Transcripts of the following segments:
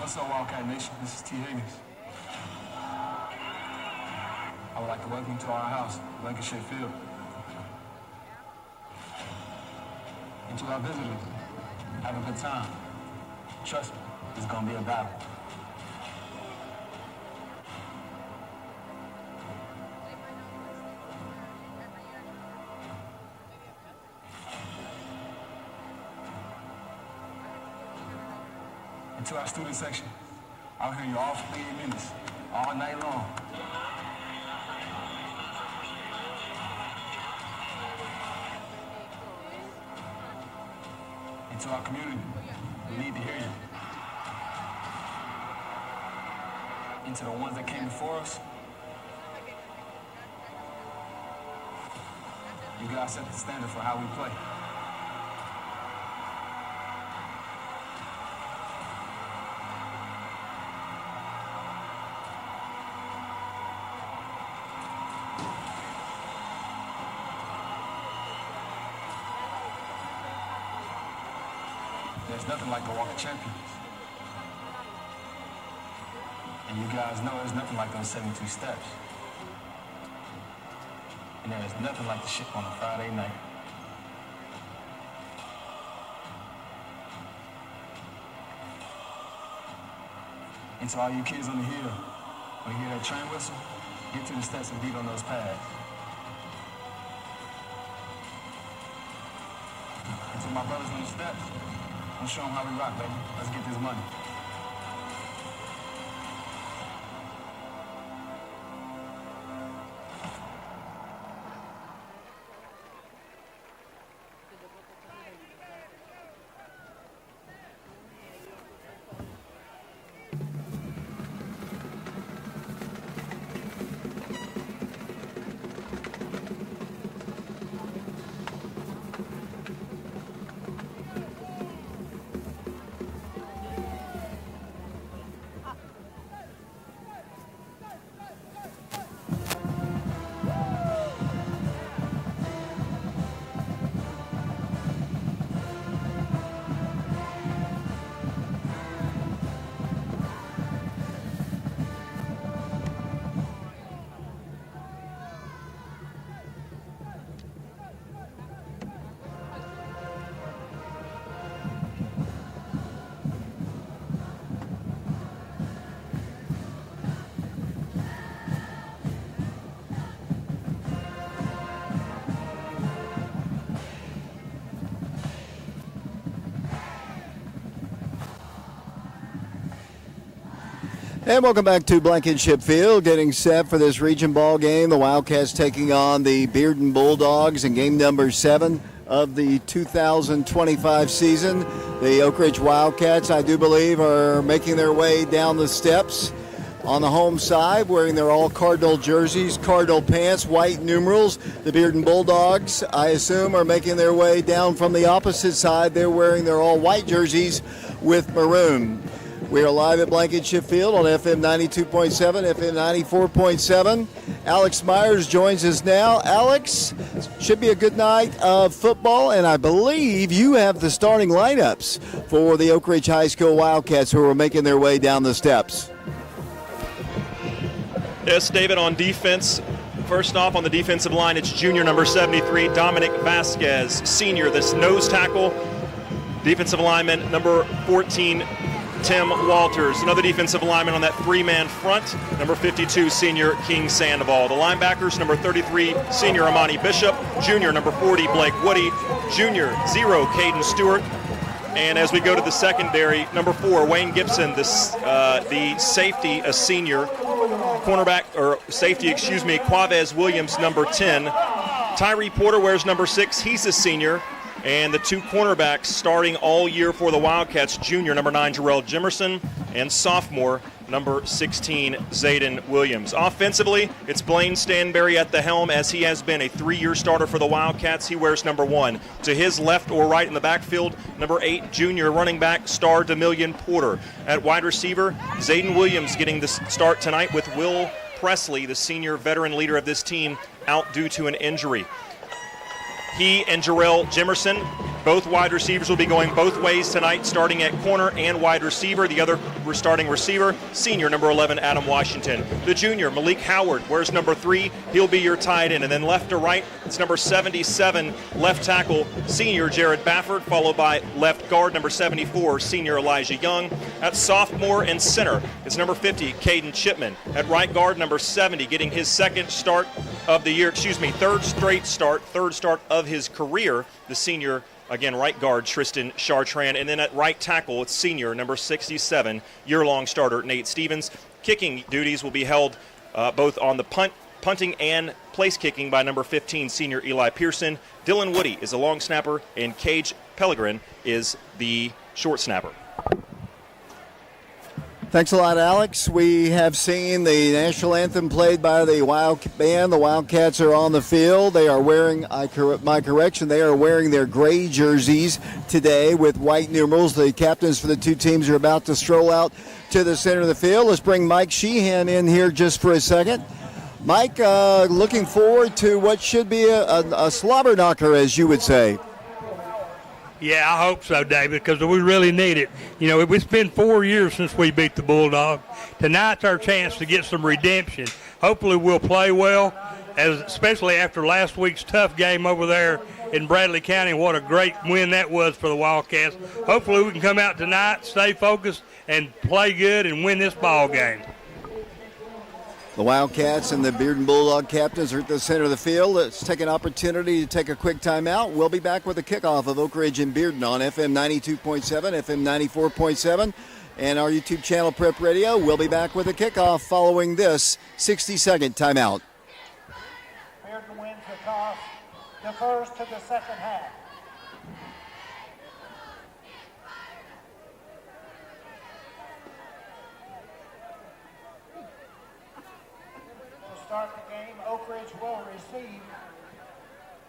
What's up, Wildcat Nation? This is T. Higgins. I would like to welcome you to our house, Blankenship Field. And to our visitors, have a good time. Trust me, it's gonna be a battle. And to our student section, I'll hear you all for 3 minutes, all night long. And to our community, we need to hear you. And to the ones that came before us, you guys set the standard for how we play. There's nothing like the Walk of Champions. And you guys know there's nothing like those 72 steps. And there's nothing like the ship on a Friday night. And to all you kids on the hill, when you hear that train whistle, get to the steps and beat on those pads. And to my brothers on the steps, I'm show them how we rock, baby. Let's get this money. And welcome back to Blankenship Field, getting set for this region ball game. The Wildcats taking on the Bearden Bulldogs in game number 7 of the 2025 season. The Oak Ridge Wildcats, I do believe, are making their way down the steps on the home side, wearing their all-Cardinal jerseys, Cardinal pants, white numerals. The Bearden Bulldogs, I assume, are making their way down from the opposite side. They're wearing their all-white jerseys with maroon. We are live at Blankenship Field on FM 92.7, FM 94.7. Alex Myers joins us now. Alex, should be a good night of football, and I believe you have the starting lineups for the Oak Ridge High School Wildcats who are making their way down the steps. Yes, David, on defense. First off, on the defensive line, it's junior number 73, Dominic Vasquez. Senior, this nose tackle. Defensive lineman, number 14, Tim Walters. Another defensive lineman on that three-man front, number 52, senior King Sandoval. The linebackers, number 33, senior Amani Bishop. Junior, number 40, Blake Woody. Junior, 0, Caden Stewart. And as we go to the secondary, number 4, Wayne Gibson, the safety, a senior. Cornerback, or safety, Quavez Williams, number 10. Tyree Porter wears number 6. He's a senior. And the 2 cornerbacks starting all year for the Wildcats, junior, number 9, Jarrell Jimerson, and sophomore, number 16, Zayden Williams. Offensively, it's Blaine Stanberry at the helm, as he has been a 3-year starter for the Wildcats. He wears number 1. To his left or right in the backfield, number 8, junior running back, Star Demillion Porter. At wide receiver, Zayden Williams getting the start tonight with Will Presley, the senior veteran leader of this team, out due to an injury. He and Jarrell Jimerson, both wide receivers, will be going both ways tonight, starting at corner and wide receiver. The other starting receiver, senior number 11, Adam Washington. The junior, Malik Howard, wears number 3. He'll be your tight end. And then left to right, it's number 77, left tackle, senior Jared Baffert, followed by left guard, number 74, senior Elijah Young. At sophomore and center, it's number 50, Caden Chipman. At right guard, number 70, getting his third start of his career, the senior, again, right guard, Tristan Chartrand. And then at right tackle, it's senior, number 67, year-long starter, Nate Stevens. Kicking duties will be held both on the punting and place kicking by number 15, senior Eli Pearson. Dylan Woody is a long snapper, and Cage Pellegrin is the short snapper. Thanks a lot, Alex. We have seen the national anthem played by the band. The Wildcats are on the field. They are wearing, they are wearing their gray jerseys today with white numerals. The captains for the two teams are about to stroll out to the center of the field. Let's bring Mike Sheehan in here just for a second. Mike, looking forward to what should be a slobber knocker, as you would say. Yeah, I hope so, David, because we really need it. You know, it's been 4 years since we beat the Bulldogs. Tonight's our chance to get some redemption. Hopefully we'll play well, especially after last week's tough game over there in Bradley County. What a great win that was for the Wildcats. Hopefully we can come out tonight, stay focused, and play good and win this ball game. The Wildcats and the Bearden Bulldog captains are at the center of the field. Let's take an opportunity to take a quick timeout. We'll be back with a kickoff of Oak Ridge and Bearden on FM 92.7, FM 94.7, and our YouTube channel Prep Radio. We'll be back with a kickoff following this 60-second timeout. Bearden wins the toss, defers to the second half. Start the game, Oak Ridge will receive.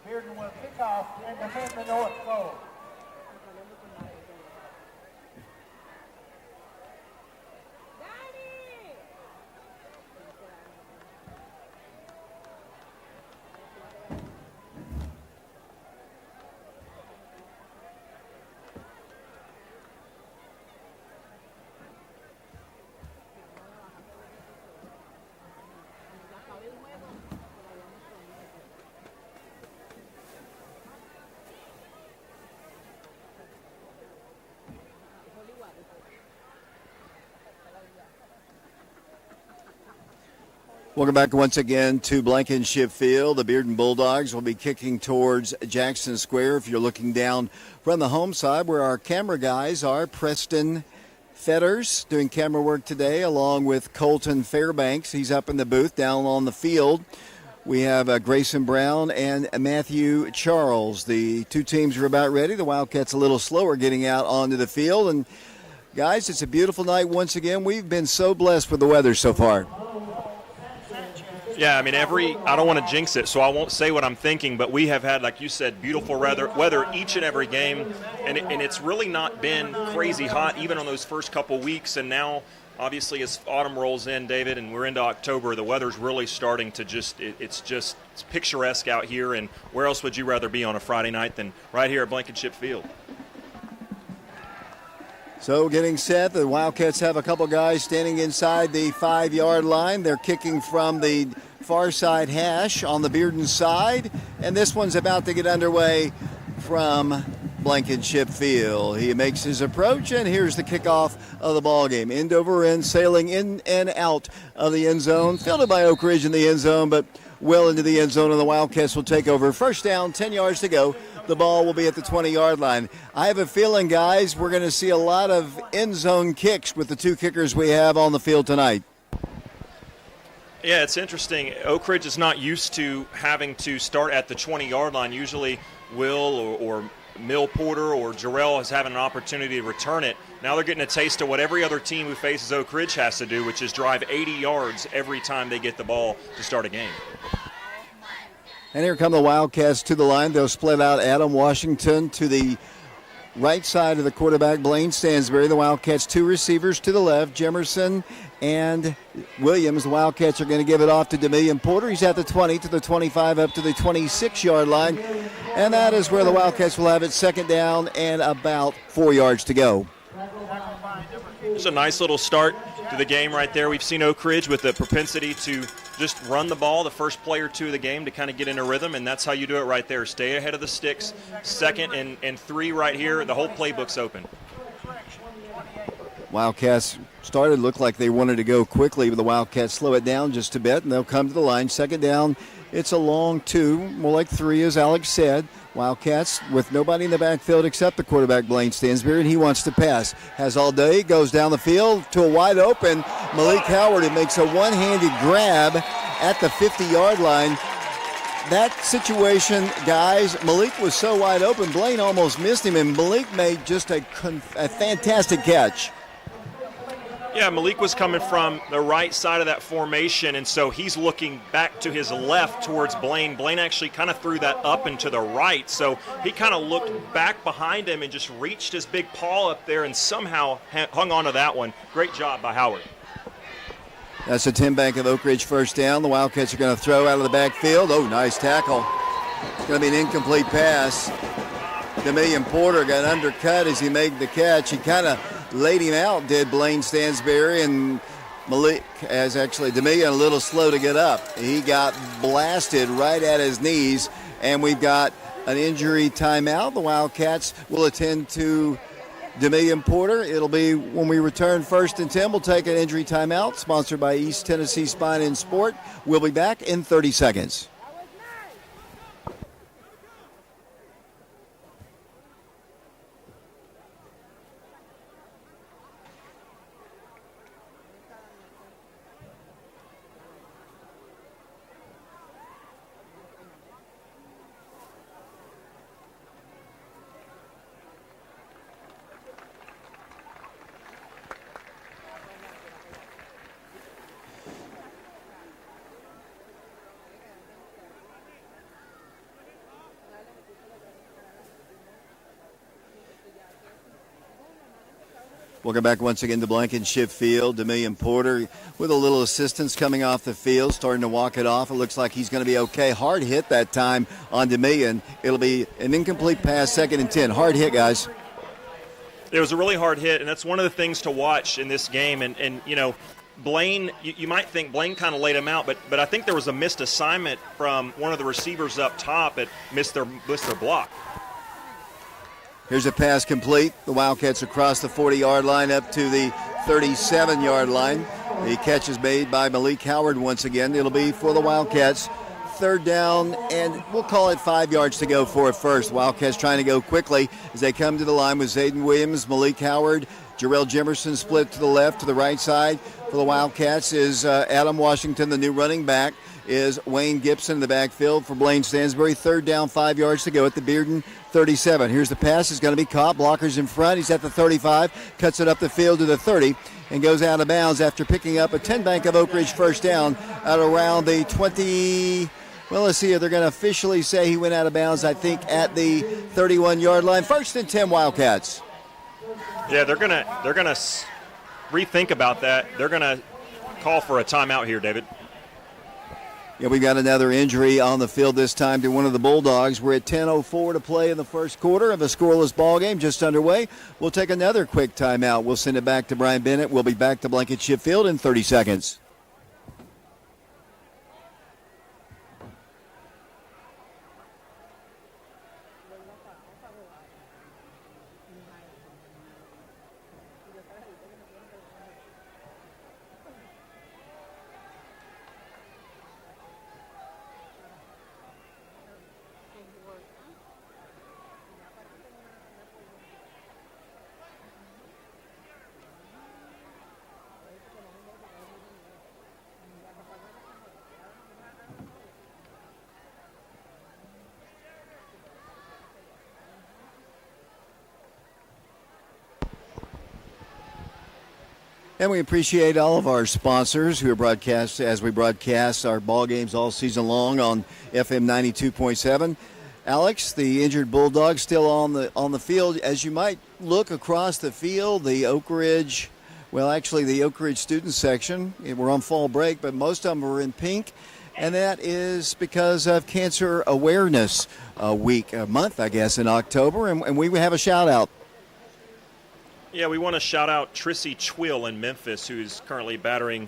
Bearden will kick off and defend the north goal. Welcome back once again to Blankenship Field. The Bearden Bulldogs will be kicking towards Jackson Square. If you're looking down from the home side where our camera guys are, Preston Fetters doing camera work today along with Colton Fairbanks. He's up in the booth down on the field. We have Grayson Brown and Matthew Charles. The two teams are about ready. The Wildcats a little slower getting out onto the field. And guys, it's a beautiful night once again. We've been so blessed with the weather so far. Yeah, I mean, I don't want to jinx it, so I won't say what I'm thinking, but we have had, like you said, beautiful weather each and every game, and it's really not been crazy hot even on those first couple weeks, and now, obviously, as autumn rolls in, David, and we're into October, the weather's really starting to it's picturesque out here, and where else would you rather be on a Friday night than right here at Blankenship Field? So getting set, the Wildcats have a couple guys standing inside the 5-yard line. They're kicking from the far side hash on the Bearden side, and this one's about to get underway from Blankenship Field. He makes his approach, and here's the kickoff of the ball game. End over end, sailing in and out of the end zone, fielded by Oak Ridge in the end zone, but well into the end zone, and the Wildcats will take over. First down, 10 yards to go. The ball will be at the 20-yard line. I have a feeling, guys, we're going to see a lot of end zone kicks with the two kickers we have on the field tonight. Yeah, it's interesting. Oak Ridge is not used to having to start at the 20-yard line. Usually Will or Mill Porter or Jarrell is having an opportunity to return it. Now they're getting a taste of what every other team who faces Oak Ridge has to do, which is drive 80 yards every time they get the ball to start a game. And here come the Wildcats to the line. They'll split out Adam Washington to the right side of the quarterback, Blaine Stansbury. The Wildcats 2 receivers to the left, Jemerson and Williams. The Wildcats are going to give it off to Demillion Porter. He's at the 20 to the 25 up to the 26-yard line. And that is where the Wildcats will have it, second down and about 4 yards to go. It's a nice little start to the game right there. We've seen Oak Ridge with the propensity to just run the ball the first play or two of the game to kind of get in a rhythm, and that's how you do it right there. Stay ahead of the sticks. Second and 3 right here. The whole playbook's open. Wildcats started, looked like they wanted to go quickly, but the Wildcats slow it down just a bit, and they'll come to the line. Second down, it's a long 2, more like 3, as Alex said. Wildcats with nobody in the backfield except the quarterback, Blaine Stansbury, and he wants to pass. Has all day, goes down the field to a wide open Malik Howard, who makes a one-handed grab at the 50-yard line. That situation, guys, Malik was so wide open, Blaine almost missed him, and Malik made just a fantastic catch. Yeah, Malik was coming from the right side of that formation, and so he's looking back to his left towards Blaine. Blaine actually kind of threw that up and to the right, so he kind of looked back behind him and just reached his big paw up there and somehow hung on to that one. Great job by Howard. That's a Tim Bank of Oak Ridge first down. The Wildcats are going to throw out of the backfield. Oh, nice tackle. It's going to be an incomplete pass. Demillion Porter got undercut as he made the catch. He kind of laid him out, did Blaine Stansbury, and Malik, as actually Demillion a little slow to get up. He got blasted right at his knees, and we've got an injury timeout. The Wildcats will attend to Demillion Porter. It'll be when we return 1st and 10. We'll take an injury timeout, sponsored by East Tennessee Spine and Sport. We'll be back in 30 seconds. Welcome back once again to Blankenship Field. Demillion Porter with a little assistance coming off the field, starting to walk it off. It looks like he's going to be okay. Hard hit that time on Demillion. It'll be an incomplete pass, 2nd and 10. Hard hit, guys. It was a really hard hit, and that's one of the things to watch in this game. And you know, Blaine, you might think Blaine kind of laid him out, but I think there was a missed assignment from one of the receivers up top that missed their block. Here's a pass complete. The Wildcats across the 40-yard line up to the 37-yard line. The catch is made by Malik Howard once again. It'll be for the Wildcats. 3rd down, and we'll call it 5 yards to go for it first. Wildcats trying to go quickly as they come to the line with Zayden Williams, Malik Howard, Jarrell Jemerson split to the left, to the right side. For the Wildcats is Adam Washington, the new running back, is Wayne Gibson in the backfield for Blaine Stansbury. 3rd down, 5 yards to go at the Bearden 37. Here's the pass. It's going to be caught. Blockers in front. He's at the 35. Cuts it up the field to the 30 and goes out of bounds after picking up a 10 Bank of Oak Ridge first down at around the 20. Well, let's see if they're going to officially say he went out of bounds, I think, at the 31-yard line. 1st and 10 Wildcats. Yeah, they're gonna rethink about that. They're going to call for a timeout here, David. Yeah, we got another injury on the field this time to one of the Bulldogs. We're at 10:04 to play in the first quarter of a scoreless ball game just underway. We'll take another quick timeout. We'll send it back to Brian Bennett. We'll be back to Blankenship Field in 30 seconds. And we appreciate all of our sponsors who are broadcast as we broadcast our ball games all season long on FM 92.7. Alex, the injured Bulldog, still on the field. As you might look across the field, the Oak Ridge student section, we're on fall break, but most of them are in pink, and that is because of Cancer Awareness month, I guess, in October, and we have a shout-out. Yeah, we want to shout out Trissy Chwill in Memphis, who's currently battling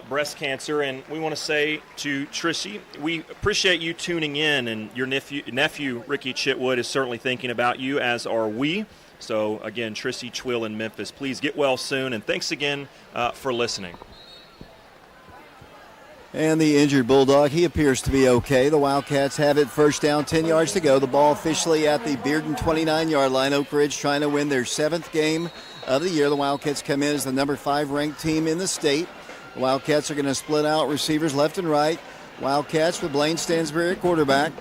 breast cancer, and we want to say to Trissy, we appreciate you tuning in, and your nephew Ricky Chitwood is certainly thinking about you, as are we. So again, Trissy Chwill in Memphis, please get well soon, and thanks again for listening. And the injured Bulldog, he appears to be okay. The Wildcats have it first down, 10 yards to go. The ball officially at the Bearden 29-yard line. Oak Ridge trying to win their 7th game of the year. The Wildcats come in as the number 5 ranked team in the state. The Wildcats are going to split out receivers left and right. Wildcats with Blaine Stansbury at quarterback.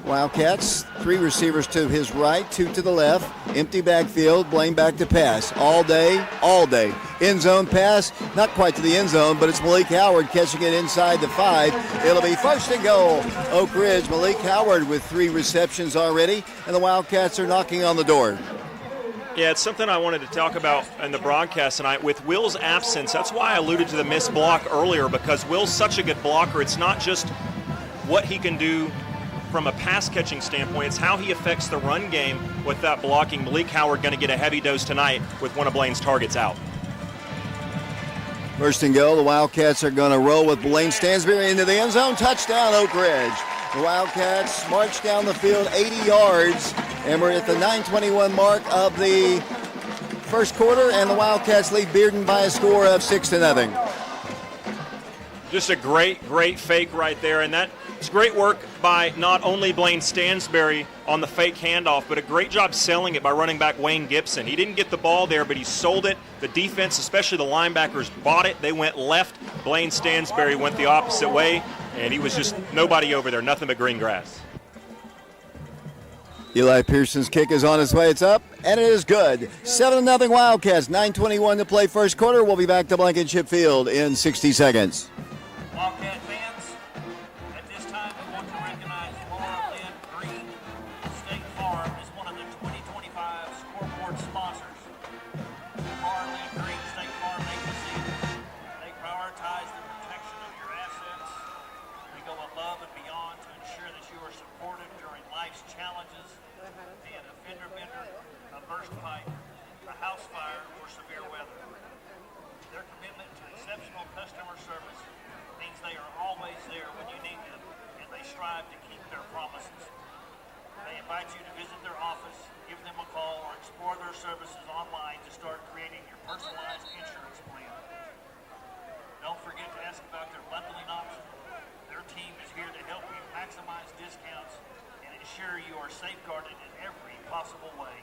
Wildcats, 3 receivers to his right, 2 to the left. Empty backfield, Blaine back to pass. All day. End zone pass, not quite to the end zone, but it's Malik Howard catching it inside the 5. It'll be first and goal. Oak Ridge, Malik Howard with 3 receptions already, and the Wildcats are knocking on the door. Yeah, it's something I wanted to talk about in the broadcast tonight. With Will's absence, that's why I alluded to the missed block earlier, because Will's such a good blocker. It's not just what he can do from a pass-catching standpoint, it's how he affects the run game with that blocking. Malik Howard going to get a heavy dose tonight with one of Blaine's targets out. First and goal, the Wildcats are going to roll with Blaine Stansbury into the end zone. Touchdown, Oak Ridge. The Wildcats march down the field 80 yards, and we're at the 9:21 mark of the first quarter, and the Wildcats lead Bearden by a score of 6-0. Just a great fake right there, and it's great work by not only Blaine Stansbury on the fake handoff, but a great job selling it by running back Wayne Gibson. He didn't get the ball there, but he sold it. The defense, especially the linebackers, bought it. They went left. Blaine Stansbury went the opposite way, and he was just nobody over there, nothing but green grass. Eli Pearson's kick is on its way. It's up, and it is good. 7-0 Wildcats, 9:21 to play first quarter. We'll be back to Blankenship Field in 60 seconds. Wildcat fans, at this time we want to recognize Laura Lynn Green. State Farm is one of the 2025 scoreboard sponsors. Laura Lynn Green, State Farm Agency. They prioritize the protection of your assets. We go above and beyond to ensure that you are supported during life's challenges, be it a fender bender, a burst pipe, a house fire, or severe weather. Their commitment to exceptional customer service means they are always there when you need them, and they strive to keep their promises. They invite you to visit their office, give them a call, or explore their services online to start creating your personalized insurance plan. Don't forget to ask about their bundling option. Their team is here to help you maximize discounts and ensure you are safeguarded in every possible way.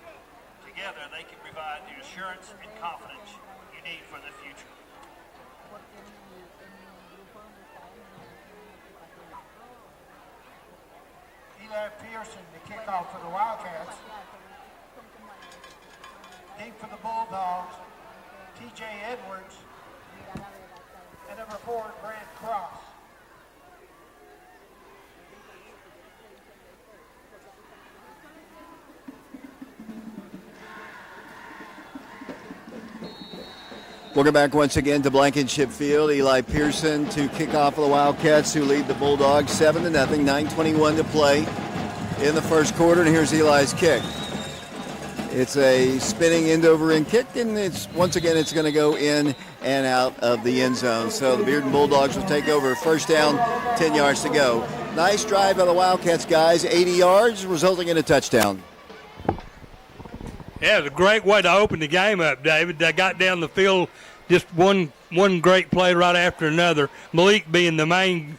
Together, they can provide the assurance and confidence you need for the future. Eli Pearson to kick off for the Wildcats. Deep for the Bulldogs, T.J. Edwards, and number 4, Grant Cross. Welcome back once again to Blankenship Field. Eli Pearson to kick off for the Wildcats, who lead the Bulldogs 7-0, 9:21 to play in the first quarter. And here's Eli's kick. It's a spinning end-over-end kick, and it's going to go in and out of the end zone. So the Bearden Bulldogs will take over. First down, 10 yards to go. Nice drive by the Wildcats, guys. 80 yards, resulting in a touchdown. Yeah, it was a great way to open the game up, David. They got down the field, just one great play right after another. Malik being the main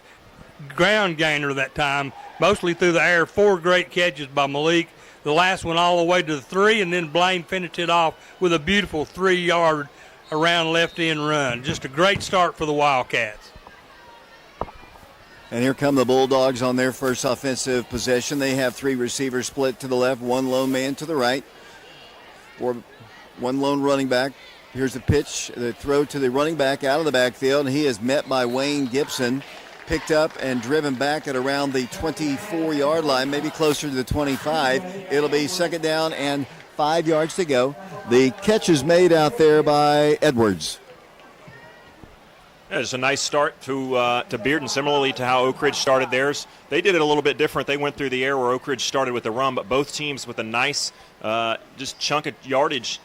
ground gainer that time, mostly through the air. 4 great catches by Malik. The last one all the way to the 3, and then Blaine finished it off with a beautiful 3-yard around left end run. Just a great start for the Wildcats. And here come the Bulldogs on their first offensive possession. They have 3 receivers split to the left, 1 lone man to the right. For 1 lone running back. Here's the pitch, the throw to the running back out of the backfield, and he is met by Wayne Gibson. picked up and driven back at around the 24-yard line, maybe closer to the 25. It'll be second down and 5 yards to go. The catch is made out there by Edwards. Yeah, it's a nice start to Bearden, similarly to how Oak Ridge started theirs. They did it a little bit different. They went through the air where Oak Ridge started with the run, but both teams with a nice just chunk of yardage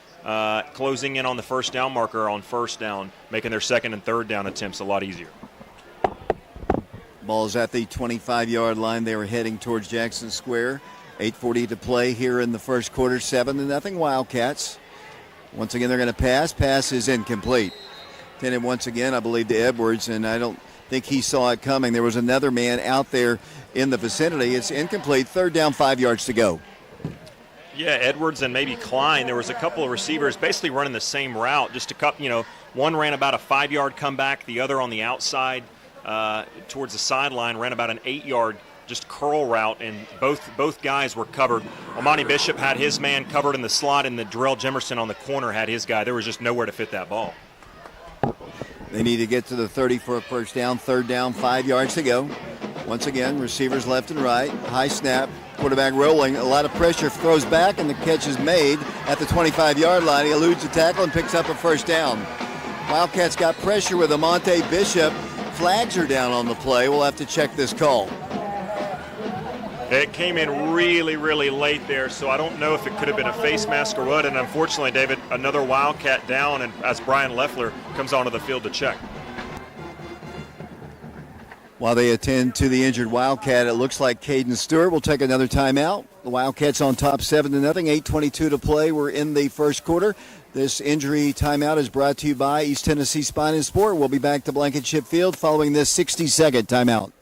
closing in on the first down marker on first down, making their second and third down attempts a lot easier. Ball is at the 25-yard line. They were heading towards Jackson Square. 8:40 to play here in the first quarter. 7-0 Wildcats. Once again, they're going to pass. Pass is incomplete. Intended once again, I believe, to Edwards, and I don't think he saw it coming. There was another man out there in the vicinity. It's incomplete. Third down, 5 yards to go. Yeah, Edwards and maybe Klein. There was a couple of receivers basically running the same route. Just a couple, one ran about a 5-yard comeback, the other on the outside towards the sideline ran about an 8-yard just curl route, and both guys were covered. Amani Bishop had his man covered in the slot, and the Darrell Jemerson on the corner had his guy. There was just nowhere to fit that ball. They need to get to the 30 for a first down. Third down, 5 yards to go. Once again, receivers left and right. High snap, quarterback rolling. A lot of pressure, throws back, and the catch is made at the 25-yard line. He eludes the tackle and picks up a first down. Wildcats got pressure with Amante Bishop. Flags are down on the play. We'll have to check this call. It came in really, really late there, so I don't know if it could have been a face mask or what. And unfortunately, David, another Wildcat down, and as Brian Loeffler comes onto the field to check. While they attend to the injured Wildcat, it looks like Caden Stewart will take another timeout. The Wildcats on top 7-0, 8:22 to play. We're in the first quarter. This injury timeout is brought to you by East Tennessee Spine and Sport. We'll be back to Blankenship Field following this 60-second timeout.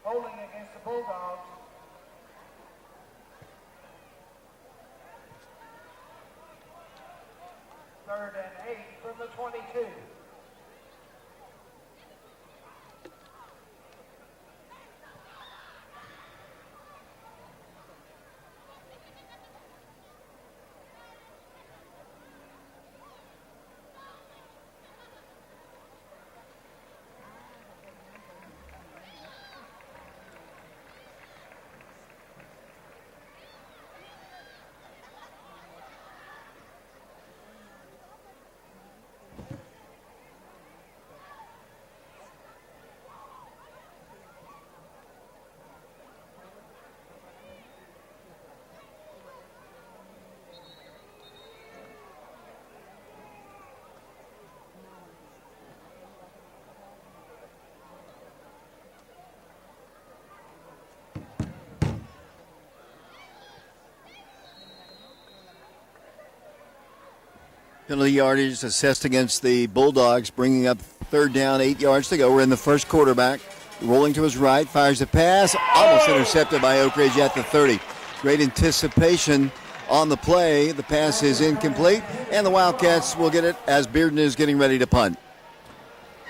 Holding against the Bulldogs. Third and 8 from the 22. Penalty yardage assessed against the Bulldogs, bringing up third down, 8 yards to go. We're in the first quarterback. Rolling to his right, fires a pass, almost intercepted by Oak Ridge at the 30. Great anticipation on the play. The pass is incomplete, and the Wildcats will get it as Bearden is getting ready to punt.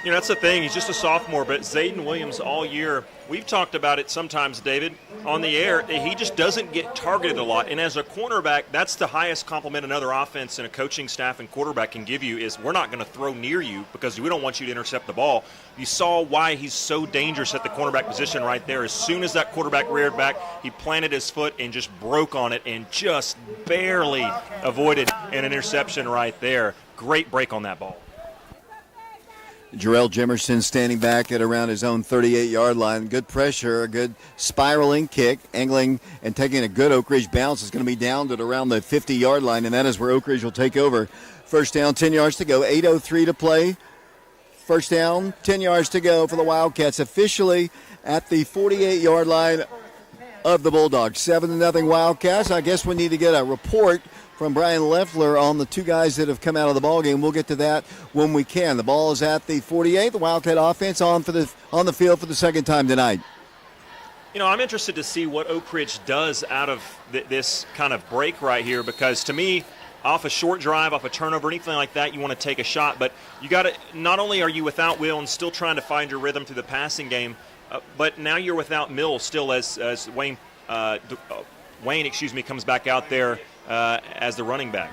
That's the thing. He's just a sophomore, but Zayden Williams all year, we've talked about it sometimes, David, on the air. He just doesn't get targeted a lot. And as a cornerback, that's the highest compliment another offense and a coaching staff and quarterback can give you is we're not going to throw near you because we don't want you to intercept the ball. You saw why he's so dangerous at the cornerback position right there. As soon as that quarterback reared back, he planted his foot and just broke on it and just barely avoided an interception right there. Great break on that ball. Darrell Jemerson standing back at around his own 38-yard line. Good pressure, a good spiraling kick, angling and taking a good Oak Ridge bounce. Is going to be downed at around the 50-yard line, and that is where Oak Ridge will take over. First down, 10 yards to go, 8:03 to play. First down, 10 yards to go for the Wildcats, officially at the 48-yard line of the Bulldogs. 7-0 Wildcats. I guess we need to get a report from Brian Loeffler on the two guys that have come out of the ballgame. We'll get to that when we can. The ball is at the 48. The Wildcat offense on the field for the second time tonight. I'm interested to see what Oak Ridge does out of this kind of break right here because to me, off a short drive, off a turnover, anything like that, you want to take a shot. But you got to, not only are you without Will and still trying to find your rhythm through the passing game, but now you're without Mills still as Wayne comes back out there as the running back.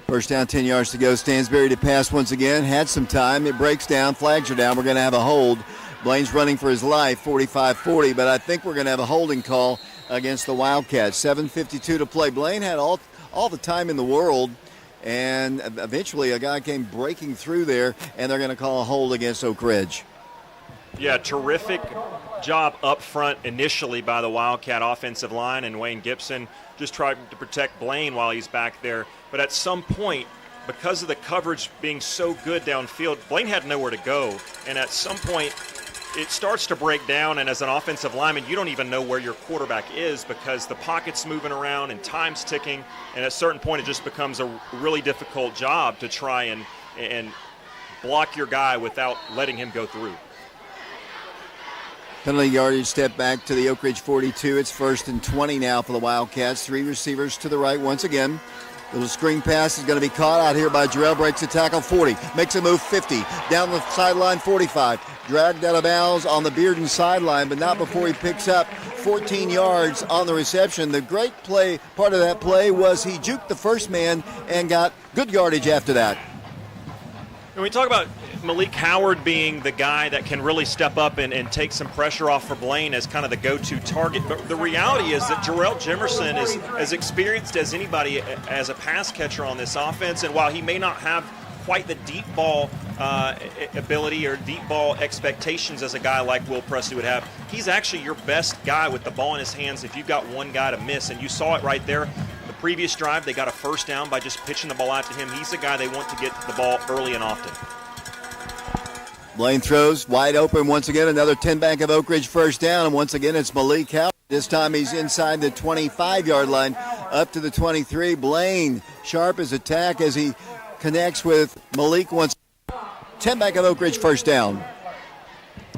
First down, 10 yards to go. Stansberry to pass once again. Had some time. It breaks down. Flags are down. We're going to have a hold. Blaine's running for his life, 45-40, but I think we're going to have a holding call against the Wildcats. 7:52 to play. Blaine had all the time in the world, and eventually a guy came breaking through there, and they're going to call a hold against Oak Ridge. Yeah, terrific job up front initially by the Wildcat offensive line, and Wayne Gibson just tried to protect Blaine while he's back there. But at some point, because of the coverage being so good downfield, Blaine had nowhere to go. And at some point, it starts to break down, and as an offensive lineman, you don't even know where your quarterback is because the pocket's moving around and time's ticking. And at a certain point, it just becomes a really difficult job to try and block your guy without letting him go through. Penalty yardage step back to the Oak Ridge 42. It's 1st and 20 now for the Wildcats. 3 receivers to the right once again. Little screen pass is going to be caught out here by Jarrell. Breaks the tackle, 40. Makes a move, 50. Down the sideline, 45. Dragged out of bounds on the Bearden sideline, but not before he picks up 14 yards on the reception. The great play, part of that play was he juked the first man and got good yardage after that. When we talk about Malik Howard being the guy that can really step up and take some pressure off for Blaine as kind of the go-to target, but the reality is that Jarrell Jimerson is as experienced as anybody as a pass catcher on this offense, and while he may not have quite the deep ball ability or deep ball expectations as a guy like Will Presley would have, he's actually your best guy with the ball in his hands if you've got one guy to miss, and you saw it right there. The previous drive, they got a first down by just pitching the ball out to him. He's the guy they want to get the ball early and often. Blaine throws wide open once again. Another 10 back of Oak Ridge first down, and once again it's Malik Howard. This time he's inside the 25-yard line up to the 23. Blaine sharp his attack as he connects with Malik once. 10 back of Oak Ridge first down.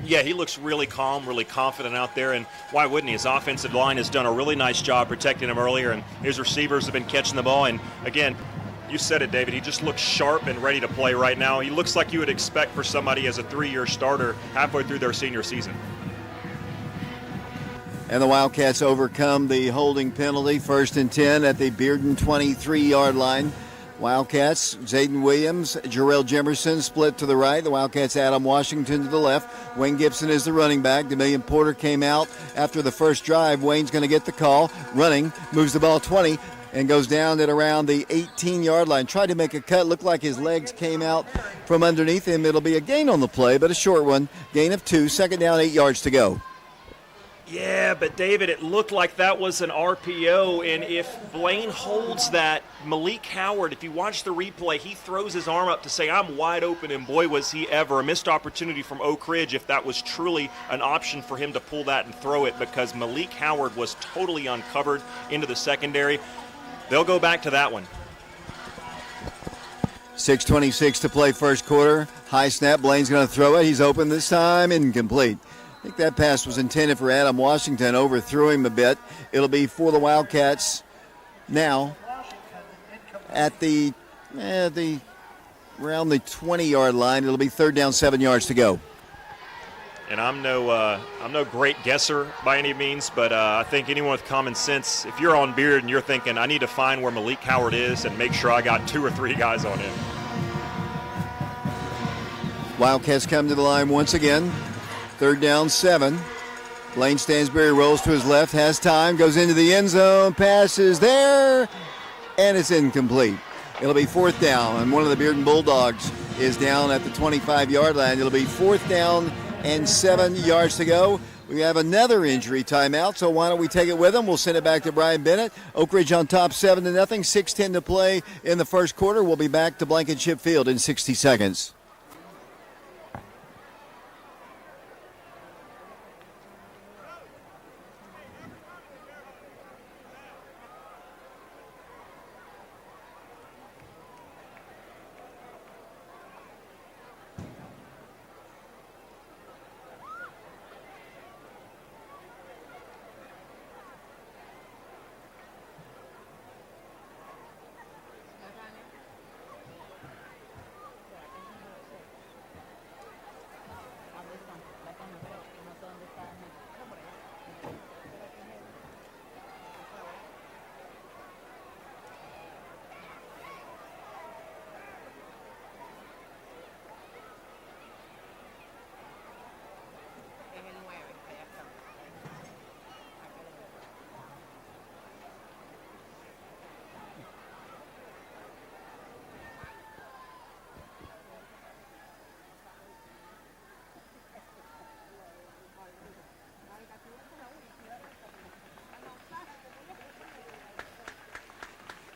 Yeah, he looks really calm, really confident out there, and why wouldn't he? His offensive line has done a really nice job protecting him earlier, and his receivers have been catching the ball. And again, you said it, David, he just looks sharp and ready to play right now. He looks like you would expect for somebody as a 3-year starter halfway through their senior season. And the Wildcats overcome the holding penalty. 1st and 10 at the Bearden 23-yard line. Wildcats, Zayden Williams, Jarrell Jimerson split to the right. The Wildcats, Adam Washington to the left. Wayne Gibson is the running back. DeMillion Porter came out after the first drive. Wayne's going to get the call. Running, moves the ball 20, and goes down at around the 18-yard line. Tried to make a cut. Looked like his legs came out from underneath him. It'll be a gain on the play, but a short one. Gain of 2. 2nd down, 8 yards to go. Yeah, but David, it looked like that was an RPO, and if Blaine holds that, Malik Howard, if you watch the replay, he throws his arm up to say, I'm wide open, and boy, was he ever. A missed opportunity from Oak Ridge if that was truly an option for him to pull that and throw it, because Malik Howard was totally uncovered into the secondary. They'll go back to that one. 6:26 to play first quarter. High snap. Blaine's going to throw it. He's open this time. Incomplete. I think that pass was intended for Adam Washington. Overthrew him a bit. It'll be for the Wildcats now at the around the 20-yard line. It'll be 3rd down, 7 yards to go. And I'm no great guesser by any means, but I think anyone with common sense, if you're on Beard and you're thinking, I need to find where Malik Howard is and make sure I got 2 or 3 guys on him. Wildcats come to the line once again. 3rd down, 7. Blaine Stansberry rolls to his left, has time, goes into the end zone, passes there, and it's incomplete. It'll be 4th down, and one of the Bearden Bulldogs is down at the 25-yard line. It'll be 4th down and 7 yards to go. We have another injury timeout, so why don't we take it with them? We'll send it back to Brian Bennett. Oak Ridge on top 7-0, 6:10 to play in the first quarter. We'll be back to Blankenship Field in 60 seconds.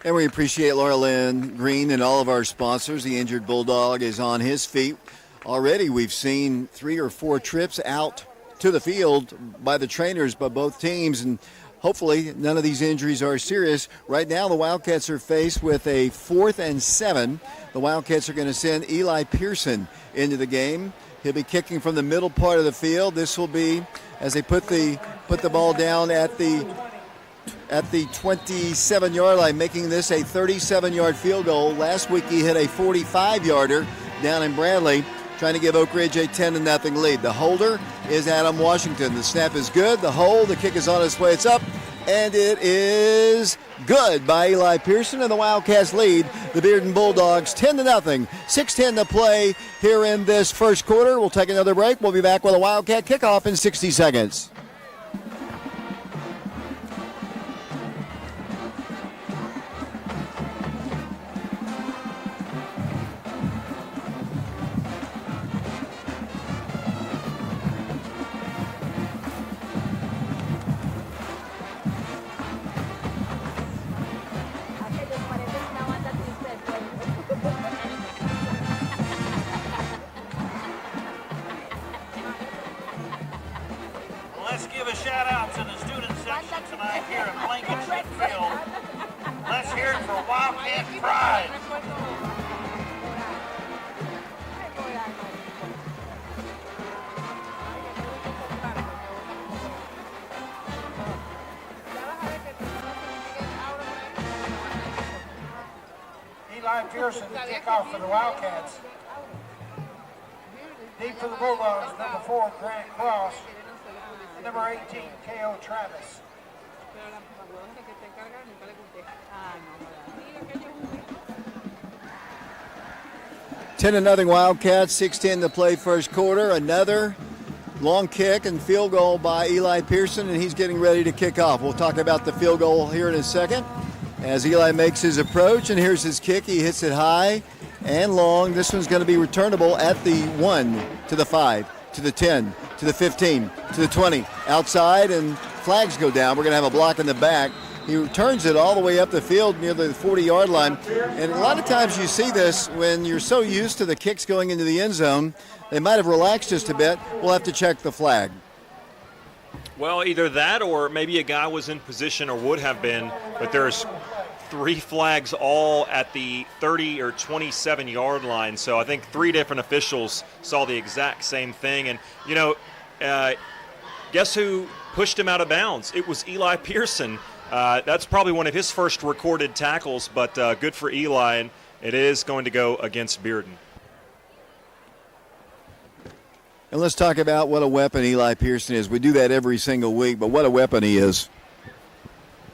And we appreciate Laura Lynn Green and all of our sponsors. The injured Bulldog is on his feet. Already we've seen 3 or 4 trips out to the field by the trainers by both teams, and hopefully none of these injuries are serious. Right now the Wildcats are faced with a 4th and 7. The Wildcats are going to send Eli Pearson into the game. He'll be kicking from the middle part of the field. This will be as they put the ball down at the 27-yard line, making this a 37-yard field goal. Last week he hit a 45-yarder down in Bradley, trying to give Oak Ridge a 10-0 lead. The holder is Adam Washington. The snap is good. The hold, the kick is on its way. It's up, and it is good by Eli Pearson, and the Wildcats lead the Bearden Bulldogs 10-0. 6:10 to play here in this first quarter. We'll take another break. We'll be back with a Wildcat kickoff in 60 seconds. Let's give a shout out to the student section tonight here at Blankenship Field. Let's hear it for Wildcat Pride. Eli Pearson to kick off for the Wildcats. Deep for the Bulldogs, number 4, Grant Cross. Number 18, K.O. Travis. 10-0 Wildcats, 6:10 to play first quarter. Another long kick and field goal by Eli Pearson, and he's getting ready to kick off. We'll talk about the field goal here in a second as Eli makes his approach, and here's his kick. He hits it high and long. This one's going to be returnable at the 1, to the 5, to the 10, to the 15, to the 20, outside, and flags go down. We're going to have a block in the back. He returns it all the way up the field near the 40-yard line. And a lot of times you see this when you're so used to the kicks going into the end zone, they might have relaxed just a bit. We'll have to check the flag. Well, either that or maybe a guy was in position or would have been, but there's 3 flags all at the 30 or 27-yard line. So I think 3 different officials saw the exact same thing. And, guess who pushed him out of bounds? It was Eli Pearson. That's probably one of his first recorded tackles, but good for Eli, and it is going to go against Bearden. And let's talk about what a weapon Eli Pearson is. We do that every single week, but what a weapon he is.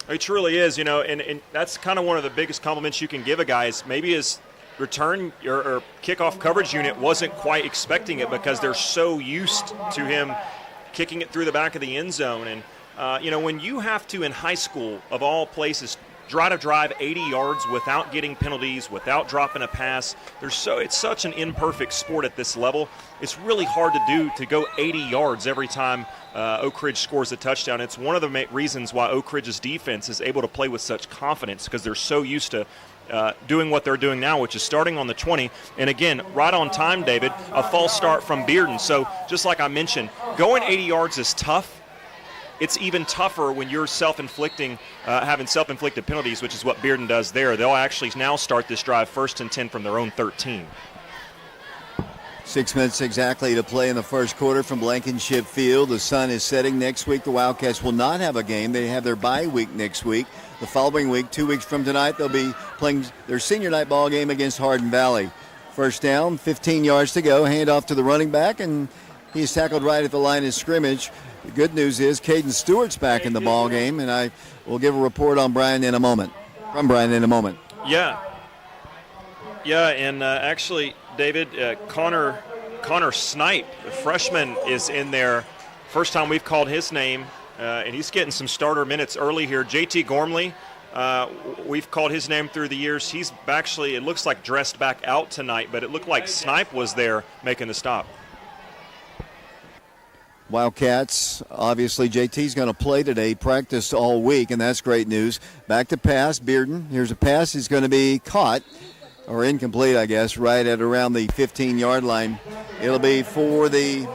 He truly is, and that's kind of one of the biggest compliments you can give a guy is maybe his return or kickoff coverage unit wasn't quite expecting it because they're so used to him kicking it through the back of the end zone. And when you have to, in high school, of all places, try to drive 80 yards without getting penalties, without dropping a pass, it's such an imperfect sport at this level. It's really hard to do to go 80 yards every time Oak Ridge scores a touchdown. It's one of the reasons why Oak Ridge's defense is able to play with such confidence because they're so used to doing what they're doing now, which is starting on the 20. And again, right on time, David, a false start from Bearden. So just like I mentioned, going 80 yards is tough. It's even tougher when you're having self-inflicted penalties, which is what Bearden does there. They'll actually now start this drive 1st and 10 from their own 13. 6 minutes exactly to play in the first quarter from Blankenship Field. The sun is setting. Next week, the Wildcats will not have a game. They have their bye week next week. The following week, 2 weeks from tonight, they'll be playing their senior night ball game against Hardin Valley. First down, 15 yards to go. Hand off to the running back, and he's tackled right at the line of scrimmage. The good news is Caden Stewart's back in the ball game, and I will give a report on Brian in a moment. Yeah, and actually, David, Connor Snipe, the freshman, is in there. First time we've called his name, and he's getting some starter minutes early here. JT Gormley, we've called his name through the years. He's actually, it looks like, dressed back out tonight, but it looked like Snipe was there making the stop. Wildcats, obviously JT's going to play today, practiced all week, and that's great news. Back to pass, Bearden. Here's a pass. He's going to be caught, or incomplete, I guess, right at around the 15-yard line. It'll be for the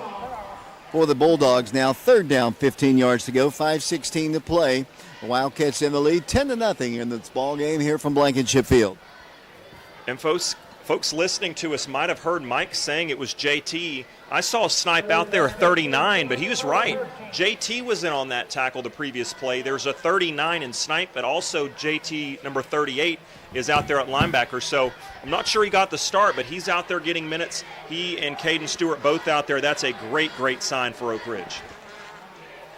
Bulldogs now. Third down, 15 yards to go, 5:16 to play. The Wildcats in the lead, 10-0 in this ball game here from Blankenship Field. And folks listening to us might have heard Mike saying it was JT. I saw a snipe out there, 39, but he was right. JT was in on that tackle the previous play. There's a 39 in snipe, but also JT, number 38, is out there at linebacker. So I'm not sure he got the start, but he's out there getting minutes. He and Caden Stewart both out there. That's a great, great sign for Oak Ridge.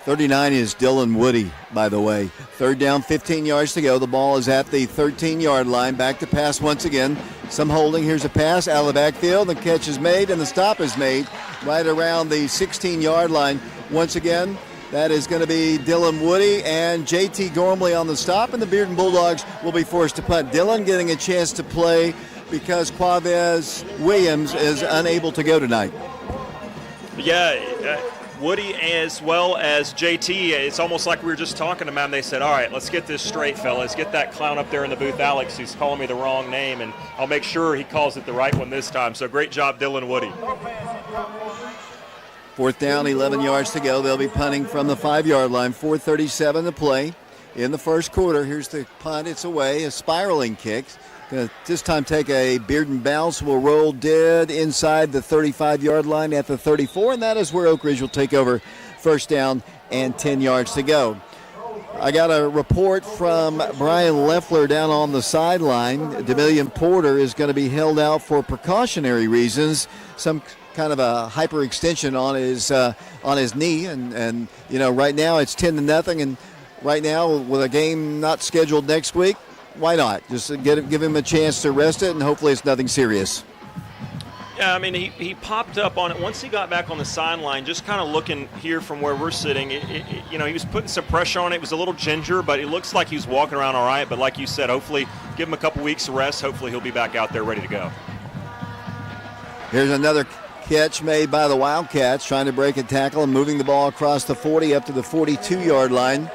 39 is Dylan Woody, by the way. Third down, 15 yards to go. The ball is at the 13-yard line. Back to pass once again. Some holding. Here's a pass out of the backfield. The catch is made, and the stop is made right around the 16-yard line. Once again, that is going to be Dylan Woody and JT Gormley on the stop, and the Bearden Bulldogs will be forced to punt. Dylan getting a chance to play because Quavez Williams is unable to go tonight. Yeah, Woody as well as JT, it's almost like we were just talking about them. They said, all right, let's get this straight, fellas. Get that clown up there in the booth, Alex, who's calling me the wrong name, and I'll make sure he calls it the right one this time. So great job, Dylan Woody. Fourth down, 11 yards to go. They'll be punting from the 5-yard line. 4:37 to play in the first quarter. Here's the punt. It's away, a spiraling kick. Gonna this time take a Bearden bounce. Will roll dead inside the 35-yard line at the 34, and that is where Oak Ridge will take over. First down and 10 yards to go. I got a report from Brian Leffler down on the sideline. Demillion Porter is going to be held out for precautionary reasons. Some kind of a hyperextension on his knee, and you know, right now it's 10-0, and right now with a game not scheduled next week, why not? Just give him a chance to rest it, and hopefully it's nothing serious. Yeah, I mean, he popped up on it once he got back on the sideline, just kind of looking here from where we're sitting. He was putting some pressure on it. It was a little ginger, but it looks like he was walking around all right. But like you said, hopefully give him a couple weeks of rest. Hopefully he'll be back out there ready to go. Here's another catch made by the Wildcats, trying to break a tackle and moving the ball across the 40 up to the 42-yard line.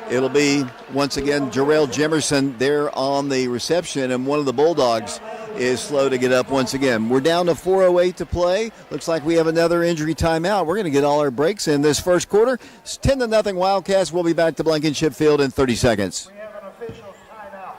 It'll be, once again, Jarrell Jimerson there on the reception, and one of the Bulldogs is slow to get up once again. We're down to 4:08 to play. Looks like we have another injury timeout. We're going to get all our breaks in this first quarter. It's 10-0 Wildcats. We'll be back to Blankenship Field in 30 seconds. We have an official timeout.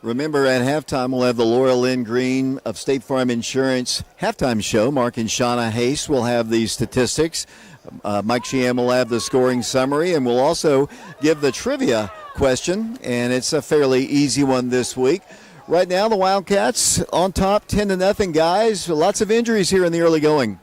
Remember, at halftime, we'll have the Laura Lynn Green of State Farm Insurance halftime show. Mark and Shauna Hayes will have the statistics. Mike Sheehan will have the scoring summary, and we'll also give the trivia question, and it's a fairly easy one this week. Right now, the Wildcats on top, 10-0, guys. Lots of injuries here in the early going.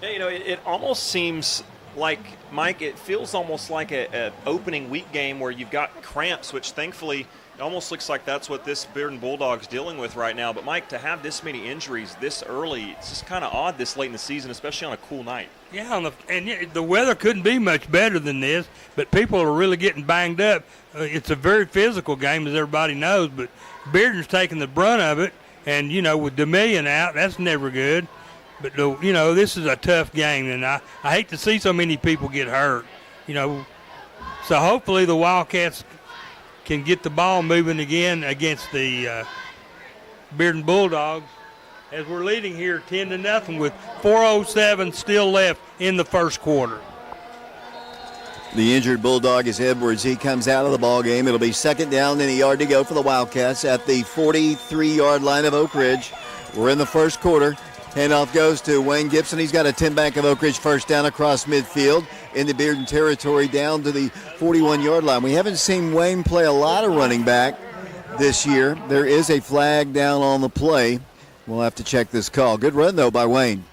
Yeah, it almost seems like, Mike, it feels almost like an opening week game where you've got cramps, which thankfully it almost looks like that's what this Bearden Bulldog's dealing with right now. But, Mike, to have this many injuries this early, it's just kind of odd this late in the season, especially on a cool night. Yeah, and the weather couldn't be much better than this, but people are really getting banged up. It's a very physical game, as everybody knows, but Bearden's taking the brunt of it, and, with Demillion out, that's never good. But, this is a tough game, and I hate to see so many people get hurt, So hopefully the Wildcats can get the ball moving again against the Bearden Bulldogs, as we're leading here 10-0 with 4:07 still left in the first quarter. The injured Bulldog is Edwards. He comes out of the ball game. It'll be second down and a yard to go for the Wildcats at the 43-yard line of Oak Ridge. We're in the first quarter. Handoff goes to Wayne Gibson. He's got a 10-back of Oak Ridge first down across midfield in the Bearden territory down to the 41-yard line. We haven't seen Wayne play a lot of running back this year. There is a flag down on the play. We'll have to check this call. Good run, though, by Wayne.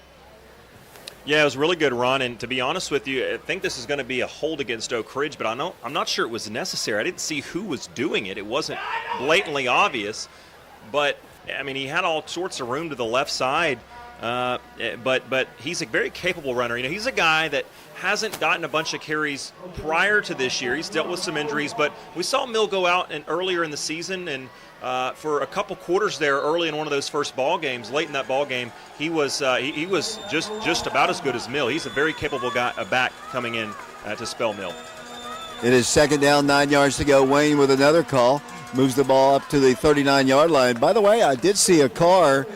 Yeah, it was a really good run, and to be honest with you, I think this is going to be a hold against Oak Ridge, but I'm not sure it was necessary. I didn't see who was doing it. It wasn't blatantly obvious, but, I mean, he had all sorts of room to the left side, but he's a very capable runner. You know, he's a guy that hasn't gotten a bunch of carries prior to this year. He's dealt with some injuries, but we saw Mill go out earlier in the season, and for a couple quarters there early in one of those first ball games, late in that ball game, he was just about as good as Mill. He's a very capable guy, a back coming in to spell Mill. It is second down, 9 yards to go. Wayne with another call moves the ball up to the 39-yard line. By the way, I did see a car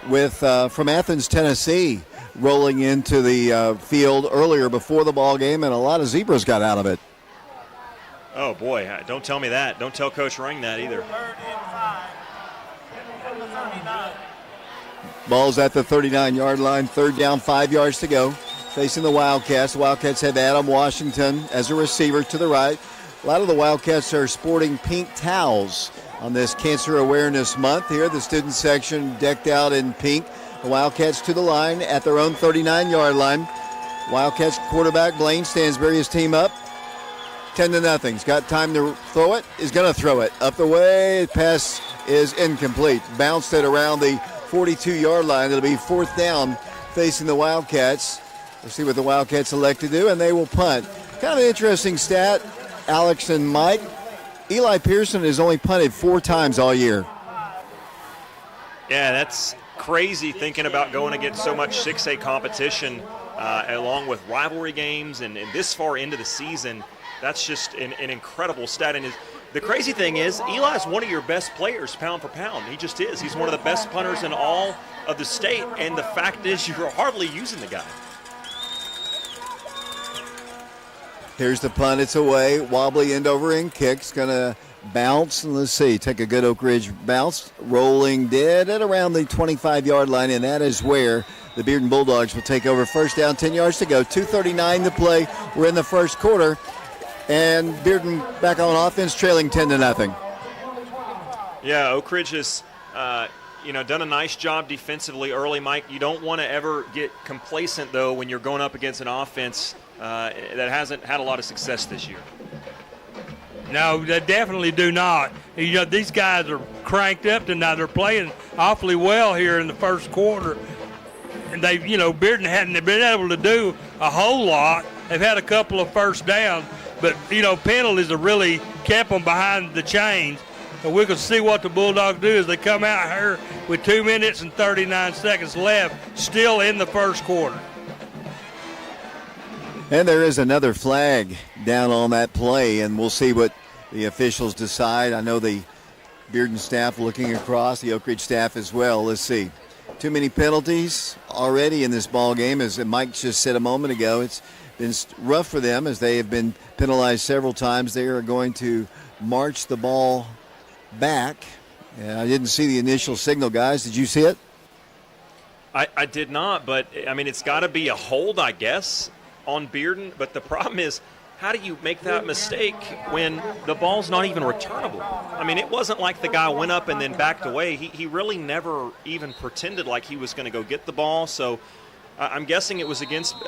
with from Athens, Tennessee, rolling into the field earlier before the ball game, and a lot of zebras got out of it. Oh, boy, don't tell me that. Don't tell Coach Ring that either. 3rd and 5 from the 39. Ball's at the 39-yard line, third down, 5 yards to go. Facing the Wildcats. The Wildcats have Adam Washington as a receiver to the right. A lot of the Wildcats are sporting pink towels on this Cancer Awareness Month. Here, the student section decked out in pink. The Wildcats to the line at their own 39-yard line. Wildcats quarterback Blaine Stansberry, his team up 10-0. He's got time to throw it. He's going to throw it. Up the way. Pass is incomplete. Bounced it around the 42-yard line. It'll be fourth down facing the Wildcats. We'll see what the Wildcats elect to do, and they will punt. Kind of an interesting stat, Alex and Mike. Eli Pearson has only punted 4 times all year. Yeah, that's crazy thinking about going against so much 6A competition along with rivalry games and this far into the season. That's just an incredible stat. And the crazy thing is, Eli's one of your best players pound for pound. He just is. He's one of the best punters in all of the state, and the fact is you're hardly using the guy. Here's the punt. It's away. Wobbly end over end kick's going to bounce. And let's see. Take a good Oak Ridge bounce. Rolling dead at around the 25-yard line. And that is where the Bearden Bulldogs will take over. First down, 10 yards to go. 2:39 to play. We're in the first quarter. And Bearden back on offense, trailing 10-0. Yeah, Oak Ridge has done a nice job defensively early, Mike. You don't want to ever get complacent, though, when you're going up against an offense that hasn't had a lot of success this year. No, they definitely do not. You know, these guys are cranked up tonight. They're playing awfully well here in the first quarter. And Bearden hadn't been able to do a whole lot. They've had a couple of first downs, but, penalties have really kept them behind the chains. And we can see what the Bulldogs do as they come out here with 2 minutes and 39 seconds left, still in the first quarter. And there is another flag down on that play, and we'll see what the officials decide. I know the Bearden staff looking across, the Oak Ridge staff as well. Let's see. Too many penalties already in this ball game. As Mike just said a moment ago, it's been rough for them as they have been penalized several times. They are going to march the ball back. And I didn't see the initial signal, guys. Did you see it? I did not, but, it's got to be a hold, I guess, on Bearden. But the problem is, how do you make that mistake when the ball's not even returnable? It wasn't like the guy went up and then backed away. He really never even pretended like he was going to go get the ball. So I'm guessing it was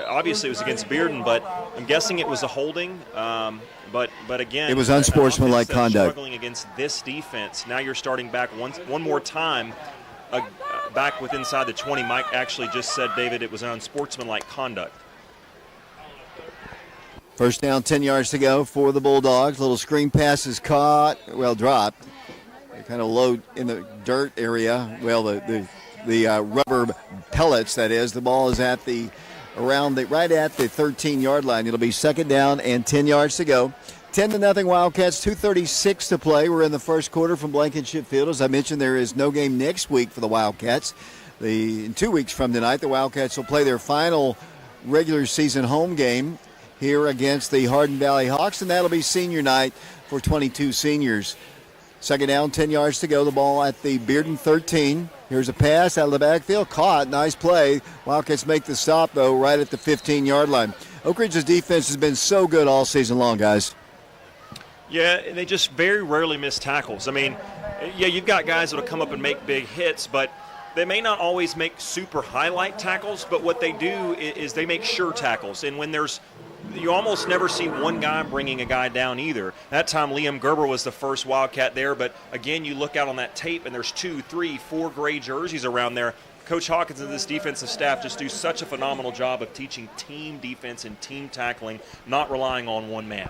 obviously it was against Bearden, but I'm guessing it was a holding. But again, it was unsportsmanlike conduct. Struggling against this defense. Now you're starting back one more time, back with inside the 20. Mike actually just said, David, it was an unsportsmanlike conduct. First down, 10 yards to go for the Bulldogs. Little screen pass is caught, dropped. They kind of low in the dirt area. Well, the rubber pellets, that is. The ball is right at the 13-yard line. It'll be second down and 10 yards to go. 10-0 Wildcats, 2:36 to play. We're in the first quarter from Blankenship Field. As I mentioned, there is no game next week for the Wildcats. In 2 weeks from tonight, the Wildcats will play their final regular season home game here against the Hardin Valley Hawks, and that'll be senior night for 22 seniors. Second down, 10 yards to go. The ball at the Bearden 13. Here's a pass out of the backfield. Caught. Nice play. Wildcats make the stop, though, right at the 15-yard line. Oak Ridge's defense has been so good all season long, guys. Yeah, they just very rarely miss tackles. I mean, yeah, you've got guys that will come up and make big hits, but they may not always make super highlight tackles, but what they do is they make sure tackles. And when you almost never see one guy bringing a guy down either. That time Liam Gerber was the first Wildcat there, but again, you look out on that tape and there's 2, 3, 4 gray jerseys around there. Coach Hawkins and this defensive staff just do such a phenomenal job of teaching team defense and team tackling, not relying on one man.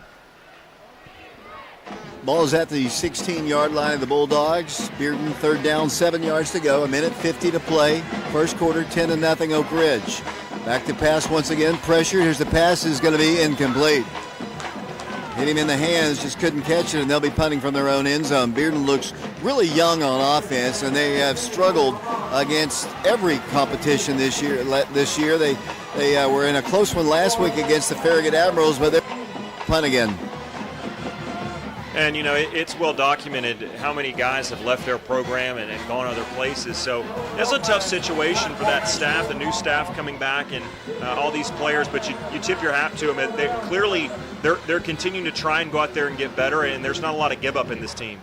Ball is at the 16-yard line of the Bulldogs. Bearden, third down, 7 yards to go. 1:50 to play. First quarter, 10-0 Oak Ridge. Back to pass once again. Pressure. Here's the pass. Is going to be incomplete. Hit him in the hands. Just couldn't catch it, and they'll be punting from their own end zone. Bearden looks really young on offense, and they have struggled against every competition this year. They were in a close one last week against the Farragut Admirals, but they're punt again. And, you know, it's well documented how many guys have left their program and gone other places. So that's a tough situation for that staff, the new staff coming back, and all these players. But you tip your hat to them. They're continuing to try and go out there and get better, and there's not a lot of give up in this team.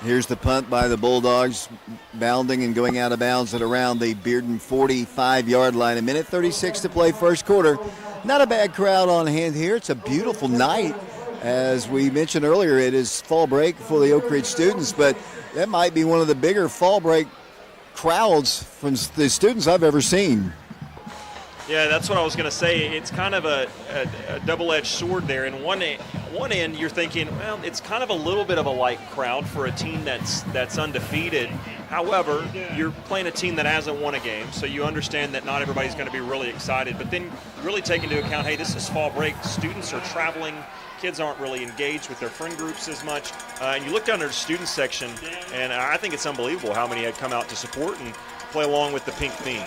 Here's the punt by the Bulldogs, bounding and going out of bounds at around the Bearden 45-yard line. 1:36 to play, first quarter. Not a bad crowd on hand here. It's a beautiful night. As we mentioned earlier, it is fall break for the Oak Ridge students, but that might be one of the bigger fall break crowds from the students I've ever seen. Yeah, that's what I was going to say. It's kind of a double-edged sword there. In one end, you're thinking, well, it's kind of a little bit of a light crowd for a team that's undefeated. However, you're playing a team that hasn't won a game, so you understand that not everybody's going to be really excited. But then really take into account, hey, this is fall break. Students are traveling. Kids aren't really engaged with their friend groups as much. And you look down at the student section, and I think it's unbelievable how many had come out to support and play along with the pink theme.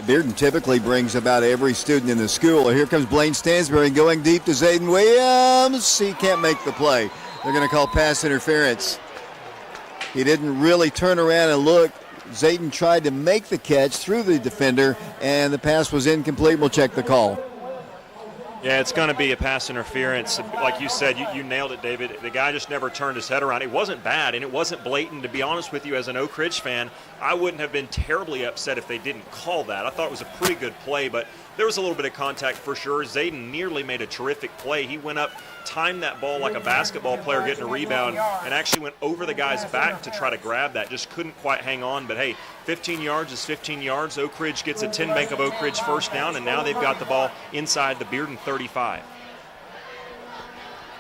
Bearden typically brings about every student in the school. Here comes Blaine Stansbury going deep to Zayden Williams. He can't make the play. They're going to call pass interference. He didn't really turn around and look. Zayden tried to make the catch through the defender, and the pass was incomplete. We'll check the call. Yeah, it's going to be a pass interference. Like you said, you nailed it, David. The guy just never turned his head around. It wasn't bad, and it wasn't blatant. To be honest with you, as an Oak Ridge fan, I wouldn't have been terribly upset if they didn't call that. I thought it was a pretty good play, but there was a little bit of contact for sure. Zayden nearly made a terrific play. He went up, timed that ball like a basketball player getting a rebound, and actually went over the guy's back to try to grab that. Just couldn't quite hang on, but hey, 15 yards is 15 yards. Oak Ridge gets a 10 bank of Oak Ridge first down, and now they've got the ball inside the Bearden 35.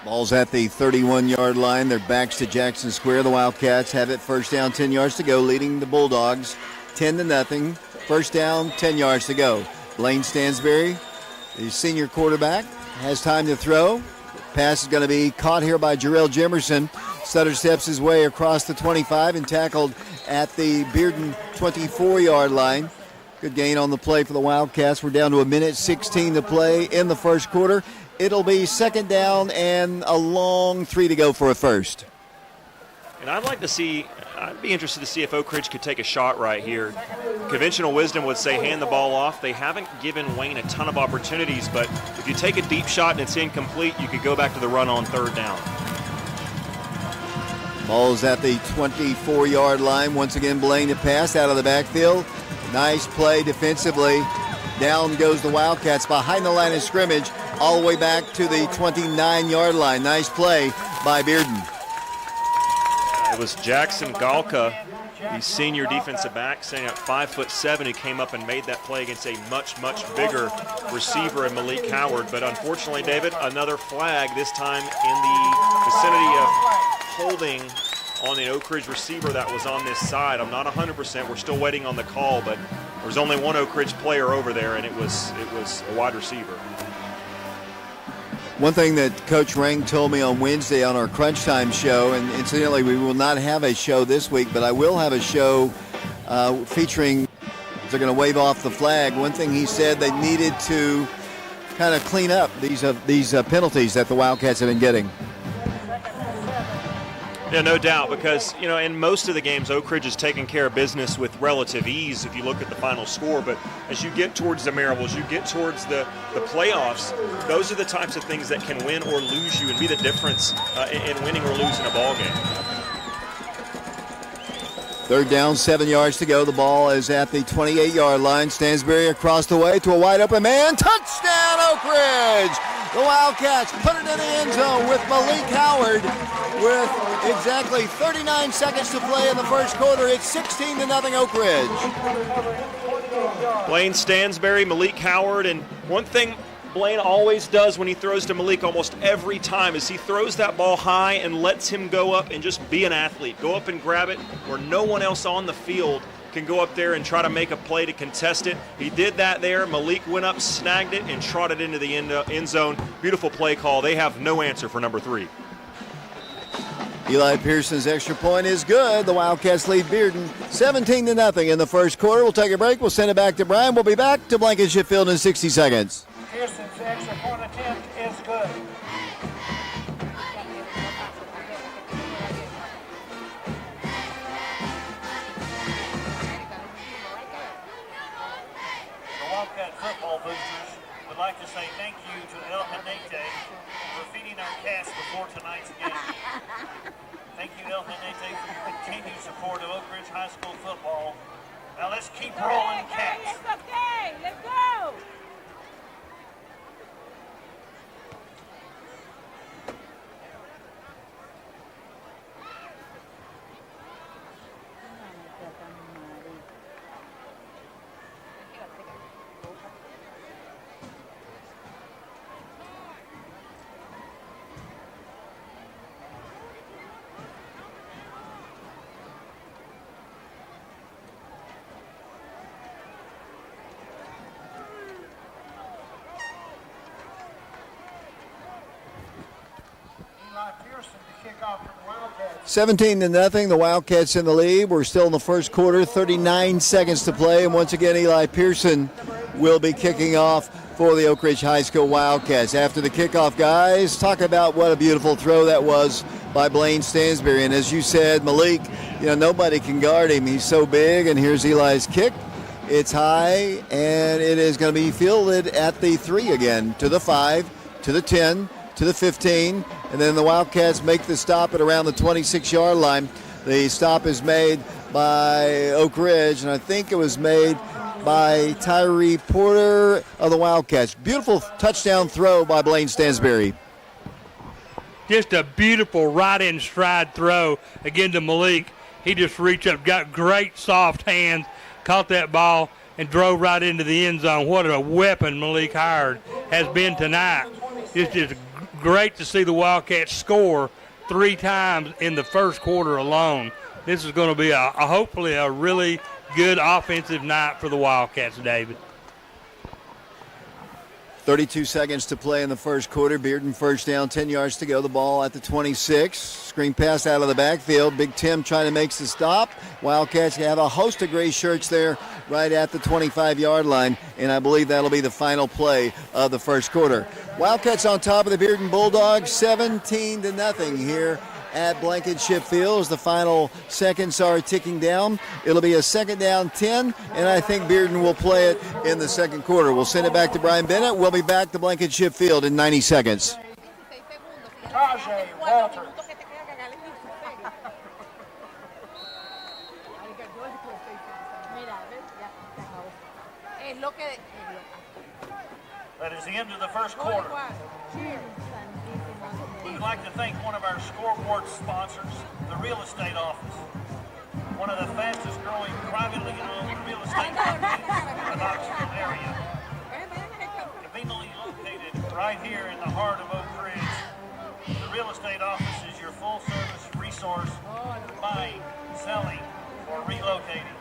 Ball's at the 31-yard line. Their backs to Jackson Square. The Wildcats have it, first down, 10 yards to go, leading the Bulldogs 10-0. First down, 10 yards to go. Blaine Stansbury, the senior quarterback, has time to throw. Pass is going to be caught here by Jarrell Jimerson. Sutter steps his way across the 25 and tackled at the Bearden 24-yard line. Good gain on the play for the Wildcats. We're down to 1:16 to play in the first quarter. It'll be second down and a long 3 to go for a first. And I'd be interested to see if Oak Ridge could take a shot right here. Conventional wisdom would say hand the ball off. They haven't given Wayne a ton of opportunities, but if you take a deep shot and it's incomplete, you could go back to the run on third down. Ball's at the 24-yard line. Once again, Blaine to pass out of the backfield. Nice play defensively. Down goes the Wildcats behind the line of scrimmage, all the way back to the 29-yard line. Nice play by Bearden. It was Jackson Galka, the senior defensive back, standing at 5'7", who came up and made that play against a much, much bigger receiver in Malik Howard. But unfortunately, David, another flag, this time in the vicinity of holding on the Oak Ridge receiver that was on this side. I'm not 100%. We're still waiting on the call, but there was only one Oak Ridge player over there, and it was a wide receiver. One thing that Coach Rang told me on Wednesday on our Crunch Time show, and incidentally, we will not have a show this week, but I will have a show featuring, they're going to wave off the flag. One thing he said, they needed to kind of clean up these penalties that the Wildcats have been getting. Yeah, no doubt, because, in most of the games, Oak Ridge has taken care of business with relative ease if you look at the final score. But as you get towards the Maribels, you get towards the playoffs, those are the types of things that can win or lose you and be the difference in winning or losing a ball game. Third down, 7 yards to go. The ball is at the 28-yard line. Stansbury across the way to a wide open man. Touchdown, Oak Ridge! The Wildcats put it in the end zone with Malik Howard with exactly 39 seconds to play in the first quarter. It's 16-0 Oak Ridge. Blaine Stansbury, Malik Howard, and one thing Blaine always does when he throws to Malik almost every time is he throws that ball high and lets him go up and just be an athlete. Go up and grab it where no one else on the field can go up there and try to make a play to contest it. He did that there. Malik went up, snagged it, and trotted into the end zone. Beautiful play call. They have no answer for number 3. Eli Pearson's extra point is good. The Wildcats lead Bearden 17-0 in the first quarter. We'll take a break. We'll send it back to Brian. We'll be back to Blankenship Field in 60 seconds. Pearson's extra point attempt is good. The Wildcat football boosters would like to say thank you to El Hanete for feeding our cast before tonight's game. Thank you, El Hanete, for your continued support of Oak Ridge High School football. Now let's keep rolling, Cats. It's okay. Let's go. Eli Pearson to kick off for the Wildcats. 17-0. The Wildcats in the lead. We're still in the first quarter. 39 seconds to play. And once again, Eli Pearson will be kicking off for the Oak Ridge High School Wildcats. After the kickoff, guys, talk about what a beautiful throw that was by Blaine Stansbury. And as you said, Malik, nobody can guard him. He's so big. And here's Eli's kick. It's high, and it is going to be fielded at the 3 again, to the 5, to the 10, to the 15, and then the Wildcats make the stop at around the 26-yard line. The stop is made by Oak Ridge, and I think it was made by Tyree Porter of the Wildcats. Beautiful touchdown throw by Blaine Stansbury. Just a beautiful right in stride throw again to Malik. He just reached up, got great soft hands, caught that ball, and drove right into the end zone. What a weapon Malik Howard has been tonight. It's just great to see the Wildcats score 3 times in the first quarter alone. This is going to be hopefully a really good offensive night for the Wildcats, David. 32 seconds to play in the first quarter. Bearden first down, 10 yards to go. The ball at the 26. Screen pass out of the backfield. Big Tim trying to make the stop. Wildcats have a host of gray shirts there right at the 25-yard line, and I believe that'll be the final play of the first quarter. Wildcats on top of the Bearden Bulldogs, 17-0 here at Blankenship Field as the final seconds are ticking down. It'll be a second down 10, and I think Bearden will play it in the second quarter. We'll send it back to Brian Bennett. We'll be back to Blankenship Field in 90 seconds. Tajay Walter. That is the end of the first quarter. We'd like to thank one of our scoreboard sponsors, the Real Estate Office, one of the fastest growing privately owned real estate companies in the Knoxville area. Conveniently located right here in the heart of Oak Ridge, the Real Estate Office is your full service resource for buying, selling, or relocating.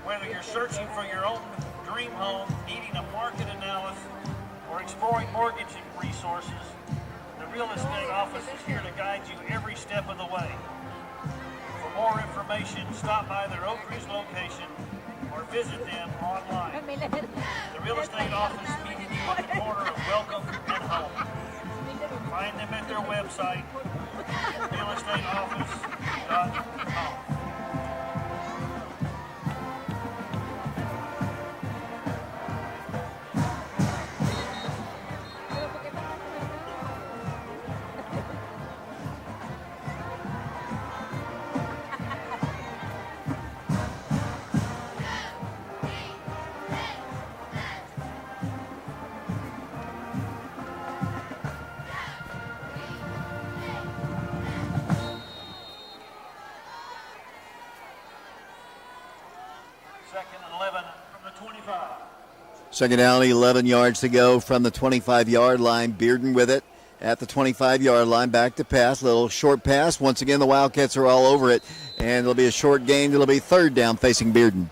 Whether you're searching for your own dream home, needing a market analysis, or exploring mortgaging resources, the Real Estate Office is here to guide you every step of the way. For more information, stop by their Oak Ridge location or visit them online. The Real Estate Office meeting you at the corner of Welcome and Home. Find them at their website, realestateoffice.com. Second and 11 from the 25. Second down, 11 yards to go from the 25-yard line. Bearden with it at the 25-yard line. Back to pass. Little short pass. Once again, the Wildcats are all over it. And it'll be a short gain. It'll be third down facing Bearden.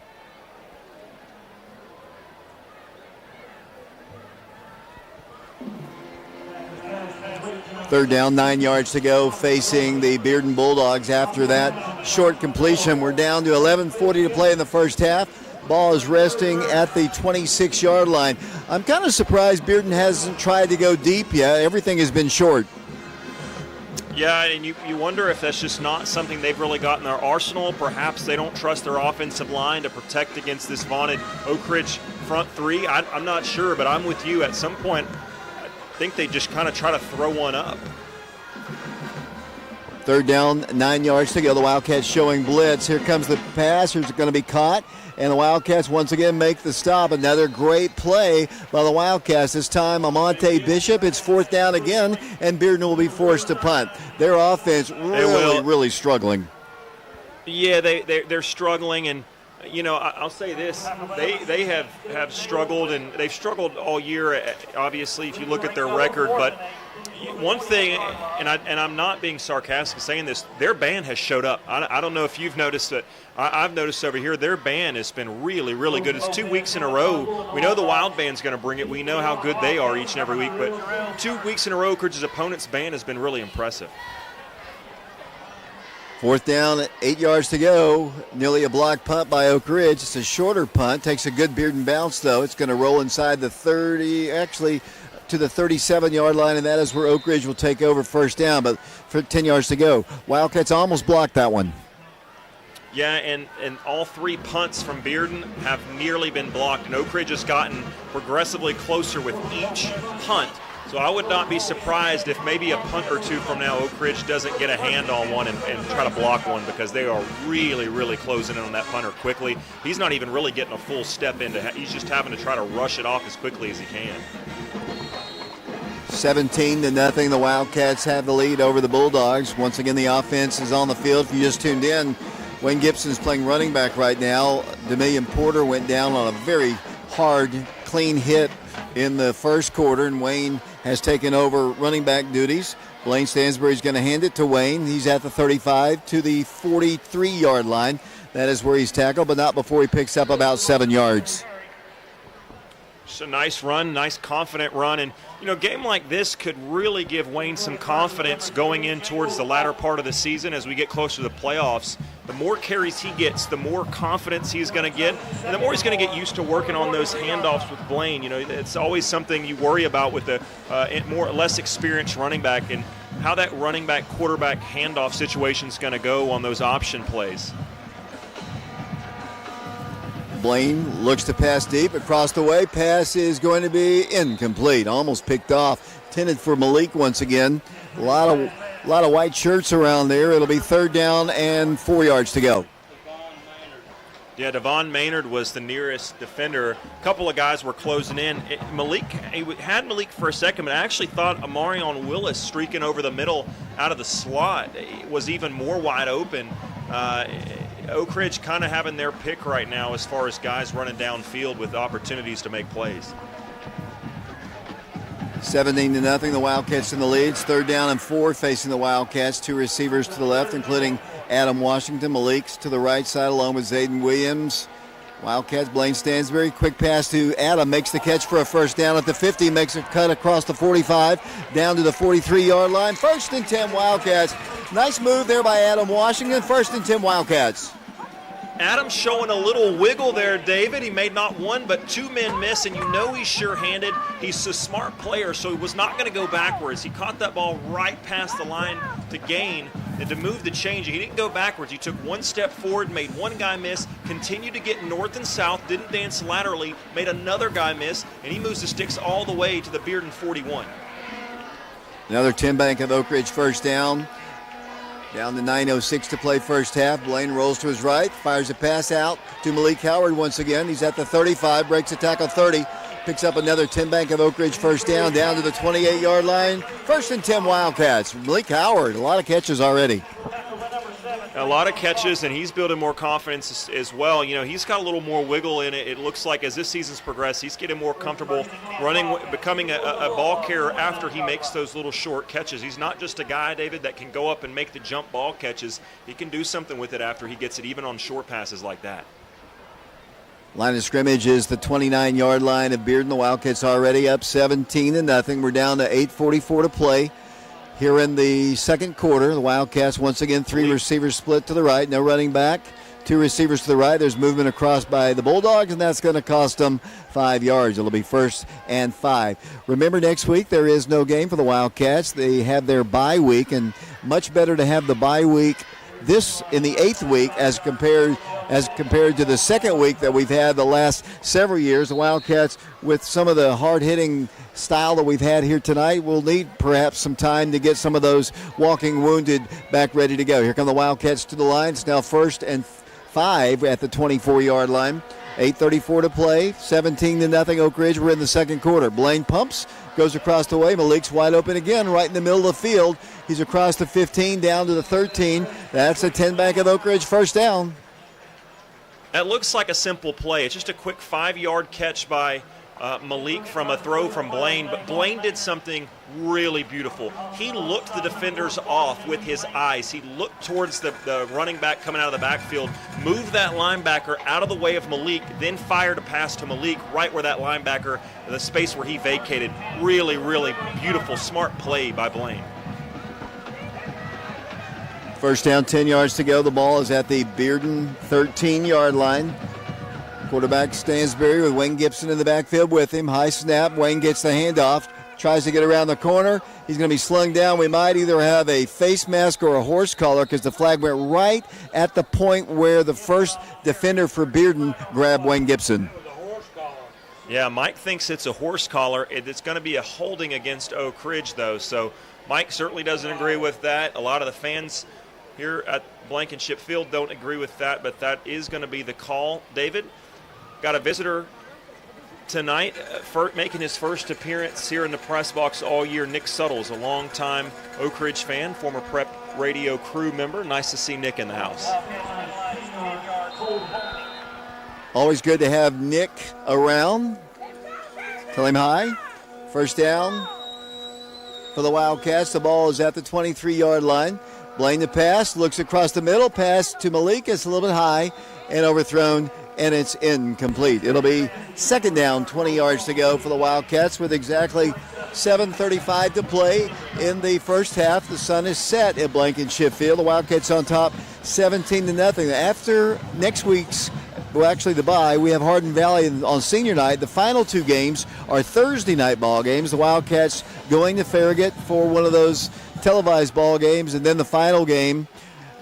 Third down, 9 yards to go facing the Bearden Bulldogs. After that short completion, we're down to 11:40 to play in the first half. Ball is resting at the 26-yard line. I'm kind of surprised Bearden hasn't tried to go deep yet. Everything has been short. Yeah, and you wonder if that's just not something they've really got in their arsenal. Perhaps they don't trust their offensive line to protect against this vaunted Oak Ridge front three. I'm not sure, but I'm with you. At some point, I think they just kind of try to throw one up. Third down, 9 yards to go. The Wildcats showing blitz. Here comes the pass. Here's going to be caught. And the Wildcats once again make the stop. Another great play by the Wildcats. This time, Amonte Bishop. It's fourth down again, and Bearden will be forced to punt. Their offense really struggling. Yeah, they're struggling, and you know, I'll say this: they have struggled, and they've struggled all year. Obviously, if you look at their record, but one thing, and I'm not being sarcastic saying this, their band has showed up. I don't know if you've noticed it. I've noticed over here their band has been really, really good. It's 2 weeks in a row. We know the Wild Band's going to bring it. We know how good they are each and every week, but 2 weeks in a row, Oak Ridge's opponent's band has been really impressive. Fourth down, 8 yards to go. Nearly a block punt by Oak Ridge. It's a shorter punt. Takes a good Bearden bounce, though. It's going to roll inside the 30, actually to the 37-yard line, and that is where Oak Ridge will take over first down, but for 10 yards to go. Wildcats almost blocked that one. Yeah, and all three punts from Bearden have nearly been blocked, and Oak Ridge has gotten progressively closer with each punt. So I would not be surprised if maybe a punt or two from now Oak Ridge doesn't get a hand on one and try to block one, because they are really, really closing in on that punter quickly. He's not even really getting a full step into it. He's just having to try to rush it off as quickly as he can. 17-0. The Wildcats have the lead over the Bulldogs. Once again, the offense is on the field. If you just tuned in, Wayne Gibson's playing running back right now. Demillion Porter went down on a very hard, clean hit in the first quarter, and Wayne has taken over running back duties. Blaine Stansbury's going to hand it to Wayne. He's at the 35 to the 43-yard line. That is where he's tackled, but not before he picks up about 7 yards. Just a nice run, nice confident run. And, you know, a game like this could really give Wayne some confidence going in towards the latter part of the season as we get closer to the playoffs. The more carries he gets, the more confidence he's going to get, and the more he's going to get used to working on those handoffs with Blaine. You know, it's always something you worry about with the less experienced running back, and how that running back quarterback handoff situation is going to go on those option plays. Blaine looks to pass deep across the way. Pass is going to be incomplete. Almost picked off. Intended for Malik once again. A lot of white shirts around there. It'll be third down and 4 yards to go. Yeah, Devon Maynard was the nearest defender. A couple of guys were closing in. He had Malik for a second, but I actually thought Amarion Willis streaking over the middle out of the slot was even more wide open. Oak Ridge kind of having their pick right now as far as guys running downfield with opportunities to make plays. 17-0. The Wildcats in the lead. It's third down and 4 facing the Wildcats. 2 receivers to the left, including Adam Washington. Malik's to the right side along with Zayden Williams. Wildcats, Blaine Stansbury. Quick pass to Adam. Makes the catch for a first down at the 50. Makes a cut across the 45 down to the 43-yard line. First and 10 Wildcats. Nice move there by Adam Washington. First and 10 Wildcats. Adams showing a little wiggle there, David. He made not one but two men miss, and you know he's sure-handed. He's a smart player, so he was not going to go backwards. He caught that ball right past the line to gain and to move the change. He didn't go backwards. He took one step forward, made one guy miss, continued to get north and south, didn't dance laterally, made another guy miss, and he moves the sticks all the way to the Bearden 41. Another 10 Bank of Oak Ridge first down. Down to 9:06 to play first half. Blaine rolls to his right, fires a pass out to Malik Howard once again. He's at the 35, breaks a tackle 30, picks up another 10 Bank of Oak Ridge first down to the 28-yard line. First and 10 Wildcats. Malik Howard, a lot of catches already. A lot of catches, and he's building more confidence as well. You know, he's got a little more wiggle in it. It looks like as this season's progressed, he's getting more comfortable running, becoming a ball carrier after he makes those little short catches. He's not just a guy, David, that can go up and make the jump ball catches. He can do something with it after he gets it, even on short passes like that. Line of scrimmage is the 29-yard line of Bearden. The Wildcats already up 17-0. We're down to 8:44 to play. Here in the second quarter, the Wildcats once again 3 receivers split to the right, no running back. 2 receivers to the right. There's movement across by the Bulldogs, and that's going to cost them 5 yards. It'll be 1st and 5. Remember, next week there is no game for the Wildcats. They have their bye week, and much better to have the bye week this in the 8th week as compared to the second week that we've had the last several years. The Wildcats, with some of the hard-hitting style that we've had here tonight, will need perhaps some time to get some of those walking wounded back ready to go. Here come the Wildcats to the line. It's now 1st and 5 at the 24-yard line. 8:34 to play, 17-0 Oak Ridge. We're in the second quarter. Blaine pumps, goes across the way. Malik's wide open again, right in the middle of the field. He's across the 15, down to the 13. That's a 10 Bank of Oak Ridge first down. That looks like a simple play. It's just a quick 5-yard catch by Malik from a throw from Blaine, but Blaine did something really beautiful. He looked the defenders off with his eyes. He looked towards the running back coming out of the backfield, moved that linebacker out of the way of Malik, then fired a pass to Malik right where that linebacker, the space where he vacated. Really, really beautiful, smart play by Blaine. First down, 10 yards to go. The ball is at the Bearden 13-yard line. Quarterback Stansberry with Wayne Gibson in the backfield with him. High snap. Wayne gets the handoff. Tries to get around the corner. He's going to be slung down. We might either have a face mask or a horse collar because the flag went right at the point where the first defender for Bearden grabbed Wayne Gibson. Yeah, Mike thinks it's a horse collar. It's going to be a holding against Oak Ridge, though. So Mike certainly doesn't agree with that. A lot of the fans here at Blankenship Field don't agree with that, but that is going to be the call. David, got a visitor tonight, making his first appearance here in the press box all year. Nick Suttles, a longtime Oak Ridge fan, former Prep Radio crew member. Nice to see Nick in the house. Always good to have Nick around. Tell him hi. First down for the Wildcats. The ball is at the 23-yard line. Blaine the pass, looks across the middle, pass to Malik. It's a little bit high and overthrown, and it's incomplete. It'll be second down, 20 yards to go for the Wildcats with exactly 7:35 to play in the first half. The sun is set at Blankenship Field. The Wildcats on top 17-0. After next week's, well, actually the bye, we have Hardin Valley on senior night. The final 2 games are Thursday night ball games. The Wildcats going to Farragut for one of those televised ball games, and then the final game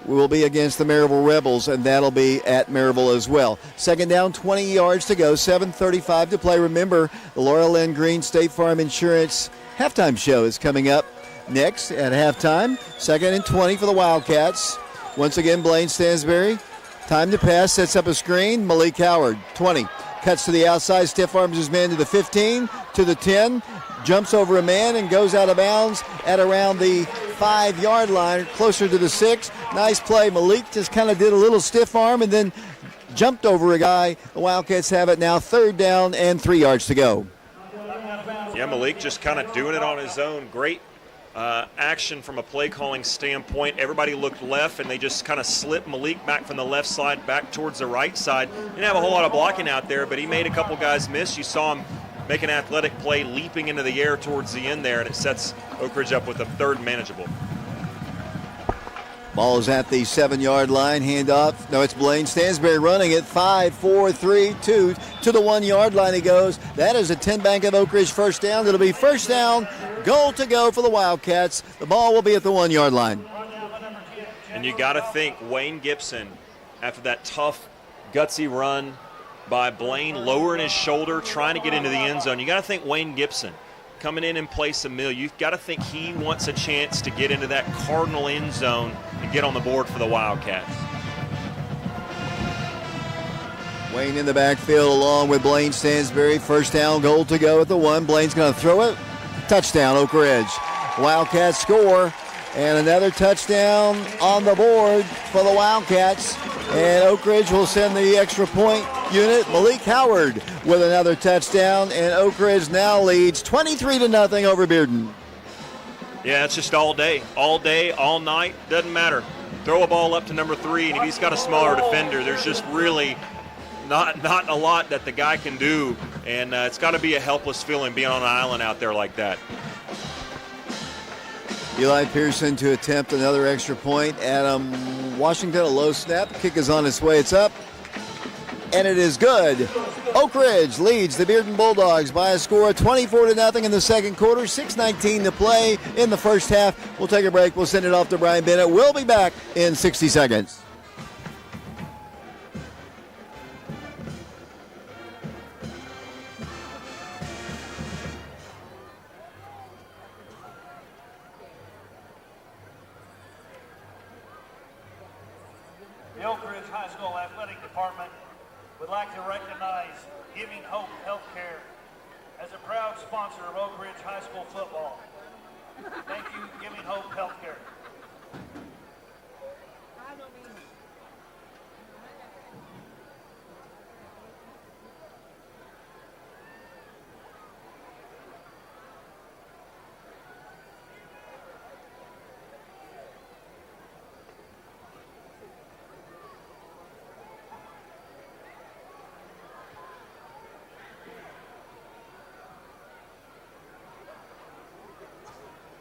will be against the Maryville Rebels, and that'll be at Maryville as well. Second down, 20 yards to go, 7:35 to play. Remember, the Laura Lynn Green State Farm Insurance halftime show is coming up next at halftime. Second and 20 for the Wildcats. Once again, Blaine Stansberry. Time to pass, sets up a screen. Malik Howard, 20. Cuts to the outside, stiff arms his man to the 15, to the 10. Jumps over a man and goes out of bounds at around the 5-yard line, closer to the 6. Nice play. Malik just kind of did a little stiff arm and then jumped over a guy. The Wildcats have it now, third down and 3 yards to go. Yeah, Malik just kind of doing it on his own. Great action from a play calling standpoint. Everybody looked left, and they just kind of slipped Malik back from the left side back towards the right side. Didn't have a whole lot of blocking out there, but he made a couple guys miss. You saw him make an athletic play leaping into the air towards the end there, and it sets Oak Ridge up with a third manageable. Ball is at the 7-yard line. Handoff. No, it's Blaine Stansberry running it. 5, 4, 3, 2. To the 1-yard line he goes. That is a 10 Bank of Oak Ridge first down. It'll be first down. Goal to go for the Wildcats. The ball will be at the 1-yard line. And you got to think Wayne Gibson, after that tough, gutsy run by Blaine, lowering his shoulder, trying to get into the end zone. You got to think Wayne Gibson coming in place a meal. You've got to think he wants a chance to get into that Cardinal end zone and get on the board for the Wildcats. Wayne in the backfield along with Blaine Stansberry. First down, goal to go at the 1. Blaine's going to throw it. Touchdown, Oak Ridge. Wildcats score. And another touchdown on the board for the Wildcats. And Oak Ridge will send the extra point unit. Malik Howard with another touchdown. And Oak Ridge now leads 23-0 over Bearden. Yeah, it's just all day, all night. Doesn't matter. Throw a ball up to number 3, and if he's got a smaller defender, there's just really not a lot that the guy can do. And it's got to be a helpless feeling being on an island out there like that. Eli Pearson to attempt another extra point. Adam Washington, a low snap. Kick is on its way. It's up. And it is good. Oak Ridge leads the Bearden Bulldogs by a score of 24-0 in the second quarter. 6:19 to play in the first half. We'll take a break. We'll send it off to Brian Bennett. We'll be back in 60 seconds. The Oak Ridge High School Athletic Department would like to recognize Giving Hope Healthcare as a proud sponsor of Oak Ridge High School football. Thank you, Giving Hope Healthcare.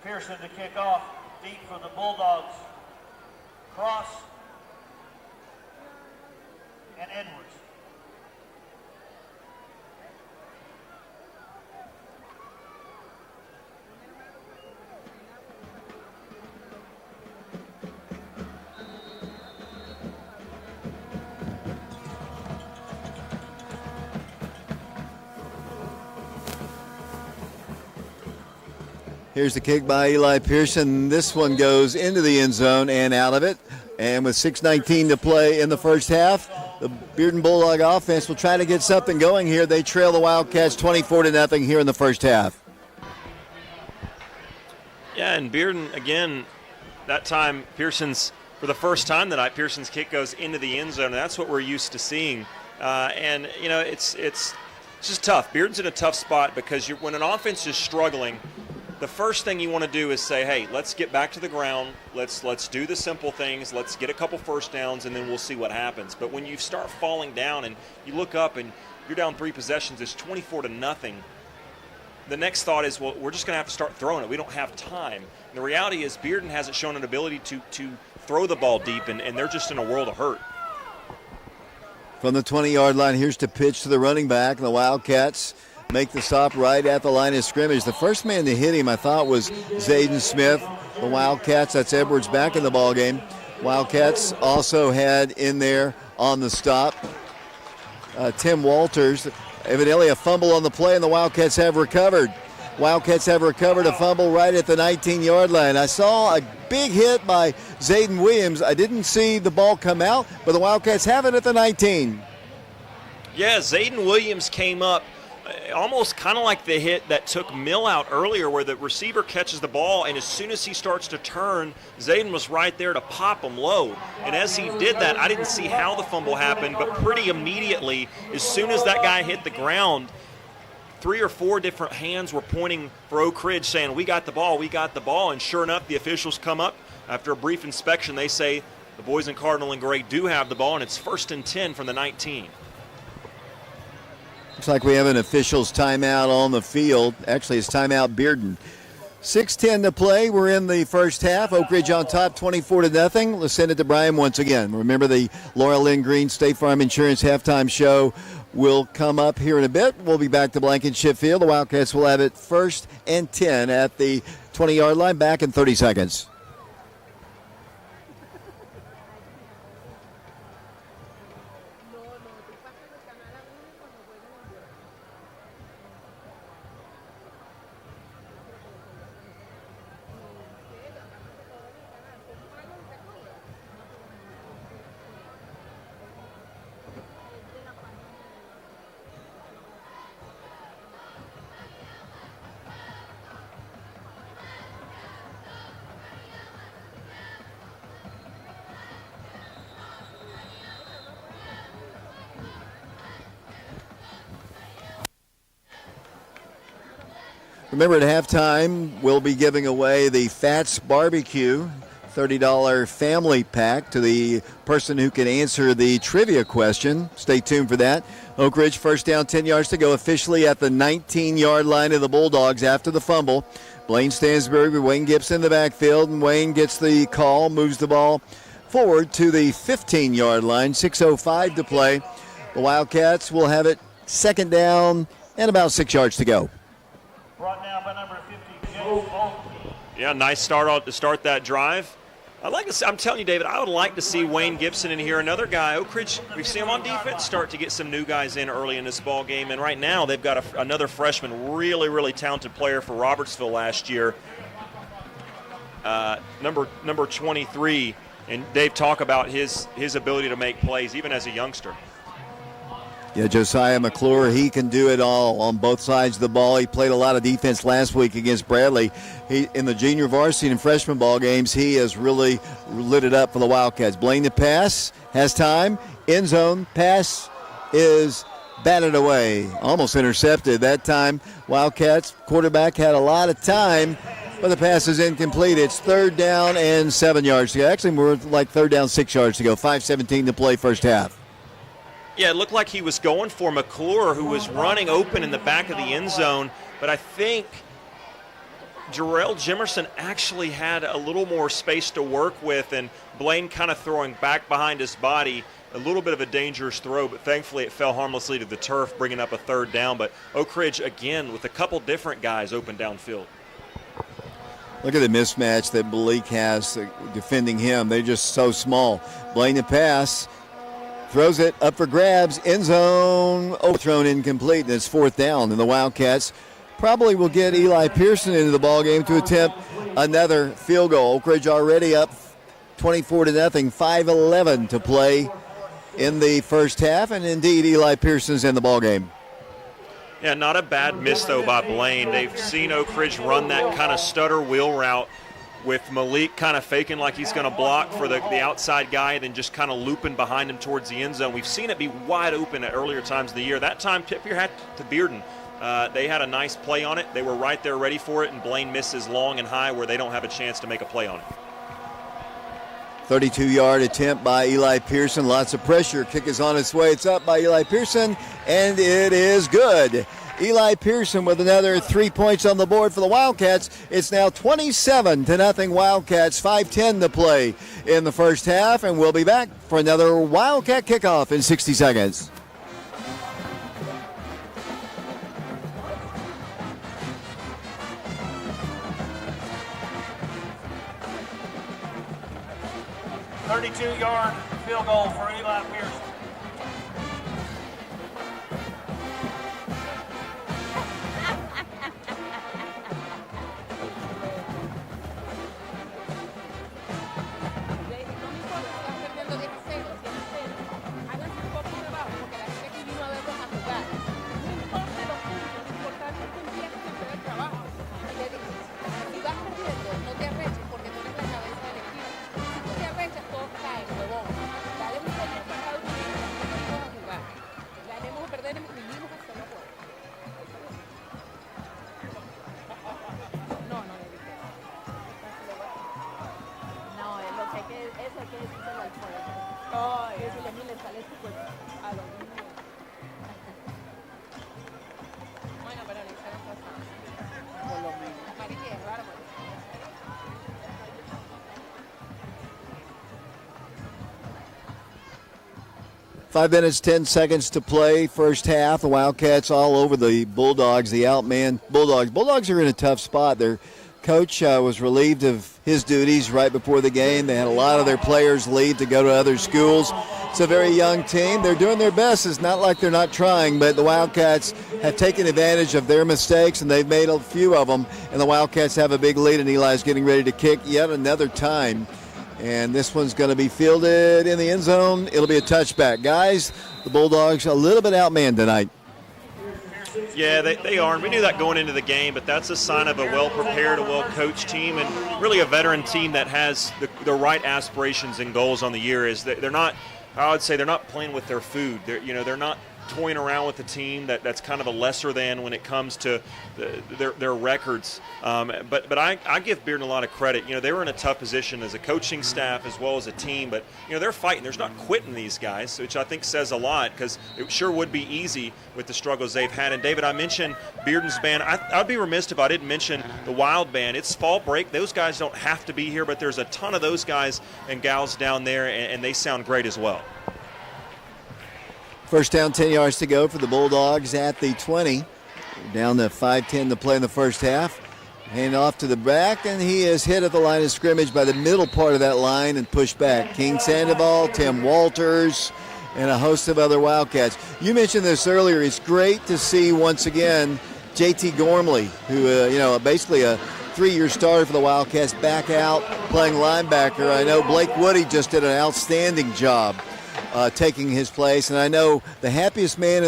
Pearson to kick off, deep for the Bulldogs. Cross and Edwards. Here's the kick by Eli Pearson. This one goes into the end zone and out of it. And with 6:19 to play in the first half, the Bearden Bulldog offense will try to get something going here. They trail the Wildcats 24-0 here in the first half. Yeah, and Bearden, again, that time Pearson's, for the first time tonight, Pearson's kick goes into the end zone, and that's what we're used to seeing. And, you know, it's just tough. Bearden's in a tough spot because when an offense is struggling, the first thing you want to do is say, hey, let's get back to the ground. Let's do the simple things. Let's get a couple first downs, and then we'll see what happens. But when you start falling down and you look up and you're down 3 possessions, it's 24-0. The next thought is, well, we're just going to have to start throwing it. We don't have time. And the reality is Bearden hasn't shown an ability to throw the ball deep, and they're just in a world of hurt. From the 20-yard line, here's to pitch to the running back. The Wildcats make the stop right at the line of scrimmage. The first man to hit him, I thought, was Zayden Smith. The Wildcats, that's Edwards back in the ballgame. Wildcats also had in there on the stop Tim Walters. Evidently a fumble on the play, and the Wildcats have recovered. Wildcats have recovered a fumble right at the 19-yard line. I saw a big hit by Zayden Williams. I didn't see the ball come out, but the Wildcats have it at the 19. Yeah, Zayden Williams came up almost kind of like the hit that took Mill out earlier, where the receiver catches the ball, and as soon as he starts to turn, Zayden was right there to pop him low. And as he did that, I didn't see how the fumble happened, but pretty immediately, as soon as that guy hit the ground, 3 or 4 different hands were pointing for Oak Ridge saying, we got the ball, we got the ball. And sure enough, the officials come up. After a brief inspection, they say the boys in Cardinal and Gray do have the ball, and it's 1st and 10 from the 19. Looks like we have an official's timeout on the field. Actually, it's timeout Bearden. 6:10 to play. We're in the first half. Oak Ridge on top, 24-0. Let's send it to Brian once again. Remember, the Laura Lynn Green State Farm Insurance halftime show will come up here in a bit. We'll be back to Blankenship Field. The Wildcats will have it 1st and 10 at the 20-yard line. Back in 30 seconds. Remember, at halftime, we'll be giving away the Fats Barbecue $30 family pack to the person who can answer the trivia question. Stay tuned for that. Oak Ridge, first down, 10 yards to go, officially at the 19-yard line of the Bulldogs after the fumble. Blaine Stansbury with Wayne Gibson in the backfield, and Wayne gets the call, moves the ball forward to the 15-yard line. 6:05 to play. The Wildcats will have it second down and about 6 yards to go. Brought down by number 50, Joe Bolton. Yeah, nice start to start that drive. I'm telling you, David, I would like to see Wayne Gibson in here, another guy. Oak Ridge, we see him on defense start to get some new guys in early in this ball game, and right now they've got another freshman, really, really talented player for Robertsville last year, number 23. And Dave, talk about his ability to make plays even as a youngster. Yeah, Josiah McClure, he can do it all on both sides of the ball. He played a lot of defense last week against Bradley. In the junior varsity and freshman ball games, he has really lit it up for the Wildcats. Blaine the pass, has time, end zone, pass is batted away, almost intercepted. That time, Wildcats quarterback had a lot of time, but the pass is incomplete. It's 3rd down and 7 yards to go. Actually, more like 3rd down, 6 yards to go. 5:17 to play first half. Yeah, it looked like he was going for McClure, who was running open in the back of the end zone, but I think Jarrell Jimerson actually had a little more space to work with, and Blaine kind of throwing back behind his body, a little bit of a dangerous throw, but thankfully it fell harmlessly to the turf, bringing up a 3rd down. But Oak Ridge, again, with a couple different guys open downfield. Look at the mismatch that Malik has defending him. They're just so small. Blaine the pass. Throws it up for grabs, end zone, overthrown, incomplete, and it's 4th down. And the Wildcats probably will get Eli Pearson into the ballgame to attempt another field goal. Oak Ridge already up 24-0, 5:11 to play in the first half, and indeed Eli Pearson's in the ballgame. Yeah, not a bad miss, though, by Blaine. They've seen Oak Ridge run that kind of stutter wheel route with Malik kind of faking like he's going to block for the outside guy, then just kind of looping behind him towards the end zone. We've seen it be wide open at earlier times of the year. That time, tip your hat to Bearden. They had a nice play on it. They were right there ready for it, and Blaine misses long and high where they don't have a chance to make a play on it. 32-yard attempt by Eli Pearson. Lots of pressure. Kick is on its way. It's up by Eli Pearson, and it is good. Eli Pearson with another 3 points on the board for the Wildcats. It's now 27-0 Wildcats, 5:10 to play in the first half, and we'll be back for another Wildcat kickoff in 60 seconds. A 32-yard field goal for Eli Pearson. 5 minutes, 10 seconds to play, first half. The Wildcats all over the Bulldogs, the outman Bulldogs. Bulldogs are in a tough spot. Their coach was relieved of his duties right before the game. They had a lot of their players leave to go to other schools. It's a very young team. They're doing their best. It's not like they're not trying, but the Wildcats have taken advantage of their mistakes, and they've made a few of them, and the Wildcats have a big lead, and Eli's getting ready to kick yet another time. And this one's going to be fielded in the end zone. It'll be a touchback. Guys, the Bulldogs a little bit outmanned tonight. Yeah, they are. And we knew that going into the game, but that's a sign of a well-prepared, a well-coached team, and really a veteran team that has the right aspirations and goals on the year. Is that they're not, I would say, they're not playing with their food. They're not toying around with the team that's kind of a lesser than when it comes to their records. But I give Bearden a lot of credit. They were in a tough position as a coaching staff as well as a team, but they're fighting. There's not quitting these guys, which I think says a lot, because it sure would be easy with the struggles they've had. And David, I mentioned Bearden's band. I'd be remiss if I didn't mention the Wild band. It's fall break. Those guys don't have to be here, but there's a ton of those guys and gals down there, and they sound great as well. First down, 10 yards to go for the Bulldogs at the 20. Down to 5:10 to play in the first half. Hand off to the back, and he is hit at the line of scrimmage by the middle part of that line and pushed back. King Sandoval, Tim Walters, and a host of other Wildcats. You mentioned this earlier. It's great to see once again J.T. Gormley, who, basically a 3-year starter for the Wildcats, back out playing linebacker. I know Blake Woody just did an outstanding job taking his place, and I know the happiest man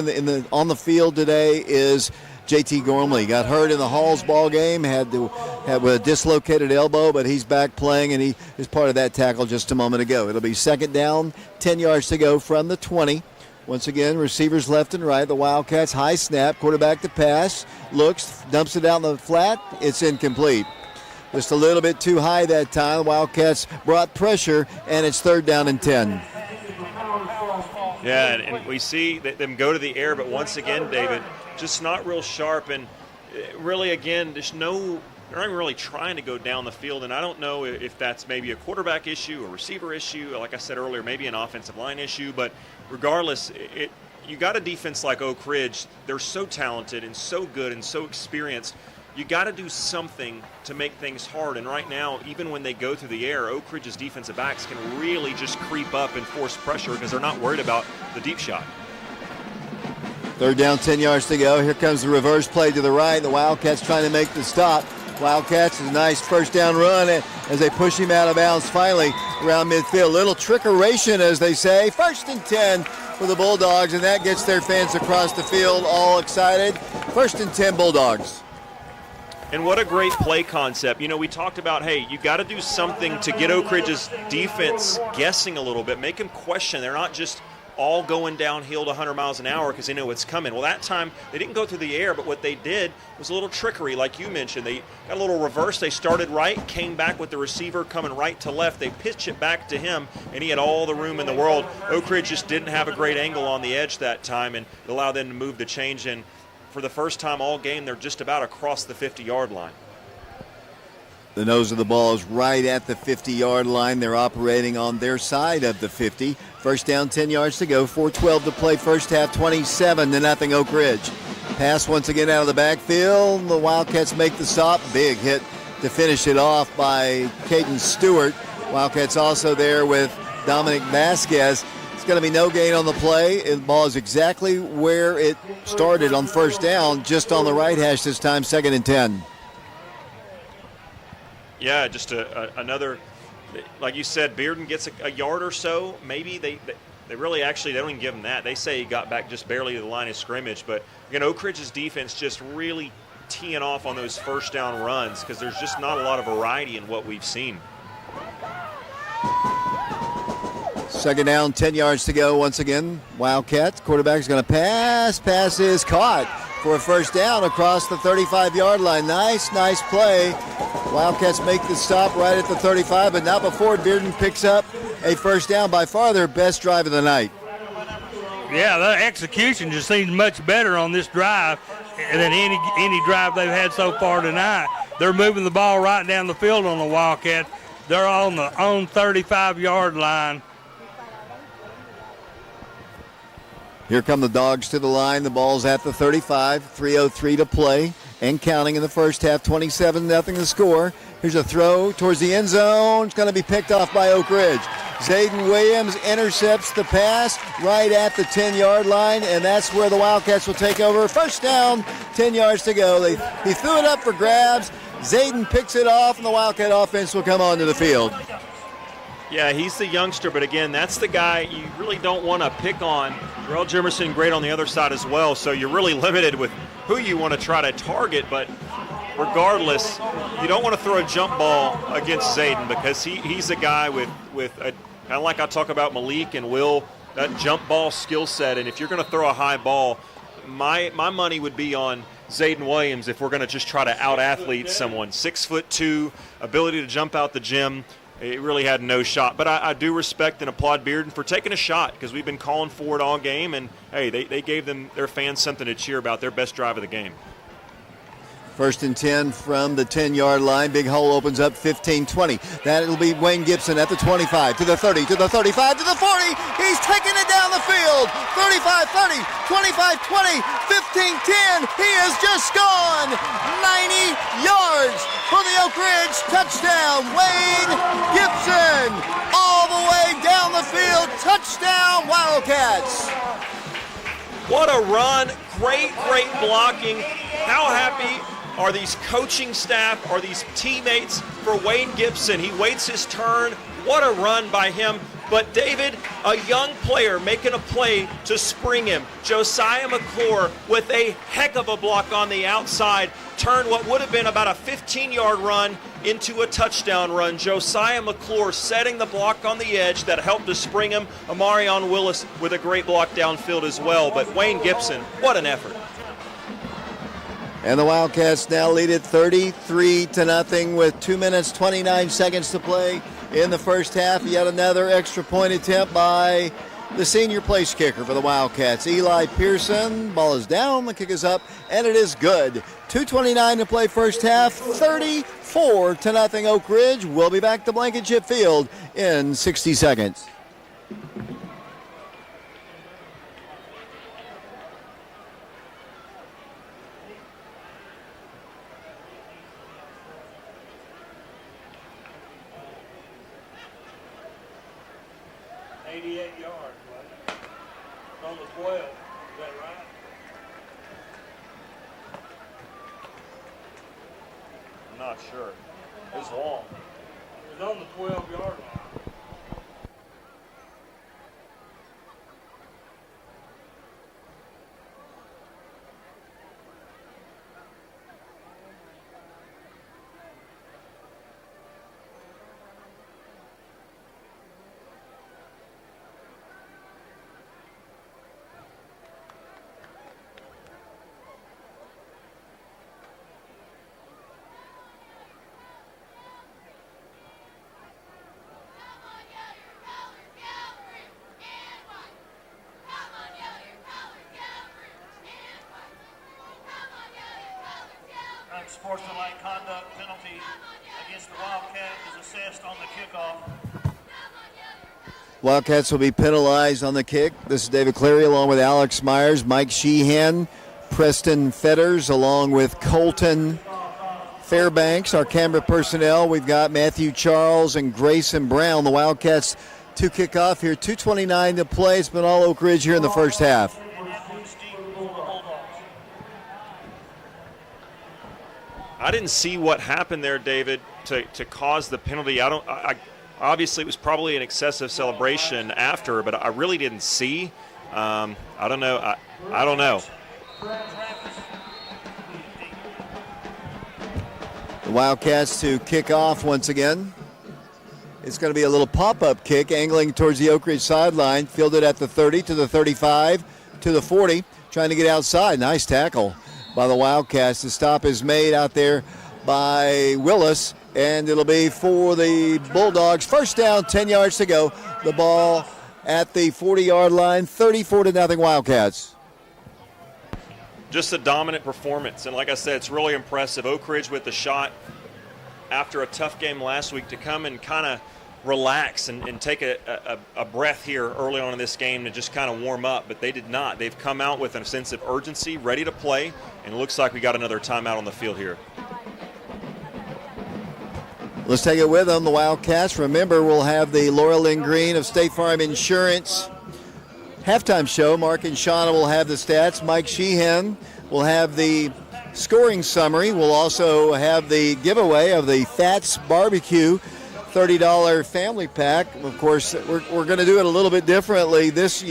on the field today is J.T. Gormley. Got hurt in the Halls ball game, had a dislocated elbow, but he's back playing, and he is part of that tackle just a moment ago. It'll be second down, 10 yards to go from the 20. Once again, receivers left and right. The Wildcats high snap, quarterback to pass, looks, dumps it out in the flat. It's incomplete. Just a little bit too high that time. The Wildcats brought pressure, and it's third down and 10. Yeah, and we see them go to the air, but once again, David, just not real sharp, and really, again, they're not even really trying to go down the field, and I don't know if that's maybe a quarterback issue, a receiver issue, like I said earlier, maybe an offensive line issue, but regardless, you got a defense like Oak Ridge. They're so talented and so good and so experienced. You got to do something to make things hard. And right now, even when they go through the air, Oak Ridge's defensive backs can really just creep up and force pressure because they're not worried about the deep shot. Third down, 10 yards to go. Here comes the reverse play to the right. The Wildcats trying to make the stop. Wildcats, a nice first down run as they push him out of bounds finally around midfield. Little trickeration, as they say. First and 10 for the Bulldogs, and that gets their fans across the field all excited. First and 10 Bulldogs. And what a great play concept. We talked about, hey, you got to do something to get Oak Ridge's defense guessing a little bit, make them question. They're not just all going downhill to 100 miles an hour because they know it's coming. Well, that time they didn't go through the air, but what they did was a little trickery, like you mentioned. They got a little reverse. They started right, came back with the receiver coming right to left. They pitched it back to him, and he had all the room in the world. Oak Ridge just didn't have a great angle on the edge that time, and it allowed them to move the change in. For the first time all game, they're just about across the 50-yard line. The nose of the ball is right at the 50-yard line. They're operating on their side of the 50. First down, 10 yards to go. 4:12 to play first half, 27-0 Oak Ridge. Pass once again out of the backfield. The Wildcats make the stop. Big hit to finish it off by Caden Stewart. Wildcats also there with Dominic Vasquez. It's going to be no gain on the play. The ball is exactly where it started on first down, just on the right hash this time, second and 10. Yeah, just another, like you said, Bearden gets a yard or so. Maybe they really actually, they don't even give him that. They say he got back just barely to the line of scrimmage. But, Oak Ridge's defense just really teeing off on those first down runs because there's just not a lot of variety in what we've seen. Second down, 10 yards to go once again. Wildcats, quarterback is going to pass. Pass is caught for a first down across the 35-yard line. Nice play. Wildcats make the stop right at the 35, but not before Bearden picks up a first down. By far their best drive of the night. Yeah, the execution just seems much better on this drive than any drive they've had so far tonight. They're moving the ball right down the field on the Wildcats. They're on the 35-yard line. Here come the Dogs to the line. The ball's at the 35. 3:03 to play and counting in the first half. 27-0 the score. Here's a throw towards the end zone. It's going to be picked off by Oak Ridge. Zayden Williams intercepts the pass right at the 10-yard line, and that's where the Wildcats will take over. First down, 10 yards to go. He threw it up for grabs. Zayden picks it off, and the Wildcat offense will come onto the field. Yeah, he's the youngster, but again, that's the guy you really don't want to pick on. Darrell Jimerson great on the other side as well, so you're really limited with who you want to try to target, but regardless, you don't want to throw a jump ball against Zayden because he's a guy with a, kind of like I talk about Malik and Will, that jump ball skill set, and if you're going to throw a high ball, my money would be on Zayden Williams if we're going to just try to out-athlete someone. 6'2", ability to jump out the gym. It really had no shot. But I do respect and applaud Bearden for taking a shot because we've been calling for it all game. And, hey, they gave their fans something to cheer about, their best drive of the game. First and 10 from the 10-yard line. Big hole opens up 15-20. That'll be Wayne Gibson at the 25, to the 30, to the 35, to the 40. He's taking it down the field. 35-30, 25-20, 15-10. He has just gone 90 yards for the Oak Ridge touchdown. Wayne Gibson all the way down the field. Touchdown, Wildcats. What a run. Great blocking. How happy are these coaching staff, are these teammates for Wayne Gibson? He waits his turn. What a run by him. But David, a young player making a play to spring him. Josiah McClure with a heck of a block on the outside. Turned what would have been about a 15-yard run into a touchdown run. Josiah McClure setting the block on the edge that helped to spring him. Amarion Willis with a great block downfield as well. But Wayne Gibson, what an effort. And the Wildcats now lead it 33-0 with 2 minutes, 29 seconds to play in the first half. Yet another extra point attempt by the senior place kicker for the Wildcats, Eli Pearson. Ball is down, the kick is up, and it is good. 2:29 to play first half, 34-0 Oak Ridge. We'll be back to Blankenship Field in 60 seconds. On the 12, is that right? I'm not sure. It's long. It's on the 12-yard line. Sportsmanlike conduct penalty against the Wildcat is assessed on the kickoff. Wildcats will be penalized on the kick. This is David Cleary along with Alex Myers, Mike Sheehan, Preston Fetters, along with Colton Fairbanks, our camera personnel. We've got Matthew Charles and Grayson Brown. The Wildcats to kick off here. 2:29 to play. It's been all Oak Ridge here in the first half. I didn't see what happened there, David, to cause the penalty. I obviously it was probably an excessive celebration after, but I really didn't see. I don't know. I don't know. The Wildcats to kick off once again. It's going to be a little pop-up kick angling towards the Oak Ridge sideline. Fielded at the 30 to the 35 to the 40. Trying to get outside. Nice tackle by the Wildcats. The stop is made out there by Willis, and it'll be for the Bulldogs. First down, 10 yards to go. The ball at the 40-yard line, 34-0 Wildcats. Just a dominant performance, and like I said, it's really impressive. Oak Ridge with the shot after a tough game last week to come and kind of relax and take a breath here early on in this game to just kind of warm up, but they did not. They've come out with a sense of urgency, ready to play, and it looks like we got another timeout on the field here. Let's take it with them, the Wildcats. Remember, we'll have the Laurel and Green of State Farm Insurance halftime show. Mark and Shauna will have the stats. Mike Sheehan will have the scoring summary. We'll also have the giveaway of the Fats Barbecue $30 family pack. Of course, we're going to do it a little bit differently this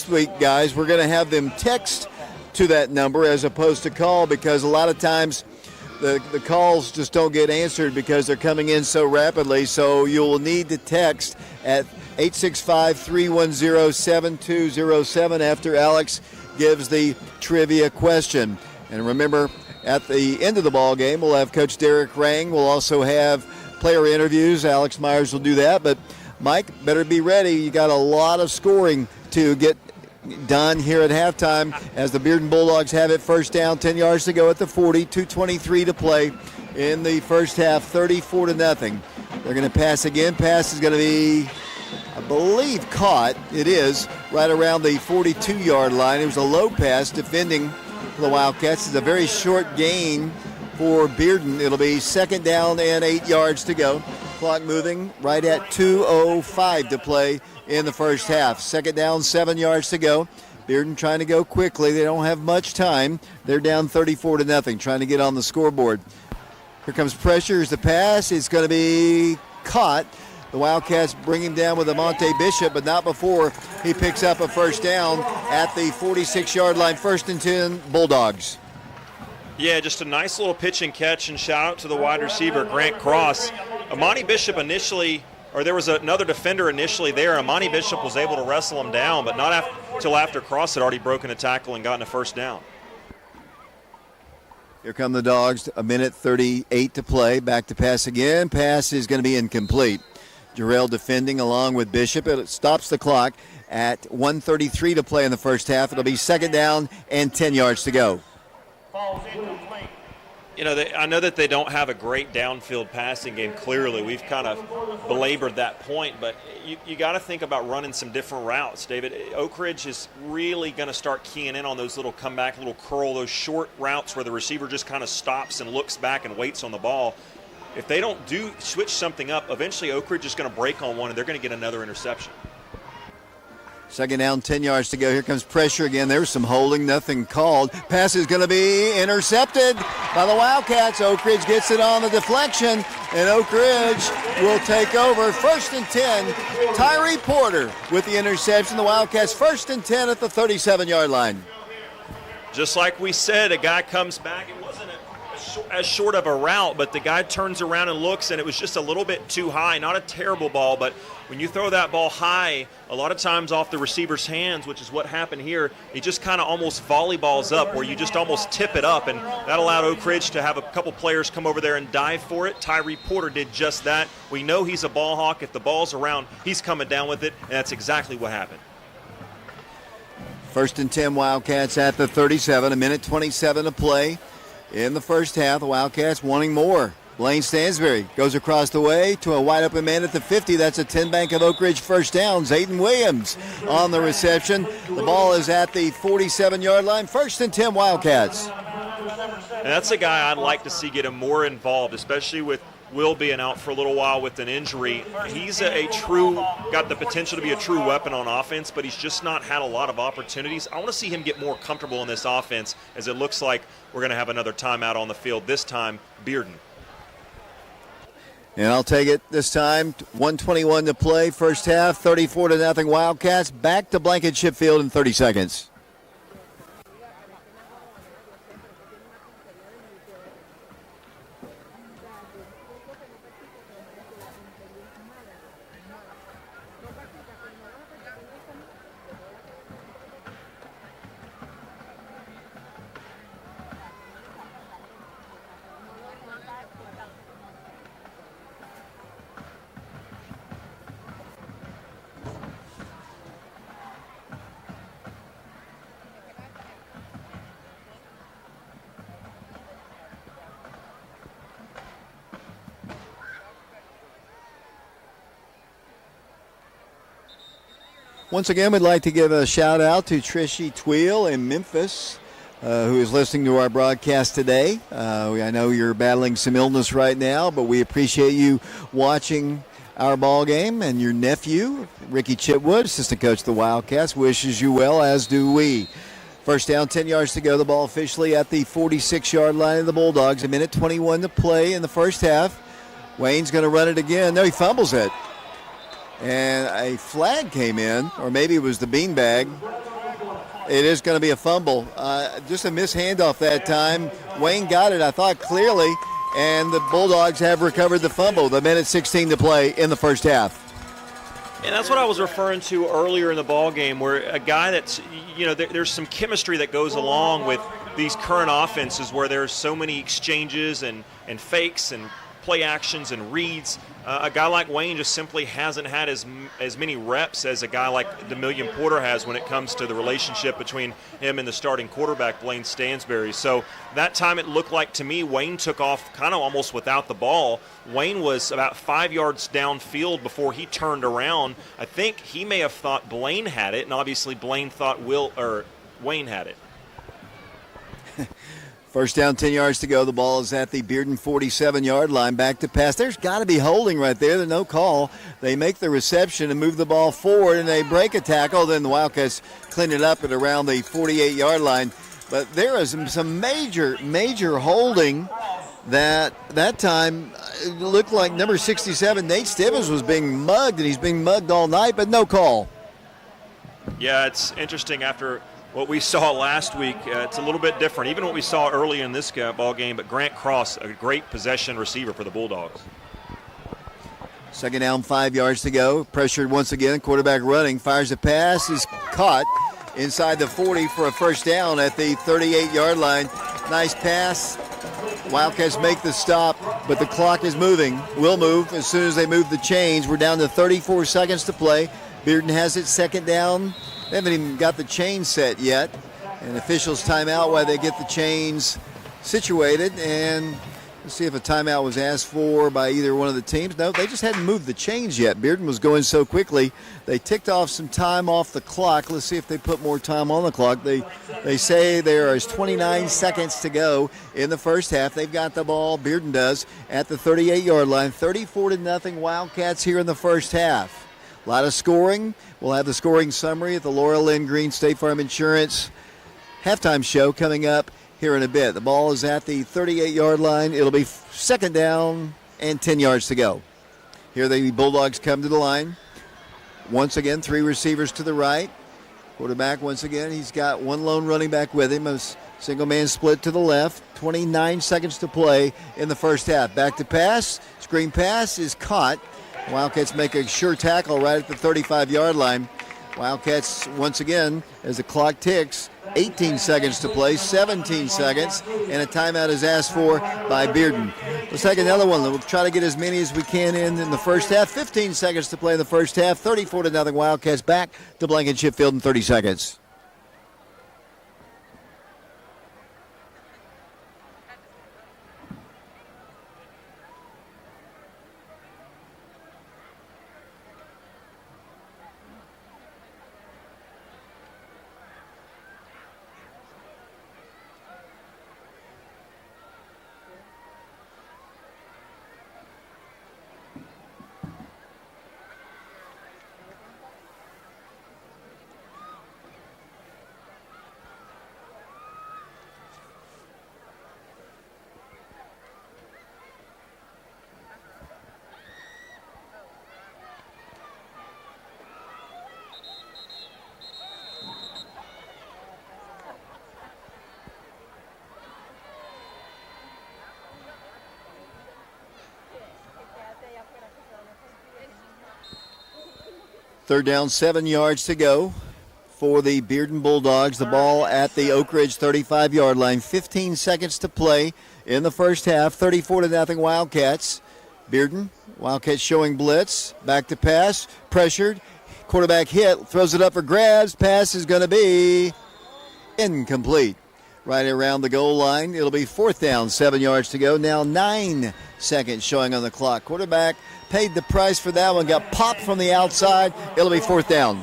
week, guys. We're going to have them text to that number as opposed to call, because a lot of times the calls just don't get answered because they're coming in so rapidly. So you'll need to text at 865-310-7207 after Alex gives the trivia question. And remember, at the end of the ball game, we'll have Coach Derek Rang. We'll also have player interviews. Alex Myers will do that. But, Mike, better be ready. You got a lot of scoring to get done here at halftime as the Bearden Bulldogs have it. First down, 10 yards to go at the 40, 2:23 to play in the first half, 34-0. They're going to pass again. Pass is going to be, I believe, caught. It is right around the 42-yard line. It was a low pass defending the Wildcats. It's a very short gain for Bearden. It'll be second down and 8 yards to go. Clock moving right at 2:05 to play in the first half. Second down, 7 yards to go. Bearden trying to go quickly. They don't have much time. They're down 34-0, trying to get on the scoreboard. Here comes pressure. Here's the pass. It's going to be caught. The Wildcats bring him down with Amonte Bishop, but not before he picks up a first down at the 46-yard line. First and 10, Bulldogs. Yeah, just a nice little pitch and catch, and shout out to the wide receiver, Grant Cross. Amani Bishop there was another defender initially there. Amani Bishop was able to wrestle him down, but not until after Cross had already broken a tackle and gotten a first down. Here come the Dogs, a minute 38 to play. Back to pass again. Pass is going to be incomplete. Jarrell defending along with Bishop. It stops the clock at 1:33 to play in the first half. It'll be second down and 10 yards to go. You know, I know that they don't have a great downfield passing game, clearly. We've kind of belabored that point, but you got to think about running some different routes, David. Oak Ridge is really going to start keying in on those little comeback, little curl, those short routes where the receiver just kind of stops and looks back and waits on the ball. If they don't switch something up, eventually Oak Ridge is going to break on one and they're going to get another interception. Second down, 10 yards to go. Here comes pressure again. There's some holding, nothing called. Pass is going to be intercepted by the Wildcats. Oak Ridge gets it on the deflection, and Oak Ridge will take over. First and 10, Tyree Porter with the interception. The Wildcats first and 10 at the 37-yard line. Just like we said, a guy comes back. It wasn't as short of a route, but the guy turns around and looks, and it was just a little bit too high. Not a terrible ball, but when you throw that ball high, a lot of times off the receiver's hands, which is what happened here, he just kind of almost volleyballs up, where you just almost tip it up, and that allowed Oak Ridge to have a couple players come over there and dive for it. Tyree Porter did just that. We know he's a ball hawk. If the ball's around, he's coming down with it, and that's exactly what happened. First and 10, Wildcats at the 37, a minute 27 to play in the first half. The Wildcats wanting more. Blaine Stansberry goes across the way to a wide open man at the 50. That's a 10 bank of Oak Ridge first down. Zayden Williams on the reception. The ball is at the 47-yard line. First and 10, Wildcats. And that's a guy I'd like to see get him more involved, especially with Will being out for a little while with an injury. He's got the potential to be a true weapon on offense, but he's just not had a lot of opportunities. I want to see him get more comfortable in this offense, as it looks like we're going to have another timeout on the field, this time Bearden. And I'll take it this time. 1:21 to play, first half, 34-0 Wildcats. Back to Blankenship Field in 30 seconds. Once again, we'd like to give a shout out to Trishy Tweel in Memphis, who is listening to our broadcast today. I know you're battling some illness right now, but we appreciate you watching our ball game, and your nephew, Ricky Chitwood, assistant coach of the Wildcats, wishes you well, as do we. First down, 10 yards to go. The ball officially at the 46-yard line of the Bulldogs. 1:21 to play in the first half. Wayne's going to run it again. No, he fumbles it. And a flag came in, or maybe it was the beanbag. It is going to be a fumble. Just a missed handoff that time. Wayne got it, I thought, clearly, and the Bulldogs have recovered the fumble. The 1:16 to play in the first half. And that's what I was referring to earlier in the ball game, where a guy that's, there's some chemistry that goes along with these current offenses where there's so many exchanges and fakes and play actions and reads. A guy like Wayne just simply hasn't had as many reps as a guy like DeMillion Porter has when it comes to the relationship between him and the starting quarterback, Blaine Stansberry. So that time it looked like to me Wayne took off kind of almost without the ball. Wayne was about 5 yards downfield before he turned around. I think he may have thought Blaine had it, and obviously Blaine thought Wayne had it. First down, 10 yards to go. The ball is at the Bearden 47-yard line. Back to pass. There's got to be holding right there. There's no call. They make the reception and move the ball forward, and they break a tackle. Then the Wildcats clean it up at around the 48-yard line. But there is some major holding that time. It looked like number 67, Nate Stevens, was being mugged, and he's being mugged all night, but no call. Yeah, it's interesting after what we saw last week. It's a little bit different, even what we saw early in this ball game. But Grant Cross, a great possession receiver for the Bulldogs. Second down, 5 yards to go. Pressured once again. Quarterback running. Fires a pass. Is caught inside the 40 for a first down at the 38-yard line. Nice pass. Wildcats make the stop, but the clock is moving. Will move as soon as they move the chains. We're down to 34 seconds to play. Bearden has it, second down. They haven't even got the chain set yet. And officials timeout while they get the chains situated. And let's see if a timeout was asked for by either one of the teams. No, they just hadn't moved the chains yet. Bearden was going so quickly. They ticked off some time off the clock. Let's see if they put more time on the clock. They say there is 29 seconds to go in the first half. They've got the ball, Bearden does, at the 38-yard line. 34-0 Wildcats here in the first half. A lot of scoring. We'll have the scoring summary at the Laura Lynn Green State Farm Insurance halftime show coming up here in a bit. The ball is at the 38-yard line. It'll be second down and 10 yards to go. Here the Bulldogs come to the line. Once again, three receivers to the right. Quarterback, once again, he's got one lone running back with him. A single-man split to the left. 29 seconds to play in the first half. Back to pass. Screen pass is caught. Wildcats make a sure tackle right at the 35-yard line. Wildcats, once again, as the clock ticks, 18 seconds to play, 17 seconds, and a timeout is asked for by Bearden. Let's take another one. We'll try to get as many as we can in the first half. 15 seconds to play in the first half. 34-0 Wildcats. Back to Blankenship Field in 30 seconds. Third down, 7 yards to go for the Bearden Bulldogs. The ball at the Oak Ridge 35-yard line. 15 seconds to play in the first half. 34-0 Wildcats. Bearden, Wildcats showing blitz. Back to pass. Pressured. Quarterback hit. Throws it up for grabs. Pass is going to be incomplete. Right around the goal line. It'll be fourth down, 7 yards to go. Now 9 seconds showing on the clock. Quarterback paid the price for that one. Got popped from the outside. It'll be fourth down.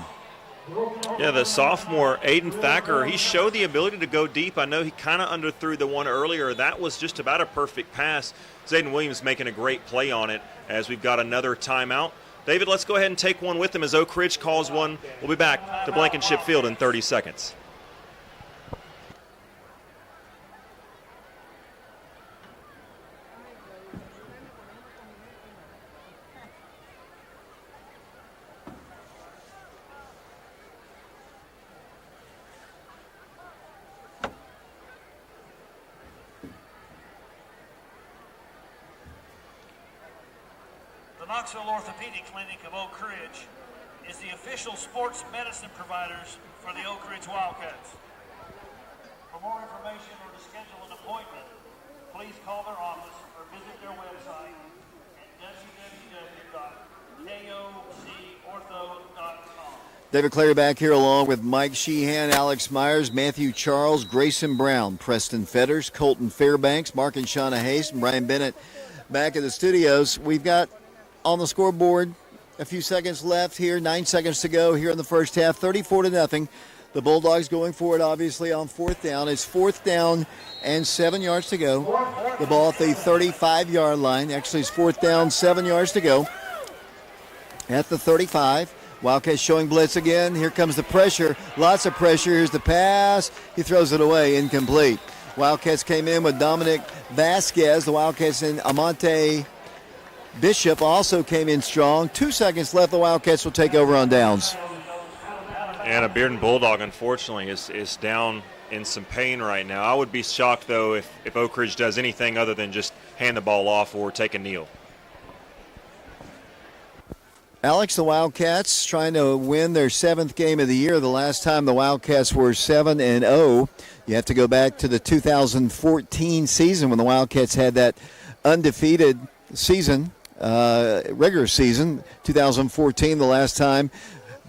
Yeah, the sophomore, Aiden Thacker, he showed the ability to go deep. I know he kind of underthrew the one earlier. That was just about a perfect pass. Zayden Williams making a great play on it as we've got another timeout. David, let's go ahead and take one with him as Oak Ridge calls one. We'll be back to Blankenship Field in 30 seconds. Knoxville Orthopedic Clinic of Oak Ridge is the official sports medicine providers for the Oak Ridge Wildcats. For more information or to schedule an appointment, please call their office or visit their website at www.kocortho.com. David Clary back here along with Mike Sheehan, Alex Myers, Matthew Charles, Grayson Brown, Preston Fetters, Colton Fairbanks, Mark and Shauna Hayes, and Brian Bennett back at the studios. We've got on the scoreboard a few seconds left here, 9 seconds to go here in the first half, 34-0. The Bulldogs going for it, obviously, on fourth down. It's 4th down and 7 yards to go. The ball at the 35-yard line. Actually, it's 4th down, 7 yards to go. At the 35, Wildcats showing blitz again. Here comes the pressure. Lots of pressure. Here's the pass. He throws it away, incomplete. Wildcats came in with Dominic Vasquez. The Wildcats and Amante Bishop also came in strong. 2 seconds left. The Wildcats will take over on downs. And a Bearden Bulldog, unfortunately, is down in some pain right now. I would be shocked, though, if Oak Ridge does anything other than just hand the ball off or take a kneel. Alex, the Wildcats trying to win their 7th game of the year. The last time the Wildcats were 7-0. You have to go back to the 2014 season when the Wildcats had that undefeated season. Regular season, 2014, the last time.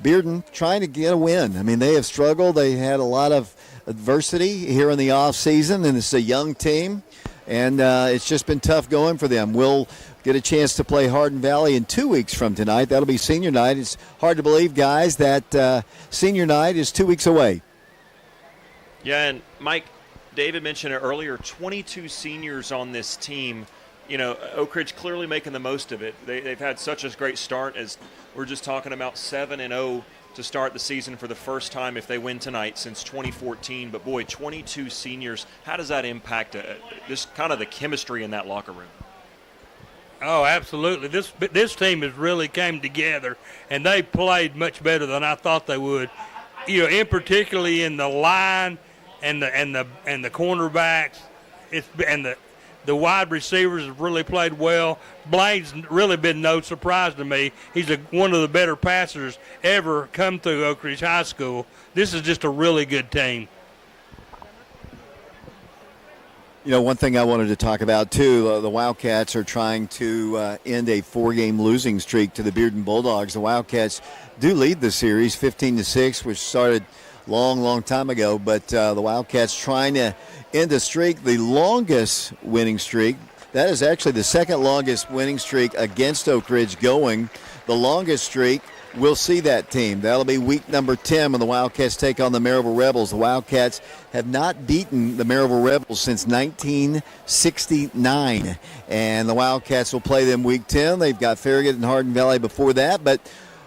Bearden trying to get a win. I mean, they have struggled. They had a lot of adversity here in the offseason, and it's a young team, and it's just been tough going for them. We'll get a chance to play Hardin Valley in 2 weeks from tonight. That'll be senior night. It's hard to believe, guys, that senior night is 2 weeks away. Yeah, and Mike, David mentioned it earlier, 22 seniors on this team. You know, Oak Ridge clearly making the most of it. They've had such a great start, as we're just talking about, 7-0 to start the season for the first time if they win tonight since 2014. But, boy, 22 seniors, how does that impact just kind of the chemistry in that locker room? Oh, absolutely. This team has really came together, and they played much better than I thought they would. You know, in particularly in the line and the cornerbacks, the wide receivers have really played well. Blaine's really been no surprise to me. He's one of the better passers ever come through Oak Ridge High School. This is just a really good team. You know, one thing I wanted to talk about, too, the Wildcats are trying to end a 4-game losing streak to the Bearden Bulldogs. The Wildcats do lead the series 15-6, which started long time ago, but the Wildcats trying to end a streak, the longest winning streak. That is actually the second longest winning streak against Oak Ridge going. The longest streak, we'll see that team. That'll be week number 10 when the Wildcats take on the Maryville Rebels. The Wildcats have not beaten the Maryville Rebels since 1969, and the Wildcats will play them week 10. They've got Farragut and Hardin Valley before that, but,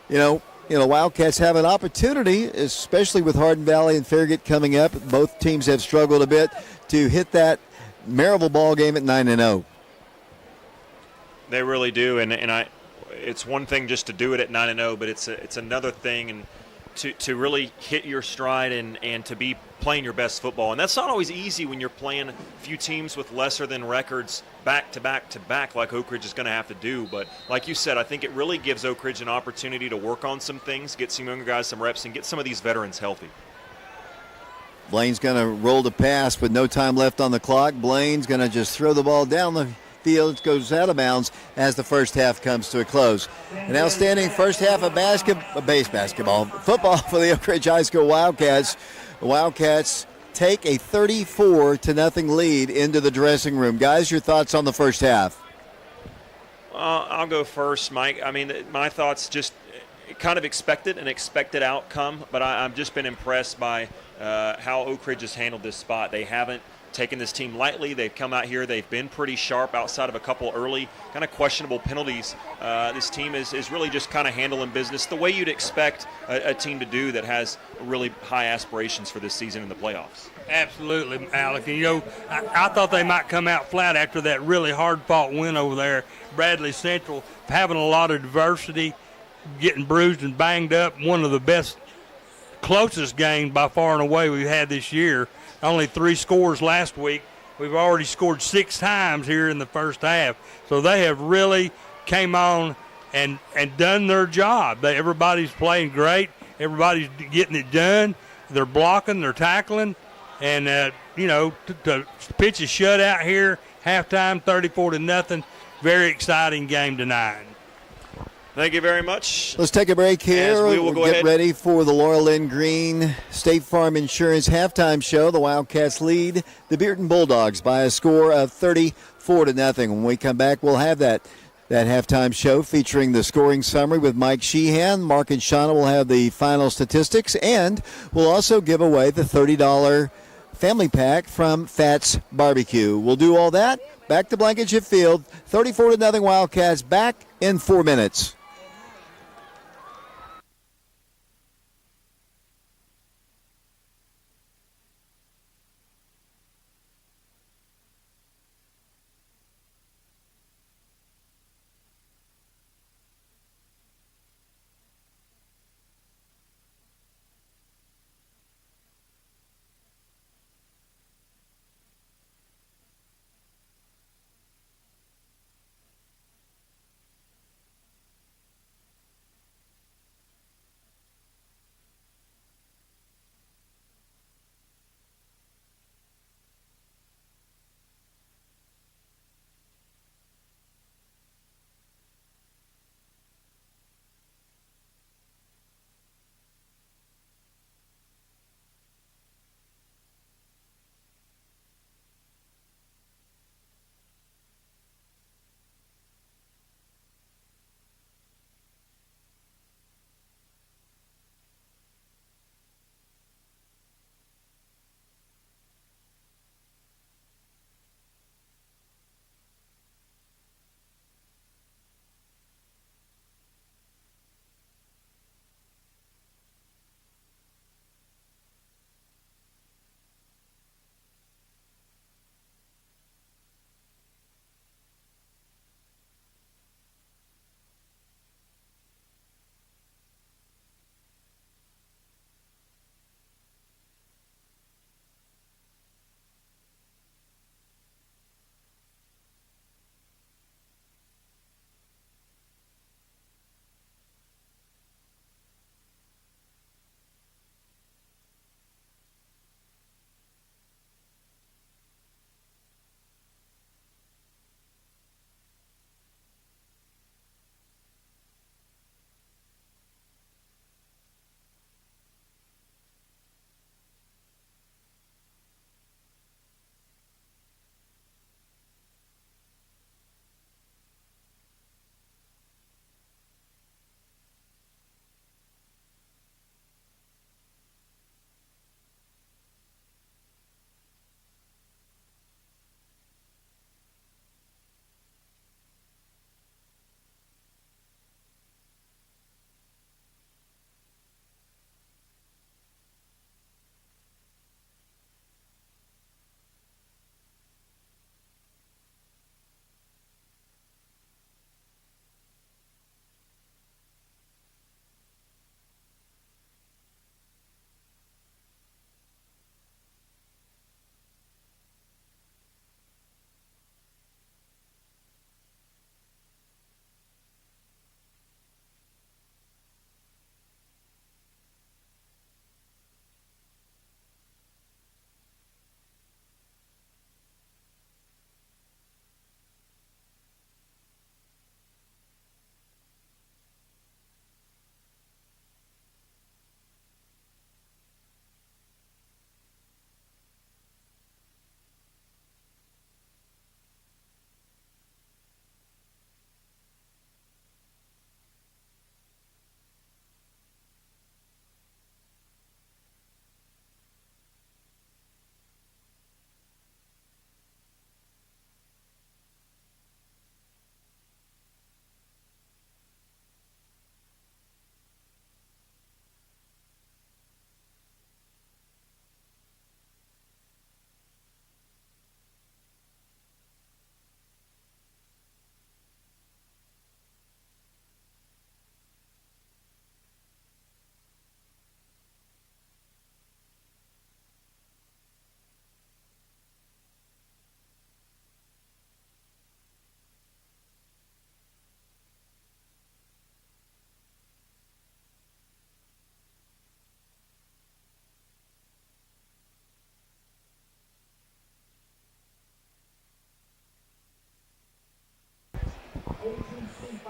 you know, Wildcats have an opportunity, especially with Hardin Valley and Farragut coming up. Both teams have struggled a bit to hit that Maryville ball game at 9-0. They really do, and it's one thing just to do it at 9-0, but it's another thing and to really hit your stride and to be playing your best football. And that's not always easy when you're playing a few teams with lesser than records back to back like Oak Ridge is going to have to do. But like you said, I think it really gives Oak Ridge an opportunity to work on some things, get some younger guys some reps, and get some of these veterans healthy. Blaine's going to roll the pass with no time left on the clock. Blaine's going to just throw the ball down the field, goes out of bounds as the first half comes to a close. An outstanding first half of football for the Oak Ridge High School Wildcats. The Wildcats take a 34-0 lead into the dressing room. Guys, your thoughts on the first half? I'll go first, Mike. I mean, my thoughts just kind of expected an expected outcome, but I've just been impressed by how Oak Ridge has handled this spot. They haven't taken this team lightly. They've come out here. They've been pretty sharp outside of a couple early kind of questionable penalties. This team is really just kind of handling business the way you'd expect a team to do that has really high aspirations for this season in the playoffs. Absolutely, Alec. And, I thought they might come out flat after that really hard-fought win over there. Bradley Central having a lot of diversity, getting bruised and banged up. One of the best, closest games by far and away we've had this year. Only 3 scores last week. We've already scored 6 times here in the first half. So they have really came on and done their job. Everybody's playing great. Everybody's getting it done. They're blocking, they're tackling. And, to pitch a shutout here, halftime, 34-0. Very exciting game tonight. Thank you very much. Let's take a break here. As we will go get ahead. ready for the Laurel Lynn Green State Farm Insurance halftime show. The Wildcats lead the Bearden Bulldogs by a score of 34-0. When we come back, we'll have that halftime show featuring the scoring summary with Mike Sheehan. Mark and Shauna will have the final statistics, and we'll also give away the $30 family pack from Fats Barbecue. We'll do all that. Back to Blankenship Field. 34-0 Wildcats, back in 4 minutes.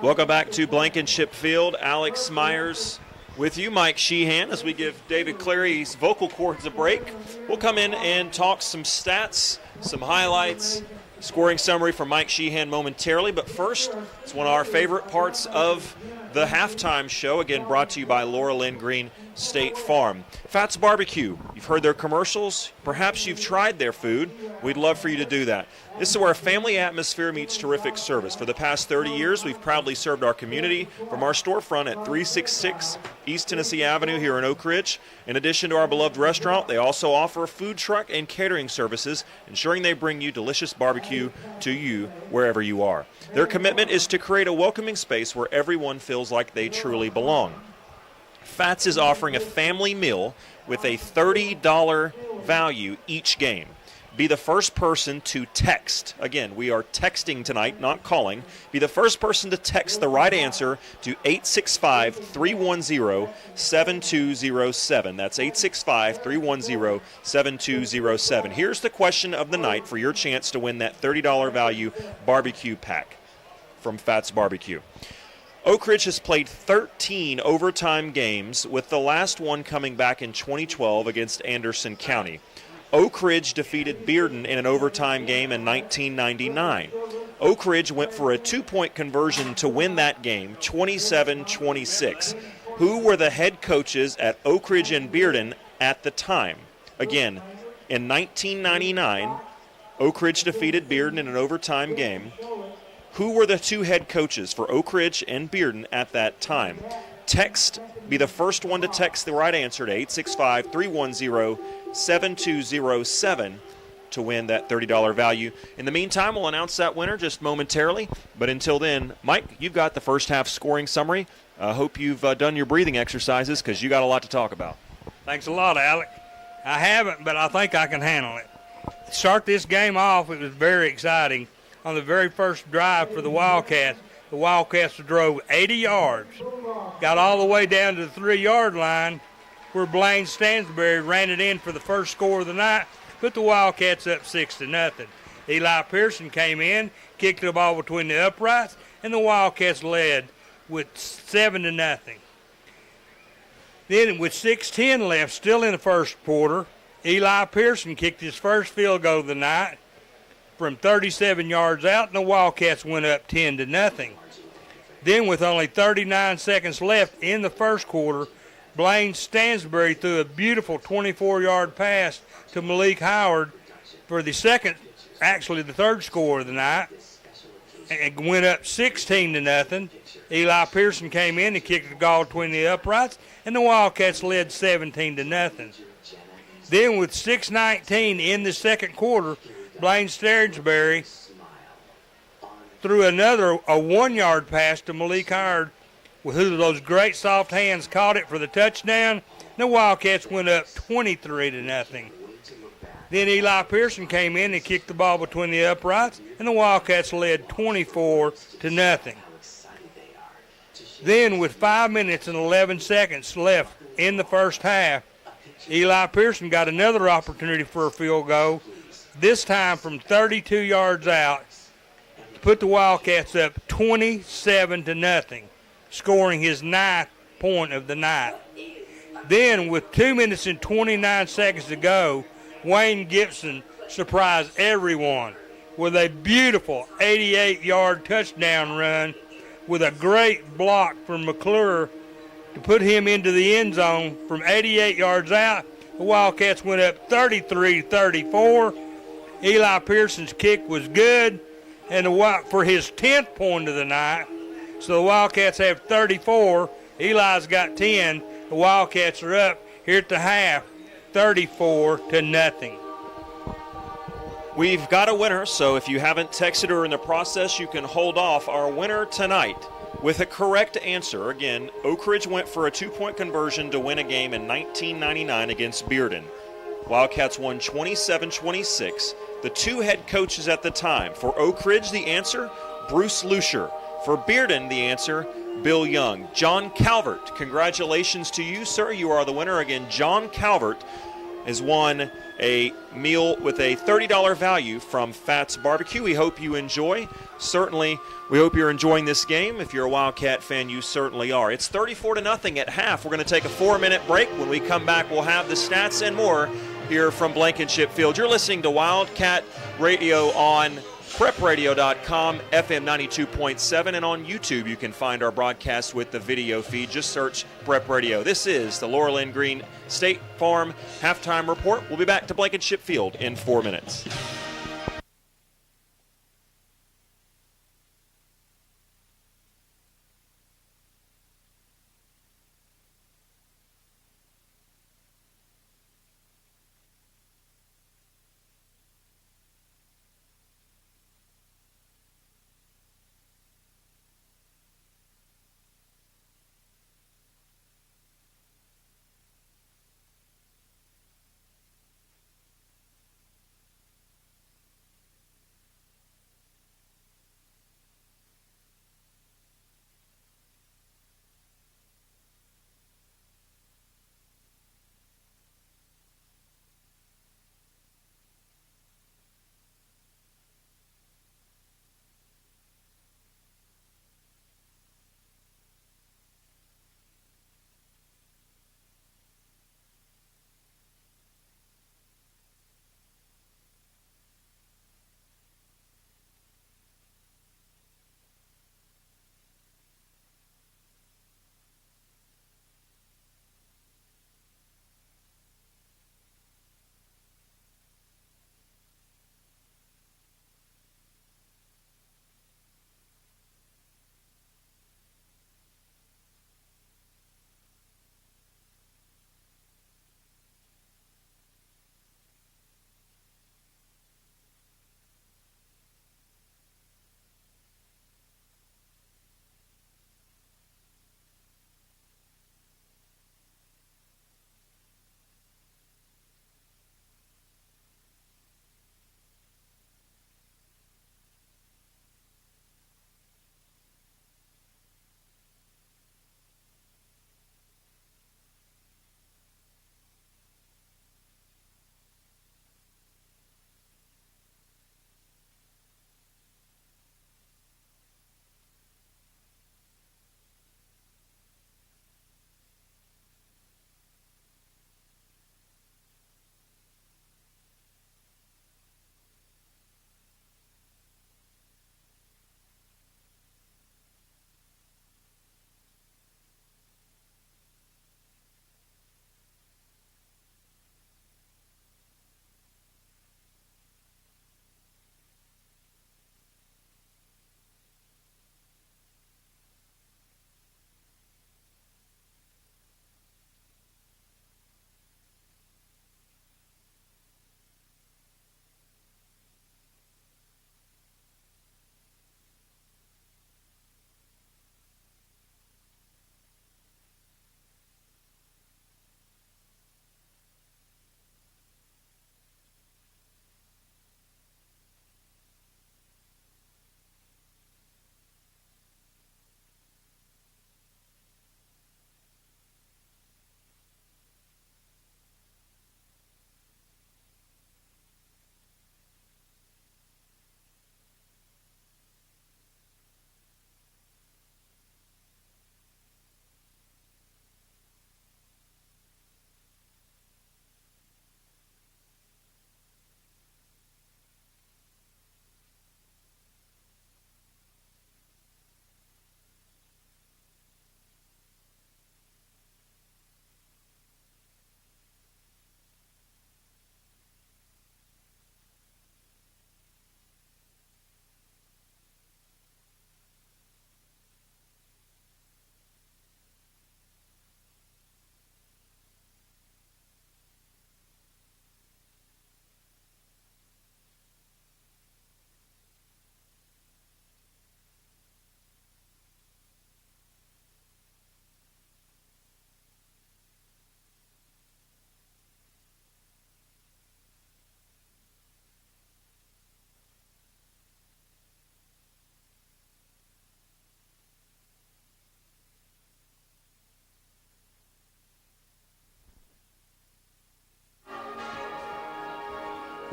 Welcome back to Blankenship Field. Alex Myers with you, Mike Sheehan, as we give David Clary's vocal cords a break. We'll come in and talk some stats, some highlights, scoring summary from Mike Sheehan momentarily. But first, it's one of our favorite parts of the halftime show, again brought to you by Laura Lynn Green State Farm. Fats Barbecue. You've heard their commercials. Perhaps you've tried their food. We'd love for you to do that. This is where a family atmosphere meets terrific service. For the past 30 years, we've proudly served our community from our storefront at 366 East Tennessee Avenue here in Oak Ridge. In addition to our beloved restaurant, they also offer a food truck and catering services, ensuring they bring you delicious barbecue to you wherever you are. Their commitment is to create a welcoming space where everyone feels like they truly belong. Fats is offering a family meal with a $30 value each game. Be the first person to text. Again, we are texting tonight, not calling. Be the first person to text the right answer to 865-310-7207. That's 865-310-7207. Here's the question of the night for your chance to win that $30 value barbecue pack from Fats Barbecue. Oak Ridge has played 13 overtime games, with the last one coming back in 2012 against Anderson County. Oak Ridge defeated Bearden in an overtime game in 1999. Oak Ridge went for a 2-point conversion to win that game, 27-26. Who were the head coaches at Oak Ridge and Bearden at the time? Again, in 1999, Oak Ridge defeated Bearden in an overtime game. Who were the two head coaches for Oak Ridge and Bearden at that time? Text, be the first one to text the right answer to 865-310-7207 to win that $30 value. In the meantime, we'll announce that winner just momentarily. But until then, Mike, you've got the first half scoring summary. I hope you've done your breathing exercises, because you got a lot to talk about. Thanks a lot, Alec. I haven't, but I think I can handle it. To start this game off, it was very exciting. On the very first drive for the Wildcats drove 80 yards, got all the way down to the 3-yard line, where Blaine Stansbury ran it in for the first score of the night, put the Wildcats up 6-0. Eli Pearson came in, kicked the ball between the uprights, and the Wildcats led with 7-0. Then with 6:10 left, still in the first quarter, Eli Pearson kicked his first field goal of the night from 37 yards out, and the Wildcats went up 10-0. Then with only 39 seconds left in the first quarter, Blaine Stansbury threw a beautiful 24-yard pass to Malik Howard for the third score of the night, and went up 16-0. Eli Pearson came in and kicked the ball between the uprights, and the Wildcats led 17-0. Then with 6:19 in the second quarter, Blaine Stansbury threw a 1-yard pass to Malik Howard, who those great soft hands caught it for the touchdown. The Wildcats went up 23-0. Then Eli Pearson came in and kicked the ball between the uprights, and the Wildcats led 24-0. Then with 5 minutes and 11 seconds left in the first half, Eli Pearson got another opportunity for a field goal, this time from 32 yards out, to put the Wildcats up 27-0, scoring his 9th point of the night. Then with 2 minutes and 29 seconds to go, Wayne Gibson surprised everyone with a beautiful 88-yard touchdown run with a great block from McClure to put him into the end zone from 88 yards out. The Wildcats went up 33-34. Eli Pearson's kick was good, and for his 10th point of the night. So the Wildcats have 34. Eli's got 10. The Wildcats are up here at the half, 34-0. We've got a winner, so if you haven't texted her in the process, you can hold off. Our winner tonight with a correct answer. Again, Oak Ridge went for a 2-point conversion to win a game in 1999 against Bearden. Wildcats won 27-26. The two head coaches at the time. For Oak Ridge, the answer, Bruce Lucier. For Bearden, the answer, Bill Young. John Calvert, congratulations to you, sir. You are the winner again. John Calvert has won a meal with a $30 value from Fats Barbecue. We hope you enjoy. Certainly, we hope you're enjoying this game. If you're a Wildcat fan, you certainly are. It's 34-0 at half. We're going to take a 4-minute break. When we come back, we'll have the stats and more here from Blankenship Field. You're listening to Wildcat Radio on prepradio.com, FM 92.7, and on YouTube you can find our broadcast with the video feed. Just search Prep Radio. This is the Laurel and Green State Farm Halftime Report. We'll be back to Blankenship Field in 4 minutes.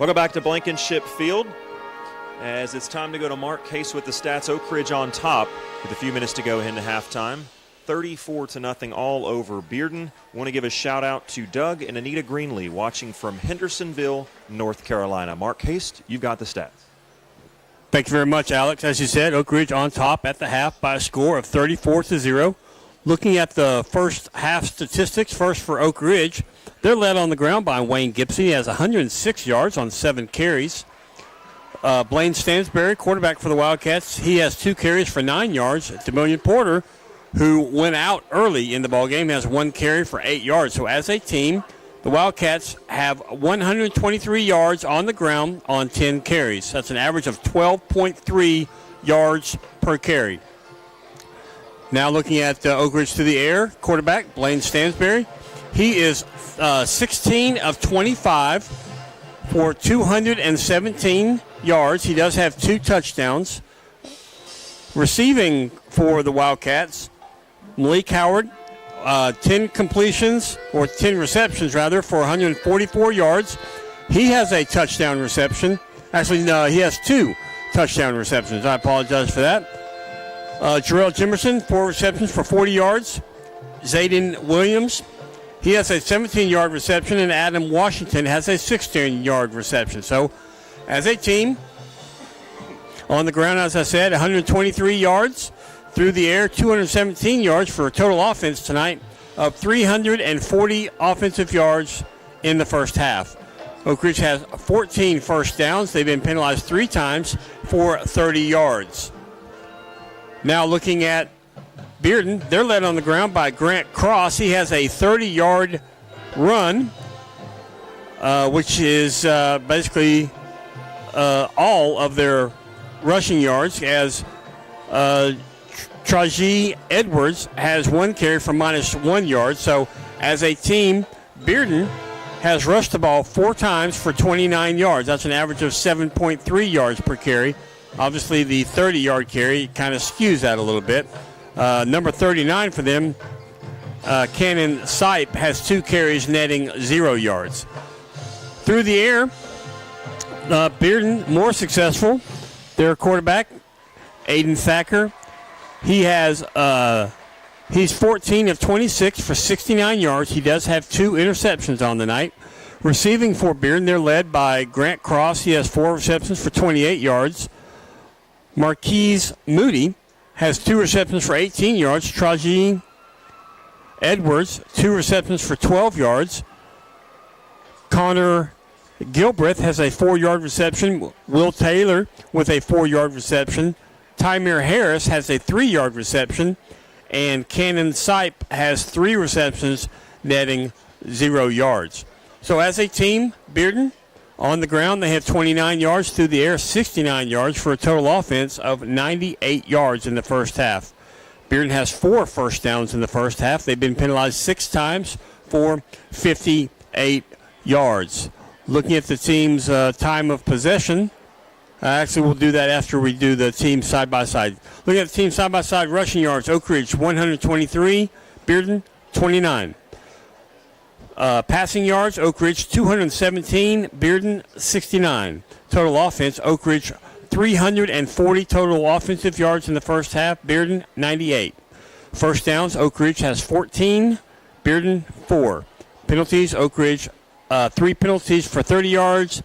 Welcome back to Blankenship Field. As it's time to go to Mark Case with the stats. Oak Ridge on top with a few minutes to go into halftime. 34-0 all over Bearden. Want to give a shout out to Doug and Anita Greenlee watching from Hendersonville, North Carolina. Mark Case, you've got the stats. Thank you very much, Alex. As you said, Oak Ridge on top at the half by a score of 34-0. Looking at the first half statistics, first for Oak Ridge, they're led on the ground by Wayne Gibson. He has 106 yards on 7 carries. Blaine Stansberry, quarterback for the Wildcats, he has 2 carries for 9 yards. Demillion Porter, who went out early in the ballgame, has 1 carry for 8 yards. So as a team, the Wildcats have 123 yards on the ground on 10 carries. That's an average of 12.3 yards per carry. Now looking at Oak Ridge through the air, quarterback Blaine Stansberry. He is 16 of 25 for 217 yards. He does have 2 touchdowns. Receiving for the Wildcats, Malik Howard, 10 completions, or 10 receptions rather, for 144 yards. He has a touchdown reception. Actually, no, he has 2 touchdown receptions. I apologize for that. Jarrell Jimerson, 4 receptions for 40 yards. Zayden Williams, he has a 17-yard reception, and Adam Washington has a 16-yard reception. So, as a team, on the ground, as I said, 123 yards. Through the air, 217 yards for a total offense tonight of 340 offensive yards in the first half. Oak Ridge has 14 first downs. They've been penalized 3 times for 30 yards. Now looking at Bearden, they're led on the ground by Grant Cross. He has a 30-yard run, which is basically all of their rushing yards, as Traji Edwards has 1 carry for -1 yard. So as a team, Bearden has rushed the ball 4 times for 29 yards. That's an average of 7.3 yards per carry. Obviously, the 30-yard carry kind of skews that a little bit. Number 39 for them, Cannon Sipe, has 2 carries netting 0 yards. Through the air, Bearden more successful. Their quarterback, Aiden Thacker, he's 14 of 26 for 69 yards. He does have 2 interceptions on the night. Receiving for Bearden, they're led by Grant Cross. He has 4 receptions for 28 yards. Marquise Moody has 2 receptions for 18 yards. Traji Edwards, 2 receptions for 12 yards. Connor Gilbreth has a 4-yard reception. Will Taylor with a 4-yard reception. Tymir Harris has a 3-yard reception. And Cannon Sipe has 3 receptions, netting 0 yards. So as a team, Bearden, on the ground, they have 29 yards. Through the air, 69 yards for a total offense of 98 yards in the first half. Bearden has 4 first downs in the first half. They've been penalized 6 times for 58 yards. Looking at the team's time of possession, actually we'll do that after we do the team side-by-side. Looking at the team side-by-side rushing yards, Oak Ridge 123, Bearden 29. Passing yards, Oak Ridge 217, Bearden 69. Total offense, Oak Ridge 340 total offensive yards in the first half, Bearden 98. First downs, Oak Ridge has 14, Bearden 4. Penalties, Oak Ridge 3 penalties for 30 yards,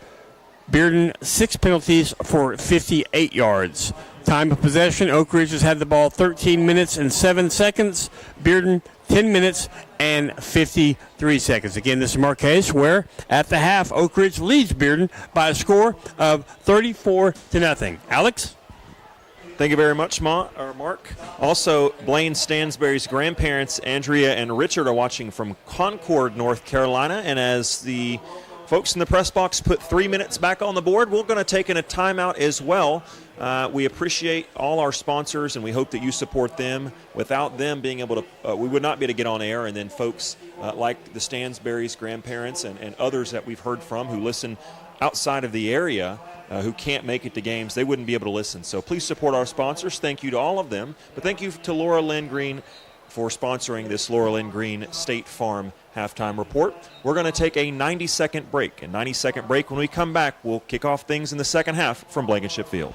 Bearden 6 penalties for 58 yards. Time of possession, Oak Ridge has had the ball 13 minutes and 7 seconds, Bearden 10 minutes and 53 seconds. Again, this is Marquez, where at the half, Oak Ridge leads Bearden by a score of 34-0. Alex? Thank you very much, Mark. Also, Blaine Stansberry's grandparents, Andrea and Richard, are watching from Concord, North Carolina. And as the folks in the press box put 3 minutes back on the board, we're going to take in a timeout as well. We appreciate all our sponsors, and we hope that you support them. Without them being able to, we would not be able to get on air. And then folks like the Stansberry's grandparents and others that we've heard from who listen outside of the area, who can't make it to games, they wouldn't be able to listen. So please support our sponsors. Thank you to all of them. But thank you to Laura Lynn Green for sponsoring this Laurel and Green State Farm halftime report. We're going to take a 90-second break. A 90-second break. When we come back, we'll kick off things in the second half from Blankenship Field.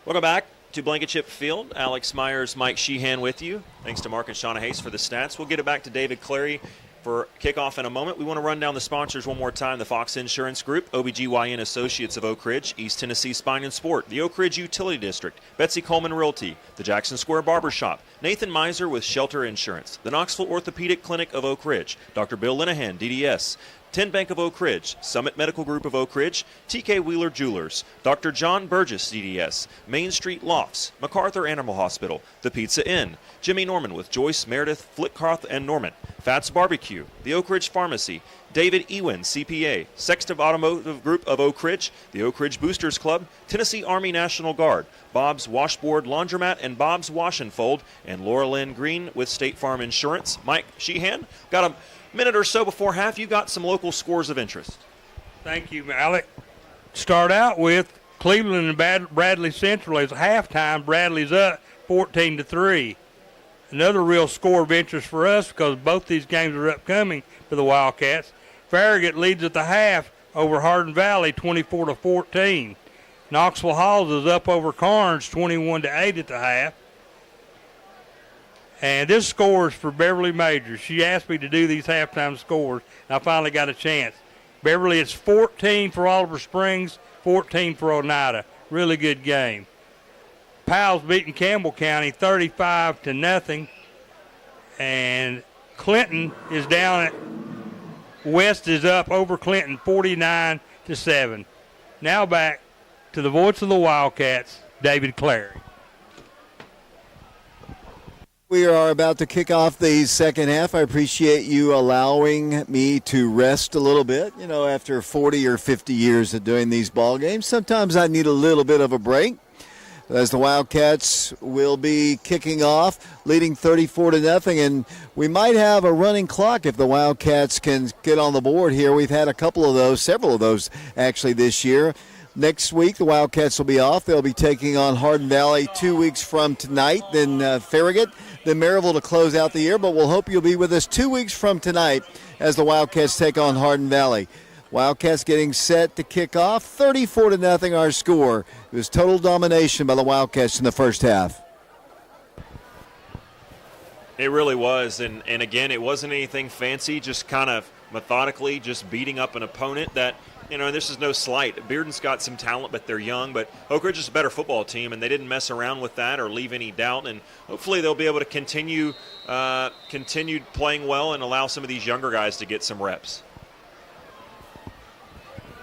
Welcome back to Blankenship Field. Alex Myers, Mike Sheehan with you. Thanks to Mark and Shauna Hayes for the stats. We'll get it back to David Clary for kickoff in a moment. We want to run down the sponsors one more time. The Fox Insurance Group, OBGYN Associates of Oak Ridge, East Tennessee Spine and Sport, the Oak Ridge Utility District, Betsy Coleman Realty, the Jackson Square Barbershop, Nathan Miser with Shelter Insurance, the Knoxville Orthopedic Clinic of Oak Ridge, Dr. Bill Linehan, DDS, 10 Bank of Oak Ridge, Summit Medical Group of Oak Ridge, TK Wheeler Jewelers, Dr. John Burgess, DDS, Main Street Lofts, MacArthur Animal Hospital, The Pizza Inn, Jimmy Norman with Joyce, Meredith, Flitcroft, and Norman, Fats Barbecue, the Oak Ridge Pharmacy, David Ewen, CPA, Sextive Automotive Group of Oak Ridge, the Oak Ridge Boosters Club, Tennessee Army National Guard, Bob's Washboard Laundromat and Bob's Wash and Fold, and Laura Lynn Green with State Farm Insurance. Mike Sheehan, got a minute or so before half. You got some local scores of interest. Thank you, Alec. Start out with Cleveland and Bradley Central. As halftime, Bradley's up 14-3. Another real score of interest for us because both these games are upcoming for the Wildcats. Farragut leads at the half over Hardin Valley 24-14. Knoxville Halls is up over Carnes 21-8 at the half. And this score is for Beverly Majors. She asked me to do these halftime scores, and I finally got a chance. Beverly, it's 14 for Oliver Springs, 14 for Oneida. Really good game. Powell's beating Campbell County 35-0. And Clinton is down at West is up over Clinton 49-7. Now back to the voice of the Wildcats, David Clary. We are about to kick off the second half. I appreciate you allowing me to rest a little bit. You know, after 40 or 50 years of doing these ball games, sometimes I need a little bit of a break. As the Wildcats will be kicking off, leading 34-0, and we might have a running clock if the Wildcats can get on the board here. We've had a couple of those, several of those actually this year. Next week, the Wildcats will be off. They'll be taking on Hardin Valley 2 weeks from tonight, then Farragut, then Maryville to close out the year. But we'll hope you'll be with us 2 weeks from tonight as the Wildcats take on Hardin Valley. Wildcats getting set to kick off. 34-0 our score. It was total domination by the Wildcats in the first half. It really was, and again, it wasn't anything fancy, just kind of methodically just beating up an opponent that, you know, this is no slight. Bearden's got some talent, but they're young. But Oak Ridge is a better football team, and they didn't mess around with that or leave any doubt. And hopefully they'll be able to continue playing well and allow some of these younger guys to get some reps.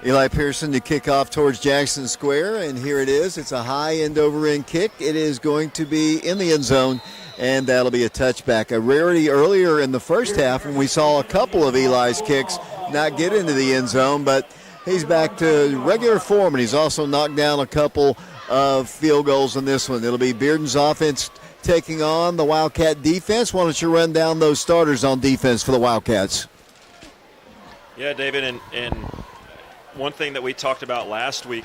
Eli Pearson to kick off towards Jackson Square, and here it is. It's a high end-over-end kick. It is going to be in the end zone, and that'll be a touchback. A rarity earlier in the first half when we saw a couple of Eli's kicks not get into the end zone, but he's back to regular form, and he's also knocked down a couple of field goals in this one. It'll be Bearden's offense taking on the Wildcat defense. Why don't you run down those starters on defense for the Wildcats? Yeah, David, and one thing that we talked about last week,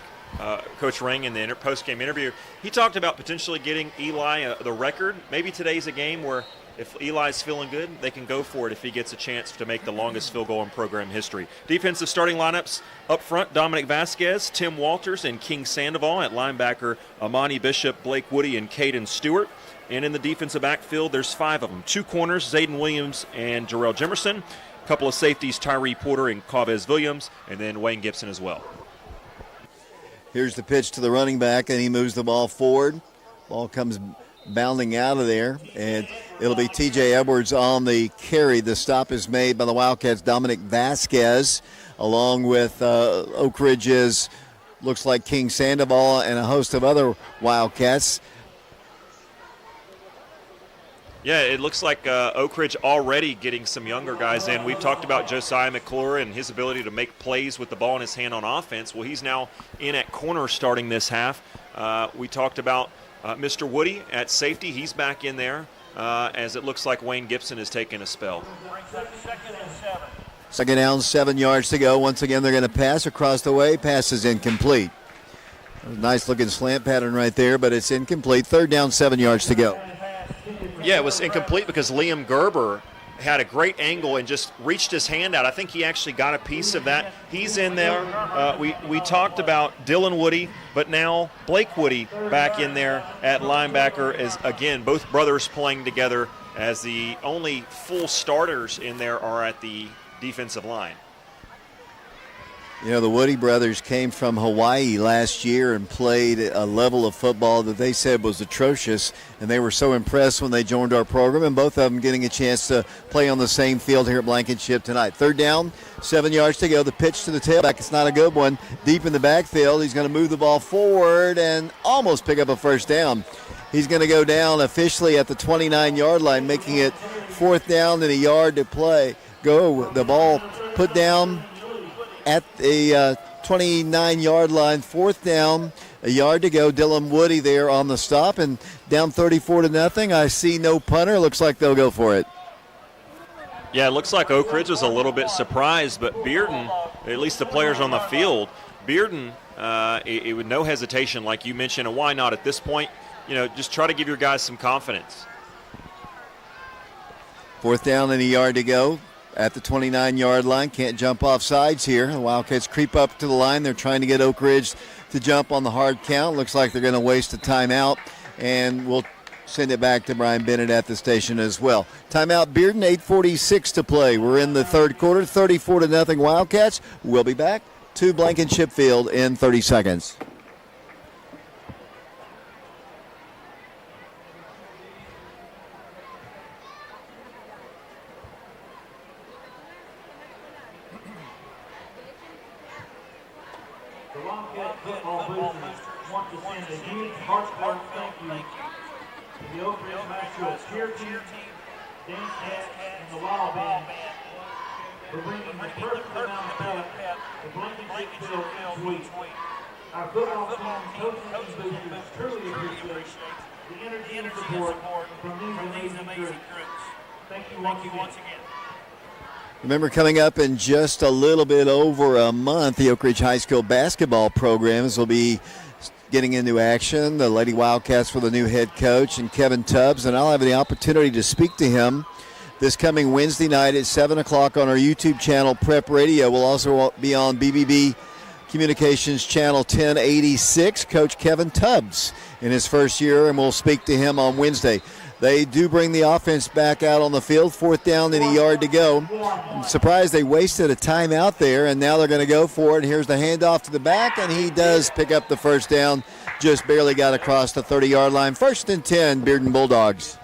Coach Ring in the post-game interview, he talked about potentially getting Eli the record. Maybe today's a game where if Eli's feeling good, they can go for it if he gets a chance to make the longest field goal in program history. Defensive starting lineups up front, Dominic Vasquez, Tim Walters, and King Sandoval. At linebacker, Amani Bishop, Blake Woody, and Caden Stewart. And in the defensive backfield, there's 5 of them. 2 corners, Zayden Williams and Jarrell Jimerson. A couple of safeties, Tyree Porter and Chavez Williams, and then Wayne Gibson as well. Here's the pitch to the running back, and he moves the ball forward. Ball comes bounding out of there, and it'll be T.J. Edwards on the carry. The stop is made by the Wildcats' Dominic Vasquez, along with Oak Ridge's, looks like King Sandoval, and a host of other Wildcats. Yeah, it looks like Oak Ridge already getting some younger guys in. We've talked about Josiah McClure and his ability to make plays with the ball in his hand on offense. Well, he's now in at corner starting this half. We talked about Mr. Woody at safety. He's back in there as it looks like Wayne Gibson has taken a spell. Second down, 7 yards to go. Once again, they're going to pass across the way. Pass is incomplete. Nice looking slant pattern right there, but it's incomplete. Third down, 7 yards to go. Yeah, it was incomplete because Liam Gerber had a great angle and just reached his hand out. I think he actually got a piece of that. He's in there. We talked about Dylan Woody, but now Blake Woody back in there at linebacker as, again, both brothers playing together as the only full starters in there are at the defensive line. You know, the Woody brothers came from Hawaii last year and played a level of football that they said was atrocious, and they were so impressed when they joined our program, and both of them getting a chance to play on the same field here at Blankenship tonight. Third down, 7 yards to go. The pitch to the tailback, it's not a good one. Deep in the backfield, he's going to move the ball forward and almost pick up a first down. He's going to go down officially at the 29-yard line, making it 4th down and a yard to play. Go, the ball put down at the 29-yard line, 4th down, a yard to go. Dylan Woody there on the stop, and down 34-0. I see no punter. Looks like they'll go for it. Yeah, it looks like Oak Ridge was a little bit surprised, but Bearden, at least the players on the field, Bearden, it with no hesitation, like you mentioned, and why not at this point? You know, just try to give your guys some confidence. 4th down and a yard to go. At the 29-yard line, can't jump off sides here. The Wildcats creep up to the line. They're trying to get Oak Ridge to jump on the hard count. Looks like they're going to waste a timeout, and we'll send it back to Brian Bennett at the station as well. Timeout, Bearden, 8:46 to play. We're in the third quarter, 34-0 Wildcats. We'll be back to Blankenship Field in 30 seconds. Heartfelt thank you to the Oak Ridge High School cheer team, dance cast, and the Wild Band for bringing the perfect amount of pep to Blankenship Field each week. Our football team, coaches, and boosters truly appreciate the energy and support from these amazing groups. Thank you once again. Remember, coming up in just a little bit over a month, the Oak Ridge High School basketball programs will be getting into action. The Lady Wildcats with a new head coach and Kevin Tubbs, and I'll have the opportunity to speak to him this coming Wednesday night at 7 o'clock on our YouTube channel, Prep Radio. We'll also be on BBB Communications Channel 1086, Coach Kevin Tubbs in his first year, and we'll speak to him on Wednesday. They do bring the offense back out on the field, 4th down and a yard to go. I'm surprised they wasted a timeout there, and now they're going to go for it. Here's the handoff to the back, and he does pick up the first down. Just barely got across the 30-yard line. 1st and 10, Bearden Bulldogs.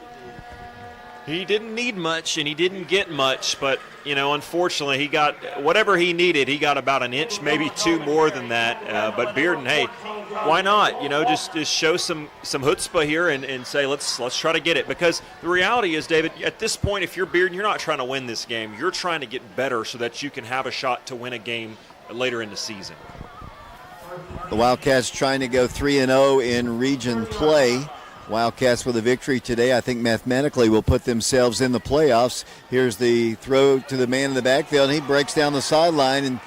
He didn't need much, and he didn't get much, but unfortunately, he got whatever he needed. He got about an inch, maybe two more than that. But Bearden, hey, why not? Just show some chutzpah here and say let's try to get it. Because the reality is, David, at this point, if you're Bearden, you're not trying to win this game. You're trying to get better so that you can have a shot to win a game later in the season. The Wildcats trying to go 3-0 in region play. Wildcats with a victory today, I think mathematically will put themselves in the playoffs. Here's the throw to the man in the backfield. He breaks down the sideline and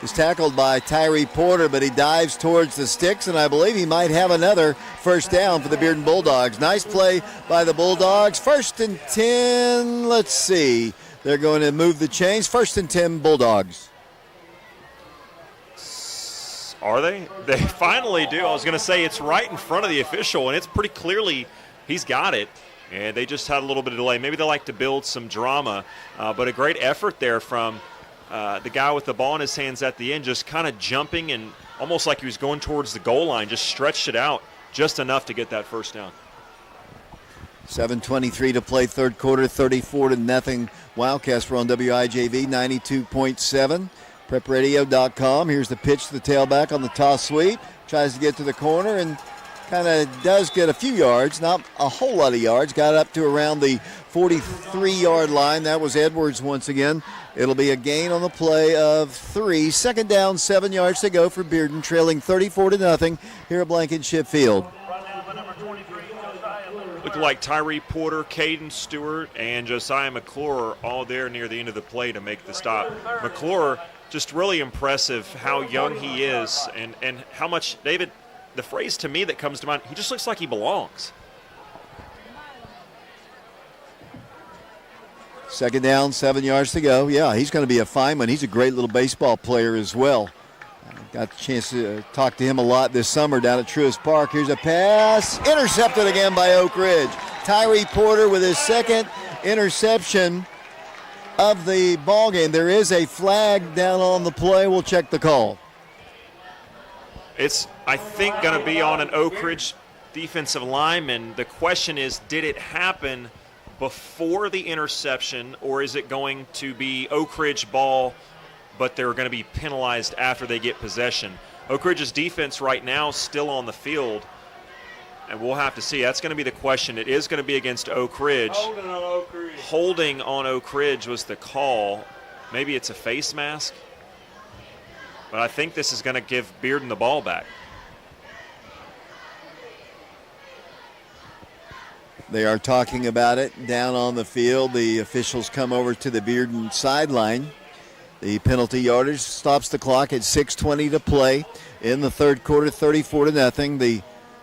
is tackled by Tyree Porter, but he dives towards the sticks, and I believe he might have another first down for the Bearden Bulldogs. Nice play by the Bulldogs. 1st and 10. Let's see. They're going to move the chains. 1st and 10 Bulldogs. Are they? They finally do. I was going to say it's right in front of the official, and it's pretty clearly he's got it. And they just had a little bit of delay. Maybe they like to build some drama, but a great effort there from the guy with the ball in his hands at the end, just kind of jumping and almost like he was going towards the goal line, just stretched it out just enough to get that first down. 7:23 to play, third quarter, 34-0. Wildcats. We're on WIJV 92.7. PrepRadio.com. Here's the pitch to the tailback on the toss sweep. Tries to get to the corner and kind of does get a few yards, not a whole lot of yards. Got up to around the 43-yard line. That was Edwards once again. It'll be a gain on the play of 3. 2nd down, 7 yards to go for Bearden, trailing 34-0 here at Blankenship Field. Looked like Tyree Porter, Caden Stewart, and Josiah McClure all there near the end of the play to make the stop. McClure, just really impressive how young he is and how much, David, the phrase to me that comes to mind, he just looks like he belongs. 2nd down, 7 yards to go. Yeah, he's going to be a fine one. He's a great little baseball player as well. Got the chance to talk to him a lot this summer down at Truist Park. Here's a pass. Intercepted again by Oak Ridge. Tyree Porter with his 2nd interception of the ball game. There is a flag down on the play. We'll check the call. It's, I think, going to be on an Oak Ridge defensive lineman. The question is, did it happen before the interception, or is it going to be Oak Ridge ball, but they're going to be penalized after they get possession? Oak Ridge's defense right now is still on the field, and we'll have to see. That's going to be the question. It is going to be against Oak Ridge. Holding on Oak Ridge was the call. Maybe it's a face mask, but I think this is going to give Bearden the ball back. They are talking about it down on the field. The officials come over to the Bearden sideline. The penalty yardage stops the clock at 6:20 to play in the third quarter, 34-0. The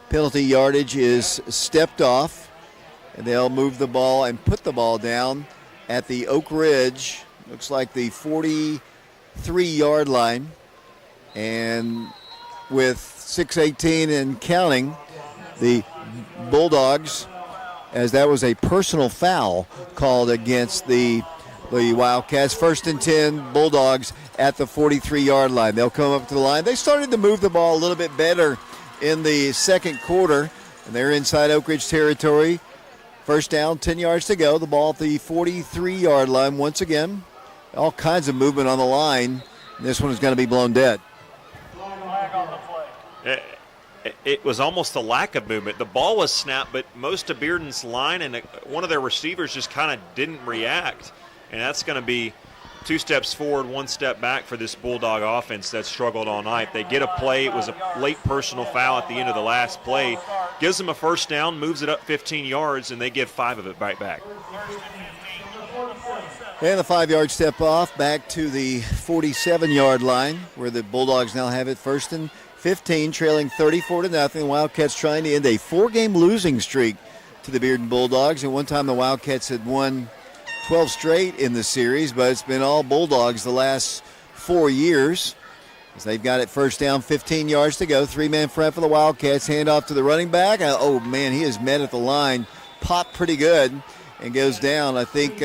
penalty yardage is stepped off, and they'll move the ball and put the ball down at the Oak Ridge, looks like the 43-yard line. And with 6:18 and counting, the Bulldogs, as that was a personal foul called against the Wildcats. 1st and 10, Bulldogs at the 43-yard line. They'll come up to the line. They started to move the ball a little bit better in the second quarter, and they're inside Oak Ridge territory. 1st down, 10 yards to go. The ball at the 43-yard line once again. All kinds of movement on the line. This one is going to be blown dead. It was almost a lack of movement. The ball was snapped, but most of Bearden's line and one of their receivers just kind of didn't react. And that's going to be 2 steps forward, 1 step back for this Bulldog offense that struggled all night. They get a play. It was a late personal foul at the end of the last play. Gives them a first down, moves it up 15 yards, and they give 5 of it right back. And the 5-yard step off back to the 47-yard line where the Bulldogs now have it 1st and 15, trailing 34-0. Wildcats trying to end a 4-game losing streak to the Bearden Bulldogs. At one time, the Wildcats had won 12 straight in the series, but it's been all Bulldogs the last 4 years. As they've got it 1st down, 15 yards to go. 3-man front for the Wildcats. Handoff to the running back. Oh, man, he is met at the line. Popped pretty good and goes down. I think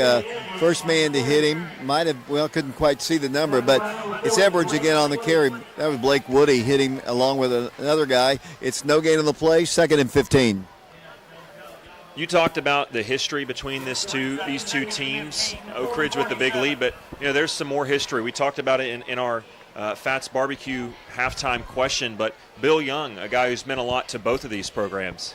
first man to hit him might have, well, couldn't quite see the number, but it's Edwards again on the carry. That was Blake Woody hit him along with another guy. It's no gain on the play, 2nd and 15. You talked about the history between these two teams, Oak Ridge with the big lead, but there's some more history. We talked about it in our Fats Barbecue halftime question, but Bill Young, a guy who's meant a lot to both of these programs.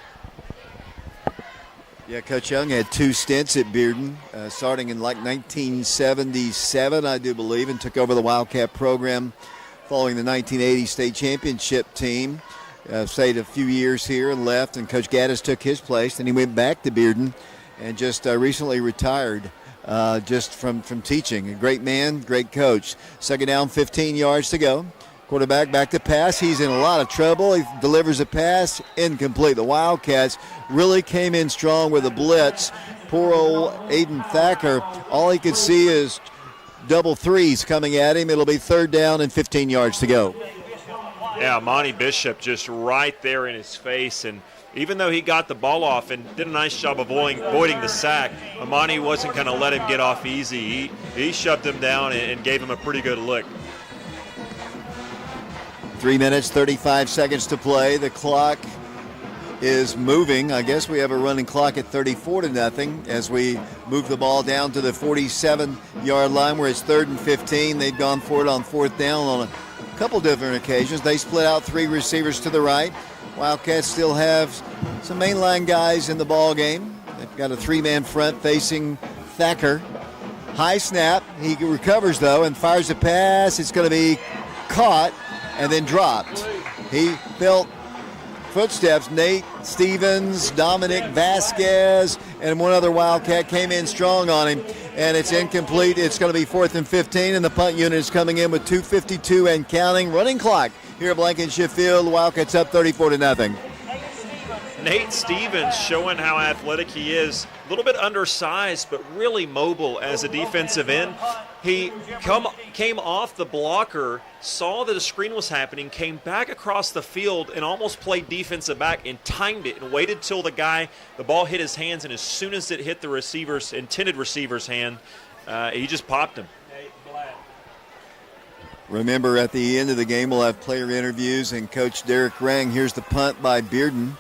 Yeah, Coach Young had 2 stints at Bearden, starting in like 1977, I do believe, and took over the Wildcat program following the 1980 state championship team. Stayed a few years here and left, and Coach Gaddis took his place. Then he went back to Bearden and just recently retired just from teaching. A great man, great coach. Second down, 15 yards to go. Quarterback back to pass. He's in a lot of trouble. He delivers a pass, incomplete. The Wildcats really came in strong with a blitz. Poor old Aiden Thacker, all he could see is double threes coming at him. It'll be third down and 15 yards to go. Yeah, Monty Bishop just right there in his face, and even though he got the ball off and did a nice job of avoiding the sack, Monty wasn't going to let him get off easy. He shoved him down and gave him a pretty good lick. 3 minutes, 35 seconds to play. The clock is moving. I guess we have a running clock at 34-0 as we move the ball down to the 47-yard line where it's 3rd and 15. They've gone for it on 4th down on a couple different occasions. They split out 3 receivers to the right. Wildcats still have some mainline guys in the ball game. They've got a 3-man front facing Thacker. High snap. He recovers, though, and fires a pass. It's going to be caught and then dropped. He felt footsteps. Nate Stevens, Dominic Vasquez, and one other Wildcat came in strong on him, and it's incomplete. It's going to be 4th and 15, and the punt unit is coming in with 2:52 and counting. Running clock here at Blankenship Field. The Wildcats up 34-0. Nate Stevens showing how athletic he is. A little bit undersized, but really mobile as a defensive end. He came off the blocker, saw that a screen was happening, came back across the field and almost played defensive back and timed it and waited till the ball hit his hands, and as soon as it hit the intended receiver's hand, he just popped him. Remember, at the end of the game, we'll have player interviews, and Coach Derek Rang. Here's the punt by Bearden.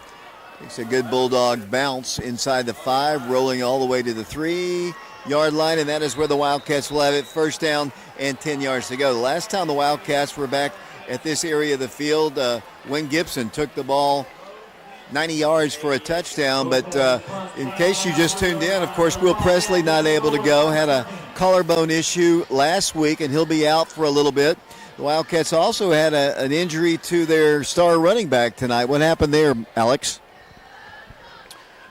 It's a good Bulldog bounce inside the 5, rolling all the way to the 3-yard line, and that is where the Wildcats will have it. First down and 10 yards to go. The last time the Wildcats were back at this area of the field, Wayne Gibson took the ball 90 yards for a touchdown, but in case you just tuned in, of course, Will Presley not able to go, had a collarbone issue last week, and he'll be out for a little bit. The Wildcats also had an injury to their star running back tonight. What happened there, Alex?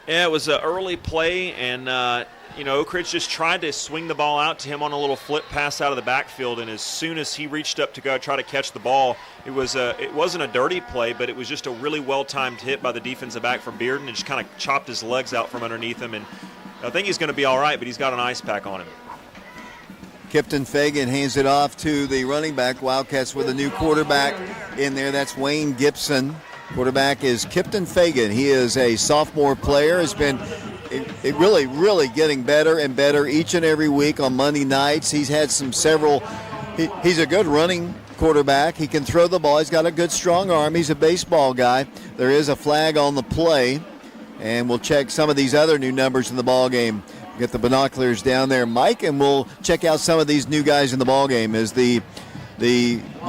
Yeah, it was an early play, and Oak Ridge just tried to swing the ball out to him on a little flip pass out of the backfield, and as soon as he reached up to go try to catch the ball, it wasn't a dirty play, but it was just a really well-timed hit by the defensive back from Bearden, and just kind of chopped his legs out from underneath him, and I think he's going to be all right, but he's got an ice pack on him. Kipton Fagan hands it off to the running back. Wildcats with a new quarterback in there. That's Wayne Gibson. Quarterback is Kipton Fagan. He is a sophomore player. Has been really, really getting better and better each and every week on Monday nights. He's had he's a good running quarterback. He can throw the ball. He's got a good strong arm. He's a baseball guy. There is a flag on the play, and we'll check some of these other new numbers in the ball game. Get the binoculars down there, Mike, and we'll check out some of these new guys in the ball game as the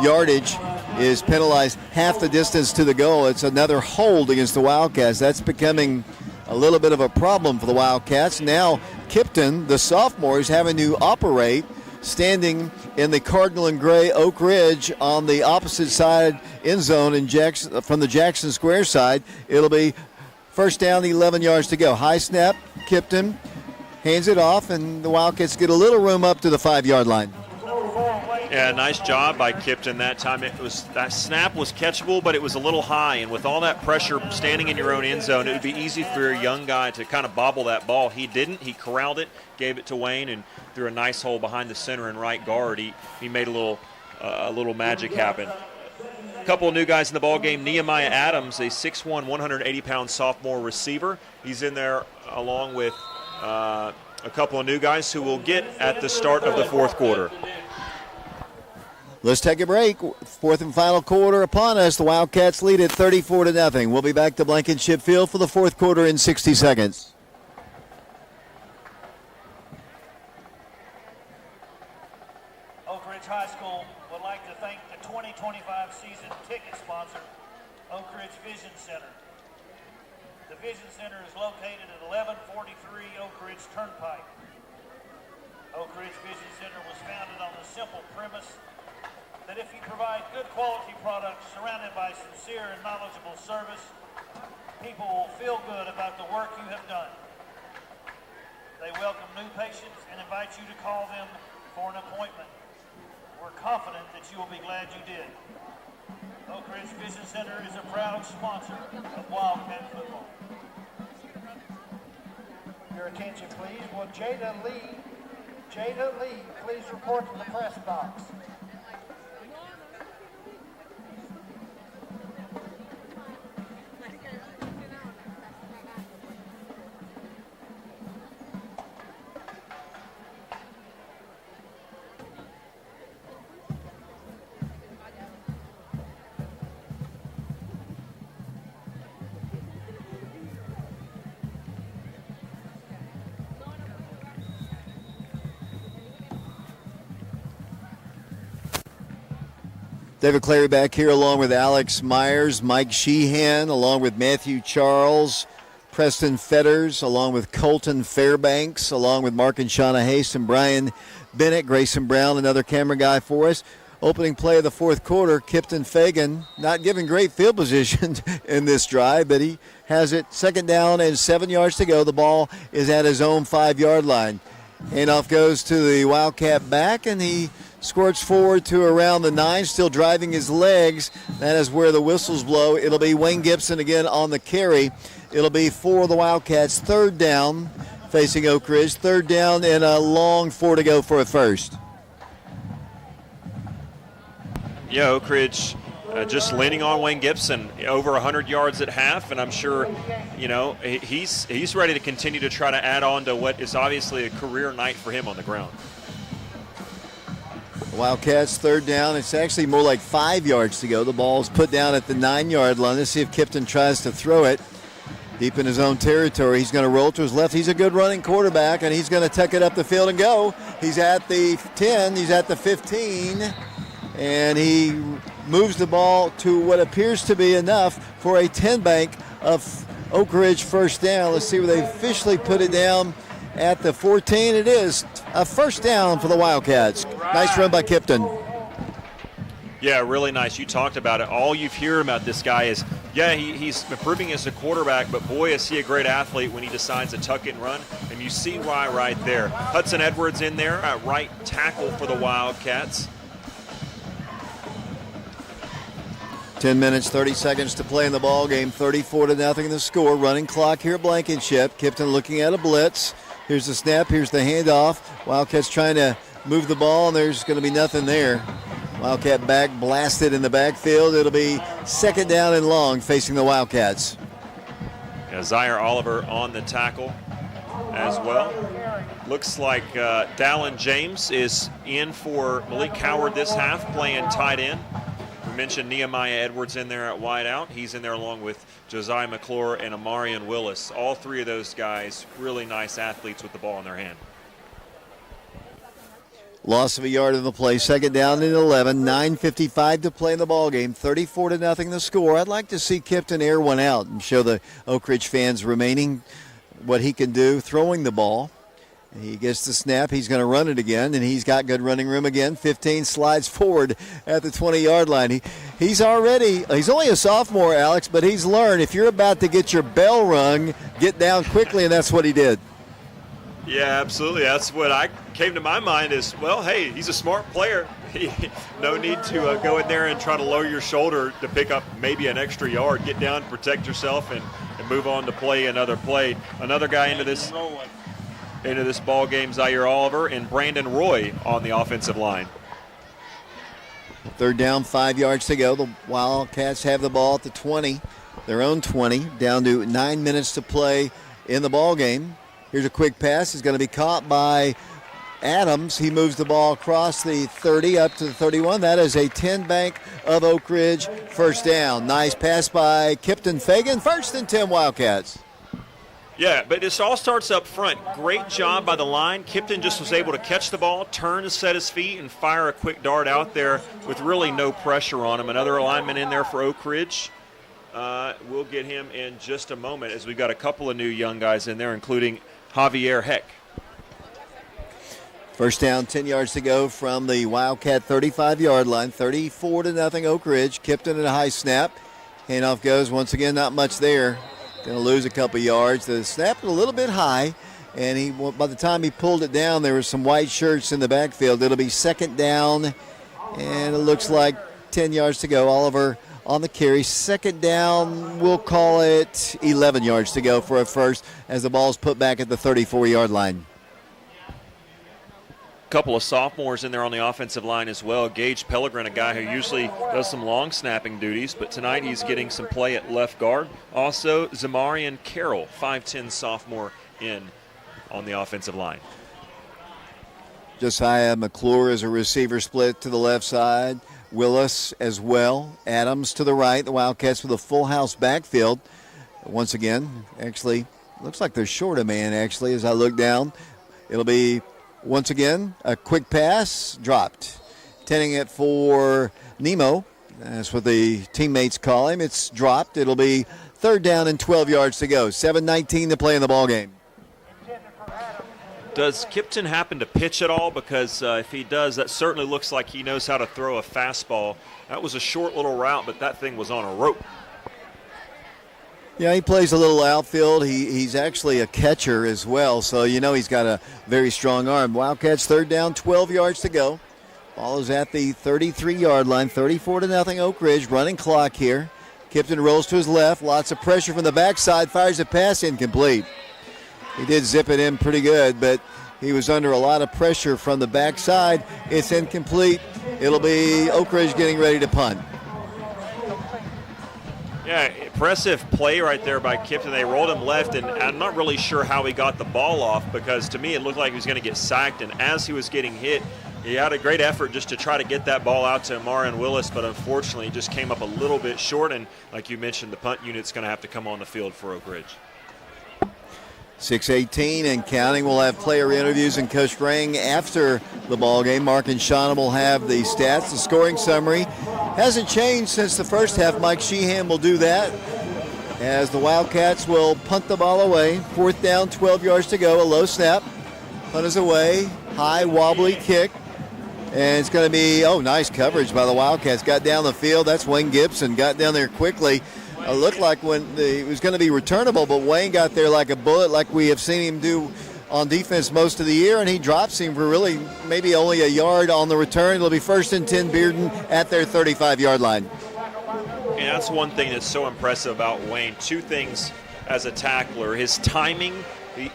yardage is penalized half the distance to the goal. It's another hold against the Wildcats. That's becoming a little bit of a problem for the Wildcats. Now Kipton, the sophomore, is having to operate standing in the Cardinal and Gray Oak Ridge on the opposite side end zone from the Jackson Square side. It'll be first down, 11 yards to go. High snap, Kipton hands it off, and the Wildcats get a little room up to the 5-yard line. Yeah, nice job by Kipton that time. That snap was catchable, but it was a little high, and with all that pressure standing in your own end zone, it would be easy for a young guy to kind of bobble that ball. He didn't. He corralled it, gave it to Wayne, and threw a nice hole behind the center and right guard. He made a little magic happen. A couple of new guys in the ball game. Nehemiah Adams, a 6'1", 180-pound sophomore receiver. He's in there along with a couple of new guys who will get at the start of the fourth quarter. Let's take a break. Fourth and final quarter upon us. The Wildcats lead at 34-0. We'll be back to Blankenship Field for the fourth quarter in 60 seconds. sponsor, Oak Ridge Vision Center. The Vision Center is located at 1143 Oak Ridge Turnpike. Oak Ridge Vision Center was founded on the simple premise that if you provide good quality products surrounded by sincere and knowledgeable service, people will feel good about the work you have done. They welcome new patients and invite you to call them for an appointment. We're confident that you will be glad you did. Oak Ridge Vision Center is a proud sponsor of Wildcat football. Your attention, please. Will Jada Lee, please report to the press box. David Clary back here along with Alex Myers, Mike Sheehan, along with Matthew Charles, Preston Fetters, along with Colton Fairbanks, along with Mark and Shauna Hayes and Brian Bennett, Grayson Brown, another camera guy for us. Opening play of the fourth quarter, Kipton Fagan not giving great field position in this drive, but he has it second down and 7 yards to go. The ball is at his own 5-yard line. Handoff goes to the Wildcat back, and he squirts forward to around the 9, still driving his legs. That is where the whistles blow. It'll be Wayne Gibson again on the carry. It'll be for the Wildcats. Third down facing Oak Ridge. Third down and a long 4 to go for a first. Yeah, Oak Ridge just leaning on Wayne Gibson, over 100 yards at half, and I'm sure, you know, he's ready to continue to try to add on to what is obviously a career night for him on the ground. Wildcats third down. It's actually more like 5 yards to go. The ball's put down at the 9-yard line. Let's see if Kipton tries to throw it deep in his own territory. He's going to roll to his left. He's a good running quarterback, and he's going to tuck it up the field and go. He's at the 10. He's at the 15. And he moves the ball to what appears to be enough for a 10-bank of Oak Ridge first down. Let's see where they officially put it down at the 14. It is a first down for the Wildcats. Nice run by Kipton. Yeah, really nice. You talked about it. All you've heard about this guy is, yeah, he's improving as a quarterback, but boy, is he a great athlete when he decides to tuck it and run. And you see why right there. Hudson Edwards in there at right tackle for the Wildcats. 10 minutes, 30 seconds to play in the ball game. 34-0 the score. Running clock here at Blankenship. Kipton looking at a blitz. Here's the snap. Here's the handoff. Wildcats trying to move the ball, and there's going to be nothing there. Wildcat back blasted in the backfield. It'll be second down and long facing the Wildcats. Yeah, Zaire Oliver on the tackle as well. Looks like Dallin James is in for Malik Howard this half, playing tight end. We mentioned Nehemiah Edwards in there at wideout. He's in there along with Josiah McClure and Amarian Willis. All three of those guys, really nice athletes with the ball in their hand. Loss of a yard in the play. Second down and 11. 9:55 to play in the ball game. 34-0 the score. I'd like to see Kipton air one out and show the Oak Ridge fans remaining what he can do throwing the ball. He gets the snap. He's going to run it again, and he's got good running room again. 15 slides forward at the 20-yard line. He's only a sophomore, Alex, but he's learned if you're about to get your bell rung, get down quickly, and that's what he did. Yeah, absolutely. That's what came to my mind is, well, hey, he's a smart player. No need to go in there and try to lower your shoulder to pick up maybe an extra yard. Get down, protect yourself, and move on to play another play. Another guy into this ball game, Zaire Oliver and Brandon Roy on the offensive line. Third down, 5 yards to go. The Wildcats have the ball at the 20, their own 20, down to 9 minutes to play in the ball game. Here's a quick pass. It's going to be caught by Adams. He moves the ball across the 30 up to the 31. That is a 10-bank of Oak Ridge first down. Nice pass by Kipton Fagan. First and 10 Wildcats. Yeah, but this all starts up front. Great job by the line. Kipton just was able to catch the ball, turn and set his feet, and fire a quick dart out there with really no pressure on him. Another alignment in there for Oak Ridge. We'll get him in just a moment as we've got a couple of new young guys in there, including Javier Heck. First down, 10 yards to go from the Wildcat 35-yard line. 34-0 Oak Ridge. Kipton at a high snap. Handoff goes. Once again, not much there. Going to lose a couple yards. The snap a little bit high, and by the time he pulled it down, there were some white shirts in the backfield. It'll be second down, and it looks like 10 yards to go. Oliver on the carry. Second down, we'll call it 11 yards to go for a first as the ball's put back at the 34-yard line. Couple of sophomores in there on the offensive line as well. Gage Pellegrin, a guy who usually does some long snapping duties, but tonight he's getting some play at left guard. Also, Zamarian Carroll, 5'10 sophomore in on the offensive line. Josiah McClure is a receiver split to the left side. Willis as well. Adams to the right. The Wildcats with a full house backfield. Once again, actually, looks like they're short a man, actually, as I look down. It'll be once again, a quick pass, dropped. Tending it for Nemo. That's what the teammates call him. It's dropped. It'll be third down and 12 yards to go. 7:19 to play in the ballgame. Does Kipton happen to pitch at all? Because if he does, that certainly looks like he knows how to throw a fastball. That was a short little route, but that thing was on a rope. Yeah, he plays a little outfield. He's actually a catcher as well, so you know he's got a very strong arm. Wildcats third down, 12 yards to go. Ball is at the 33-yard line, 34-0 Oak Ridge. Running clock here. Kipton rolls to his left. Lots of pressure from the backside. Fires a pass incomplete. He did zip it in pretty good, but he was under a lot of pressure from the backside. It's incomplete. It'll be Oak Ridge getting ready to punt. Yeah, impressive play right there by Kipton. They rolled him left, and I'm not really sure how he got the ball off because to me it looked like he was going to get sacked, and as he was getting hit, he had a great effort just to try to get that ball out to Amarian Willis, but unfortunately he just came up a little bit short, and like you mentioned, the punt unit's going to have to come on the field for Oak Ridge. 6:18 and counting. We'll have player interviews and Coach Grang after the ball game. Mark and Shauna will have the stats. The scoring summary hasn't changed since the first half. Mike Sheehan will do that as the Wildcats will punt the ball away. Fourth down, 12 yards to go. A low snap. Punt is away. High wobbly kick. And it's going to be, nice coverage by the Wildcats. Got down the field. That's Wayne Gibson. Got down there quickly. It looked like it was going to be returnable, but Wayne got there like a bullet, like we have seen him do on defense most of the year, and he drops him for really maybe only a yard on the return. It'll be first and 10 Bearden at their 35-yard line. And that's one thing that's so impressive about Wayne. Two things as a tackler. His timing,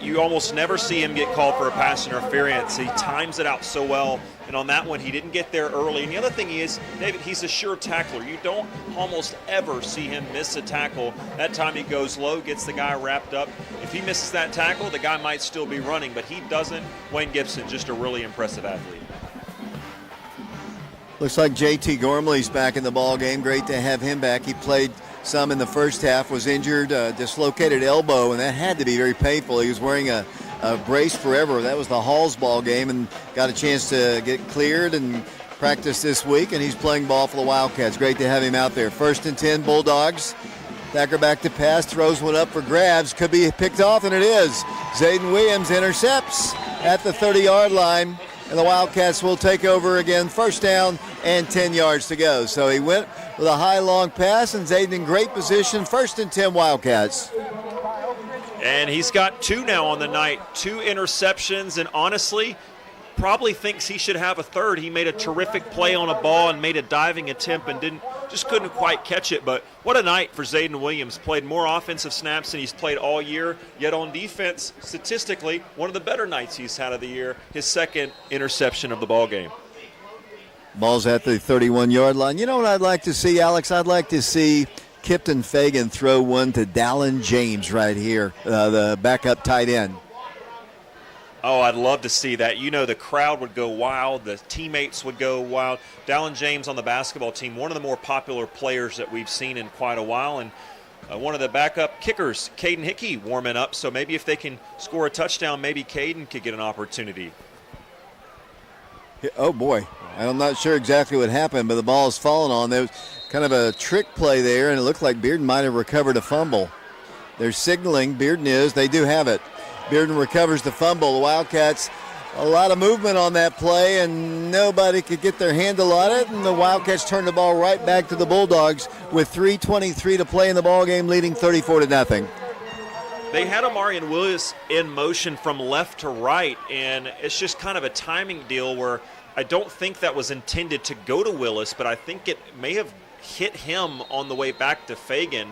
you almost never see him get called for a pass interference. He times it out so well. And on that one, he didn't get there early. And the other thing is, David, he's a sure tackler. You don't almost ever see him miss a tackle. That time he goes low, gets the guy wrapped up. If he misses that tackle, the guy might still be running, but he doesn't. Wayne Gibson, just a really impressive athlete. Looks like J.T. Gormley's back in the ball game. Great to have him back. He played some in the first half, was injured, dislocated elbow, and that had to be very painful. He was wearing a brace forever. That was the Halls ball game and got a chance to get cleared and practice this week, and he's playing ball for the Wildcats. Great to have him out there. First and 10 Bulldogs. Thacker back to pass, throws one up for grabs. Could be picked off, and it is. Zayden Williams intercepts at the 30-yard line, and the Wildcats will take over again. First down and 10 yards to go. So he went with a high, long pass, and Zayden in great position. First and 10 Wildcats. And he's got two now on the night, 2 interceptions, and honestly, probably thinks he should have a third. He made a terrific play on a ball and made a diving attempt and just couldn't quite catch it. But what a night for Zayden Williams. Played more offensive snaps than he's played all year, yet on defense, statistically, one of the better nights he's had of the year, his second interception of the ball game. Ball's at the 31-yard line. You know what I'd like to see, Alex? I'd like to see Kipton Fagan throw one to Dallin James right here, the backup tight end. Oh, I'd love to see that. You know, the crowd would go wild. The teammates would go wild. Dallin James on the basketball team, one of the more popular players that we've seen in quite a while. And one of the backup kickers, Caden Hickey, warming up. So maybe if they can score a touchdown, maybe Caden could get an opportunity. Oh, boy. I'm not sure exactly what happened, but the ball is falling on. There was kind of a trick play there, and it looked like Bearden might have recovered a fumble. They're signaling, Bearden is. They do have it. Bearden recovers the fumble. The Wildcats, a lot of movement on that play, and nobody could get their handle on it, and the Wildcats turn the ball right back to the Bulldogs with 3:23 to play in the ball game, leading 34-0. They had Amarian Willis in motion from left to right, and it's just kind of a timing deal where I don't think that was intended to go to Willis, but I think it may have hit him on the way back to Fagan,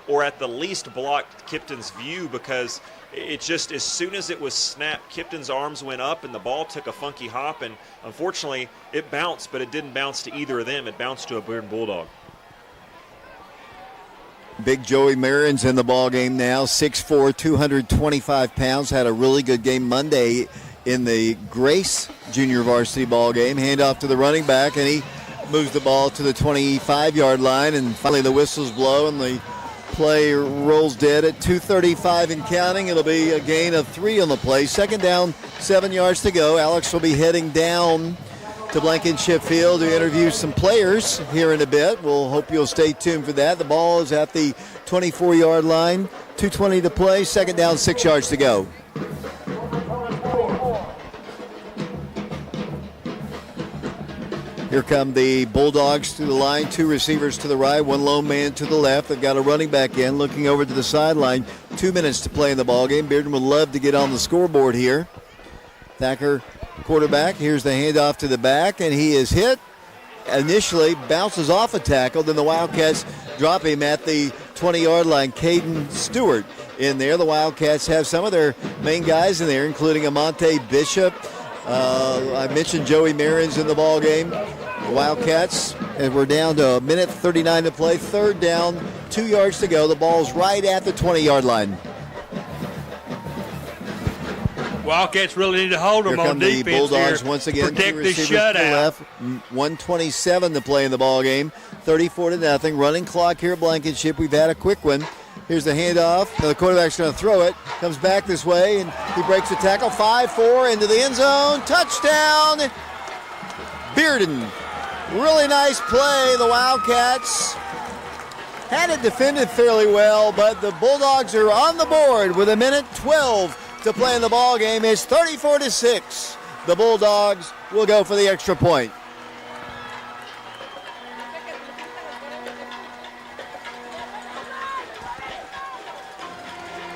or at the least blocked Kipton's view, because it just, as soon as it was snapped, Kipton's arms went up and the ball took a funky hop, and unfortunately it bounced, but it didn't bounce to either of them. It bounced to a Bearden Bulldog. Big Joey Marin's in the ball game now, 6'4", 225 pounds. Had a really good game Monday in the Grace Junior Varsity ball game. Handoff to the running back, and he moves the ball to the 25-yard line, and finally the whistles blow, and the play rolls dead at 2:35 and counting. It'll be a gain of 3 on the play. Second down, 7 yards to go. Alex will be heading down to Blankenship Field to interview some players here in a bit. We'll hope you'll stay tuned for that. The ball is at the 24-yard line. 2:20 to play. Second down, 6 yards to go. Here come the Bulldogs to the line. 2 receivers to the right, 1 lone man to the left. They've got a running back in, looking over to the sideline. 2 minutes to play in the ballgame. Bearden would love to get on the scoreboard here. Thacker, quarterback. Here's the handoff to the back, and he is hit. Initially bounces off a tackle. Then the Wildcats drop him at the 20-yard line. Caden Stewart in there. The Wildcats have some of their main guys in there, including Amante Bishop. I mentioned Joey Marin's in the ball game. The Wildcats, and we're down to 1:39 to play. Third down, 2 yards to go. The ball's right at the 20-yard line. Wildcats really need to hold them on defense. The Bulldogs here. once again. Protect 2 this receivers shutout. to the left. 1:27 to play in the ball game. 34-0. Running clock here at Blankenship. We've had a quick one. Here's the handoff. Now the quarterback's going to throw it. Comes back this way, and he breaks the tackle. 5-4 into the end zone. Touchdown, Bearden. Really nice play. The Wildcats had it defended fairly well, but the Bulldogs are on the board with 1:12 to play in the ball game. It's 34-6. The Bulldogs will go for the extra point.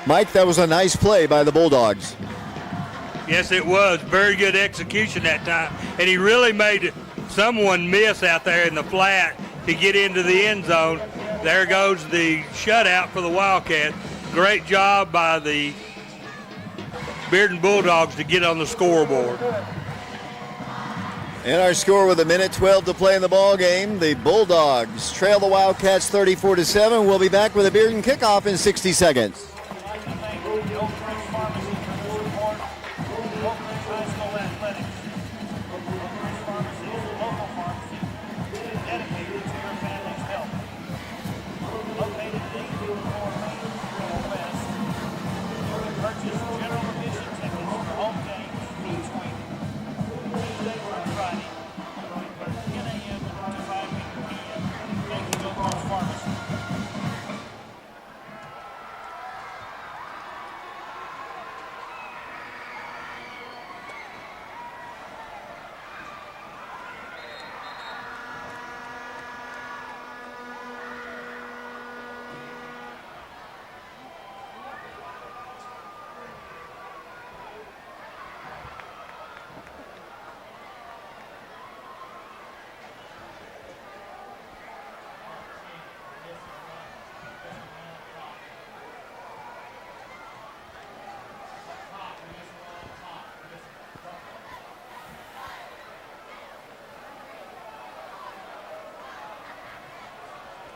Mike, that was a nice play by the Bulldogs. Yes, it was. Very good execution that time. And he really made someone miss out there in the flat to get into the end zone. There goes the shutout for the Wildcats. Great job by the Bearden Bulldogs to get on the scoreboard. And our score with 1:12 to play in the ball game. The Bulldogs trail the Wildcats 34-7. We'll be back with a Bearden kickoff in 60 seconds.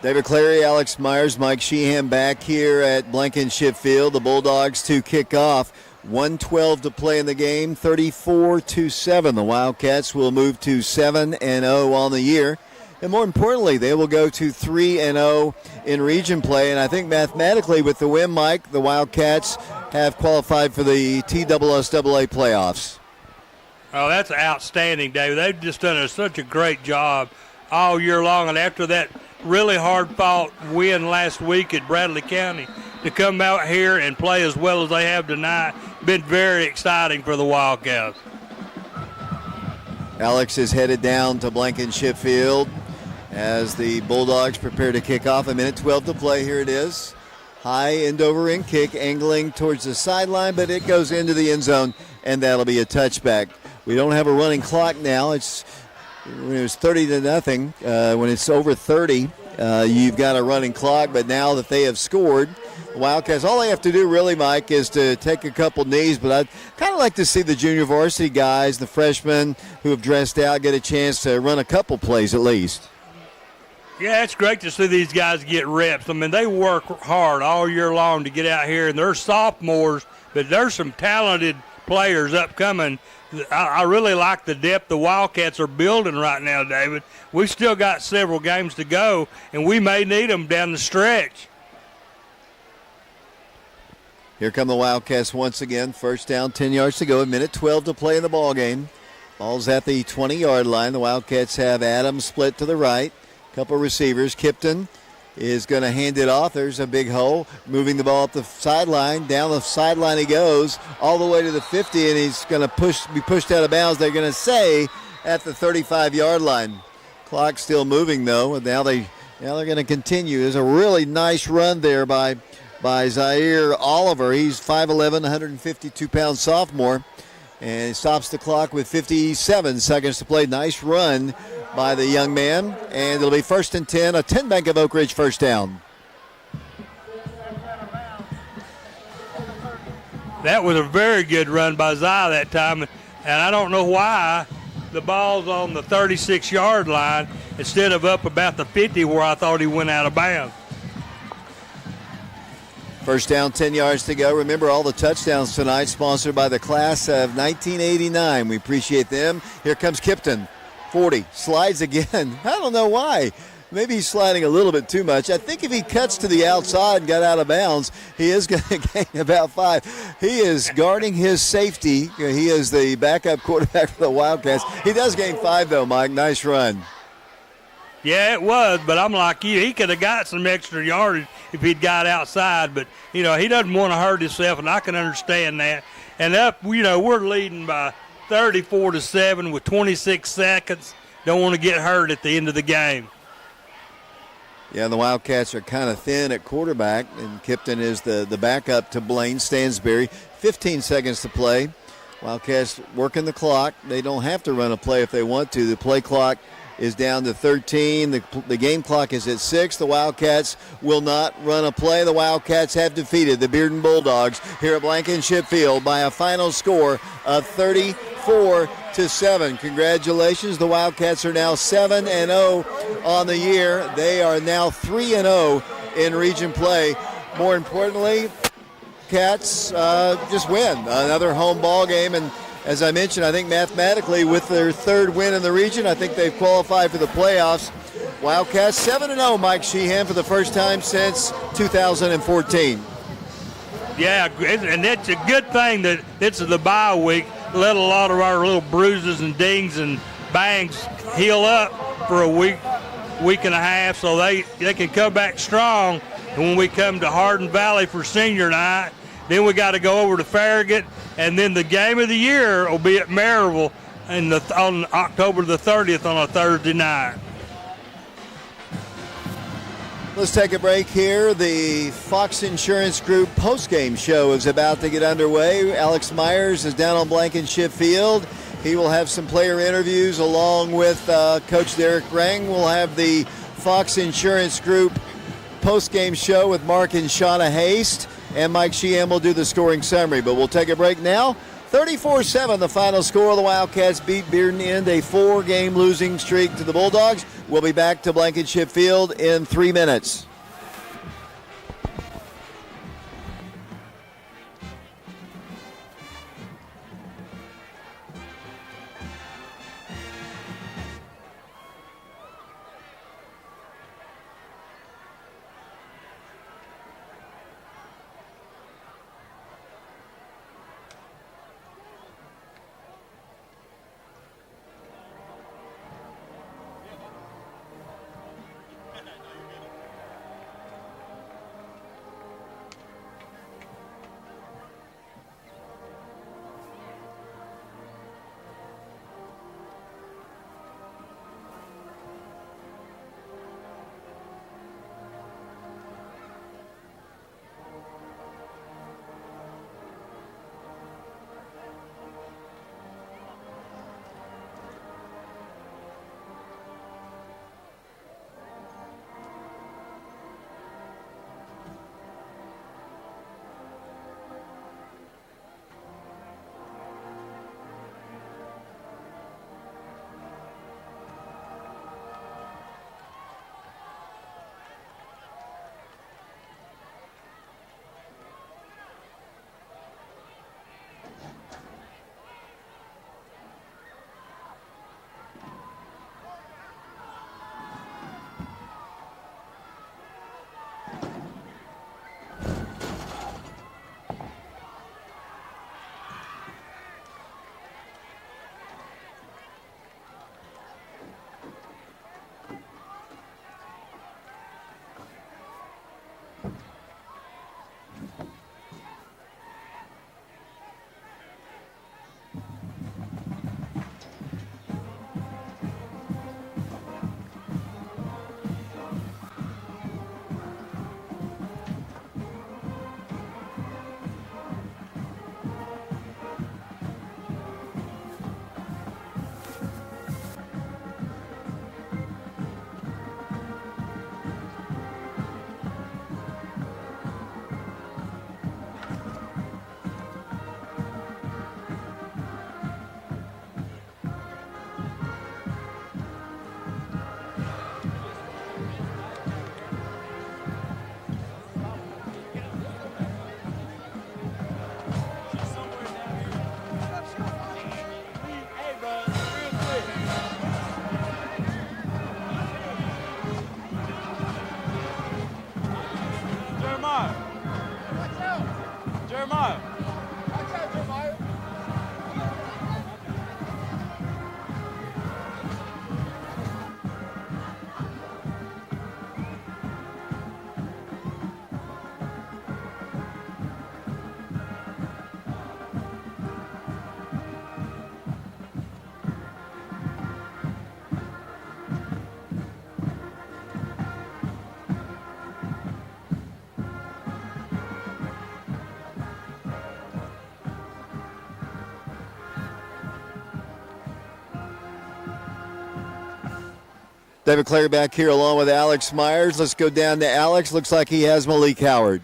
David Clary, Alex Myers, Mike Sheehan back here at Blankenship Field. The Bulldogs to kick off. 1:12 to play in the game, 34-7. The Wildcats will move to 7-0 on the year. And more importantly, they will go to 3-0 in region play. And I think mathematically with the win, Mike, the Wildcats have qualified for the TSSAA playoffs. Oh, that's outstanding, David. They've just done such a great job all year long. And after that really hard-fought win last week at Bradley County, to come out here and play as well as they have tonight, been very exciting for the Wildcats. Alex is headed down to Blankenship Field as the Bulldogs prepare to kick off. 1:12 to play. Here it is. High end over end kick, angling towards the sideline, but it goes into the end zone, and that'll be a touchback. We don't have a running clock now. It's when it was 30-0. When it's over 30, you've got a running clock. But now that they have scored, the Wildcats, all they have to do really, Mike, is to take a couple knees. But I'd kind of like to see the junior varsity guys, the freshmen who have dressed out, get a chance to run a couple plays at least. Yeah, it's great to see these guys get reps. I mean, they work hard all year long to get out here, and they're sophomores, but there's some talented players upcoming. I really like the depth the Wildcats are building right now, David. We've still got several games to go, and we may need them down the stretch. Here come the Wildcats once again. First down, 10 yards to go. 1:12 to play in the ball game. Ball's at the 20-yard line. The Wildcats have Adams split to the right. Couple receivers. Kipton is going to hand it off. There's a big hole. Moving the ball up the sideline. Down the sideline he goes all the way to the 50, and he's going to be pushed out of bounds. They're going to say at the 35-yard line. Clock's still moving, though. And now they're going to continue. There's a really nice run there by Zaire Oliver. He's 5'11", 152-pound sophomore. And he stops the clock with 57 seconds to play. Nice run by the young man. And it'll be 1st and 10, a 10 Bank of Oak Ridge first down. That was a very good run by Zai that time. And I don't know why the ball's on the 36-yard line instead of up about the 50 where I thought he went out of bounds. First down, 10 yards to go. Remember, all the touchdowns tonight sponsored by the class of 1989. We appreciate them. Here comes Kipton. 40. Slides again. I don't know why. Maybe he's sliding a little bit too much. I think if he cuts to the outside and got out of bounds, he is going to gain about 5. He is guarding his safety. He is the backup quarterback for the Wildcats. He does gain 5, though, Mike. Nice run. Yeah, it was, but I'm like you. He could have got some extra yardage if he'd got outside, but, he doesn't want to hurt himself, and I can understand that. And we're leading by 34-7 with 26 seconds. Don't want to get hurt at the end of the game. Yeah, the Wildcats are kind of thin at quarterback, and Kipton is the backup to Blaine Stansberry. 15 seconds to play. Wildcats working the clock. They don't have to run a play if they want to. The play clock is down to 13. The game clock is at 6. The Wildcats will not run a play. The Wildcats have defeated the Bearden Bulldogs here at Blankenship Field by a final score of 34-7. Congratulations. The Wildcats are now 7-0 on the year. They are now 3-0 in region play. More importantly, Cats just win another home ball game, and as I mentioned, I think mathematically with their third win in the region, I think they've qualified for the playoffs. Wildcats 7-0, Mike Sheehan, for the first time since 2014. Yeah, and it's a good thing that it's the bye week. Let a lot of our little bruises and dings and bangs heal up for a week and a half, so they can come back strong. And when we come to Hardin Valley for senior night, then we got to go over to Farragut, and then the game of the year will be at Maryville on October the 30th on a Thursday night. Let's take a break here. The Fox Insurance Group postgame show is about to get underway. Alex Myers is down on Blankenship Field. He will have some player interviews along with Coach Derek Rang. We'll have the Fox Insurance Group postgame show with Mark and Shauna Haste. And Mike Sheehan will do the scoring summary. But we'll take a break now. 34-7, the final score. The Wildcats beat Bearden, end a 4-game losing streak to the Bulldogs. We'll be back to Blankenship Field in 3 minutes. David Clary back here along with Alex Myers. Let's go down to Alex. Looks like he has Malik Howard.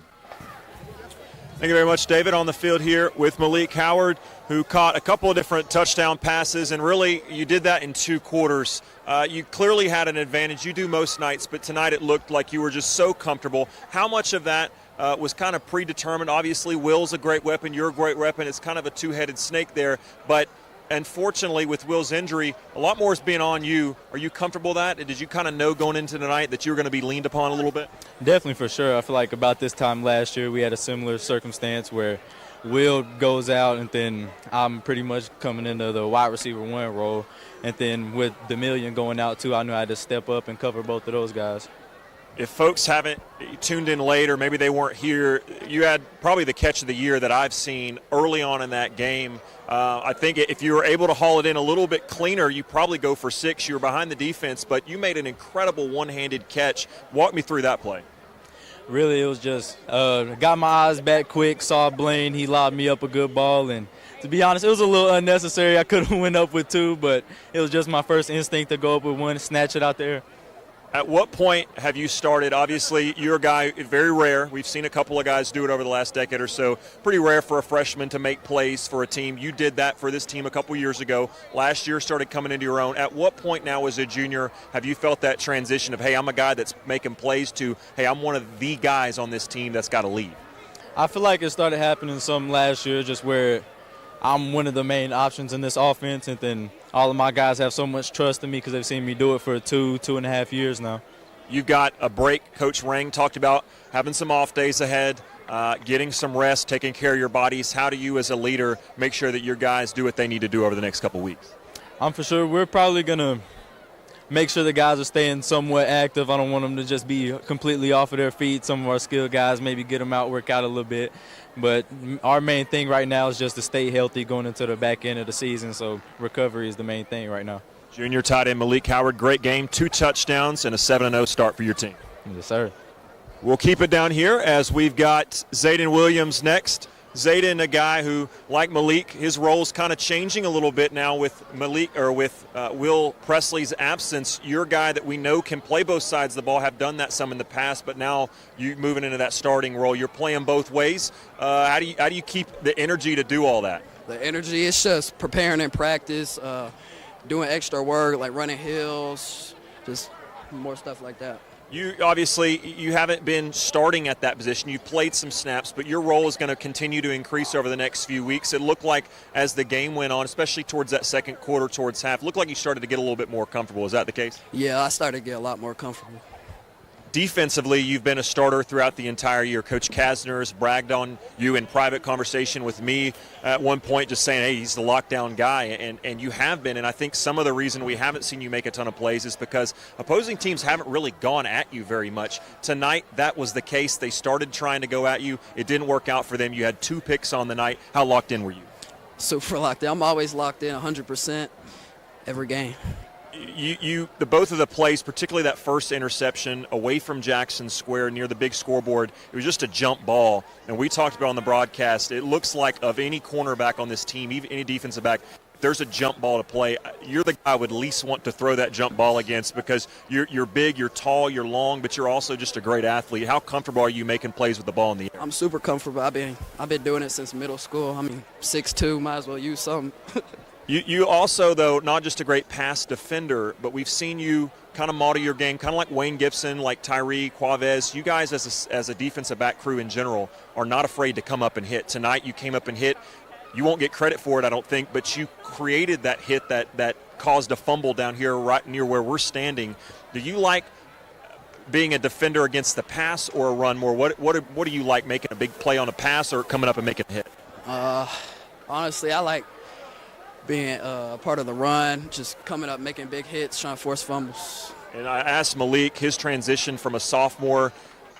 Thank you very much, David. On the field here with Malik Howard, who caught a couple of different touchdown passes, and really you did that in 2 quarters. You clearly had an advantage. You do most nights, but tonight it looked like you were just so comfortable. How much of that was kind of predetermined? Obviously, Will's a great weapon. You're a great weapon. It's kind of a two-headed snake there, but unfortunately, with Will's injury, a lot more is being on you. Are you comfortable with that? Did you kind of know going into tonight that you were going to be leaned upon a little bit? Definitely, for sure. I feel like about this time last year, we had a similar circumstance where Will goes out, and then I'm pretty much coming into the wide receiver 1 role. And then with D'Amelio going out, too, I knew I had to step up and cover both of those guys. If folks haven't tuned in late or maybe they weren't here, you had probably the catch of the year that I've seen early on in that game. I think if you were able to haul it in a little bit cleaner, you probably go for 6. You were behind the defense, but you made an incredible one-handed catch. Walk me through that play. Really, it was just got my eyes back quick, saw Blaine. He lobbed me up a good ball, and to be honest, it was a little unnecessary. I could have went up with 2, but it was just my first instinct to go up with 1, snatch it out there. At what point have you started? Obviously, you're a guy, very rare. We've seen a couple of guys do it over the last decade or so. Pretty rare for a freshman to make plays for a team. You did that for this team a couple years ago. Last year started coming into your own. At what point now as a junior have you felt that transition of, hey, I'm a guy that's making plays to, hey, I'm one of the guys on this team that's got to lead? I feel like it started happening some last year, just where I'm one of the main options in this offense, and then all of my guys have so much trust in me because they've seen me do it for 2.5 years now. You've got a break. Coach Rang talked about having some off days ahead, getting some rest, taking care of your bodies. How do you as a leader make sure that your guys do what they need to do over the next couple weeks? For sure we're probably going to make sure the guys are staying somewhat active. I don't want them to just be completely off of their feet. Some of our skilled guys, maybe get them out, work out a little bit. But our main thing right now is just to stay healthy going into the back end of the season, so recovery is the main thing right now. Junior tight end Malik Howard, great game, 2 touchdowns and a 7-0 start for your team. Yes, sir. We'll keep it down here as we've got Zayden Williams next. Zayden, a guy who, like Malik, his role's kind of changing a little bit now with Will Presley's absence. You're a guy that we know can play both sides of the ball, have done that some in the past, but now you moving into that starting role. You're playing both ways. How do you keep the energy to do all that? The energy is just preparing in practice, doing extra work like running hills, just more stuff like that. You obviously you haven't been starting at that position. You've played some snaps, but your role is going to continue to increase over the next few weeks. It looked like as the game went on, especially towards that second quarter, towards half, it looked like you started to get a little bit more comfortable. Is that the case? Yeah, I started to get a lot more comfortable. Defensively, you've been a starter throughout the entire year. Coach Kasner has bragged on you in private conversation with me at one point, just saying, hey, he's the lockdown guy, and you have been. And I think some of the reason we haven't seen you make a ton of plays is because opposing teams haven't really gone at you very much. Tonight, that was the case. They started trying to go at you. It didn't work out for them. You had 2 picks on the night. How locked in were you? Super locked in. I'm always locked in 100% every game. Both of the plays, particularly that first interception away from Jackson Square near the big scoreboard, it was just a jump ball. And we talked about on the broadcast, it looks like of any cornerback on this team, even any defensive back, if there's a jump ball to play, you're the guy I would least want to throw that jump ball against because you're big, you're tall, you're long, but you're also just a great athlete. How comfortable are you making plays with the ball in the air? I'm super comfortable. I've been doing it since middle school. 6'2", might as well use something. You also, though, not just a great pass defender, but we've seen you kind of model your game, kind of like Wayne Gibson, like Tyree, Quavez. You guys as a defensive back crew in general are not afraid to come up and hit. Tonight you came up and hit. You won't get credit for it, I don't think, but you created that hit that caused a fumble down here right near where we're standing. Do you like being a defender against the pass or a run more? What do you like, making a big play on a pass or coming up and making a hit? Honestly, I like being a part of the run, just coming up, making big hits, trying to force fumbles. And I asked Malik his transition from a sophomore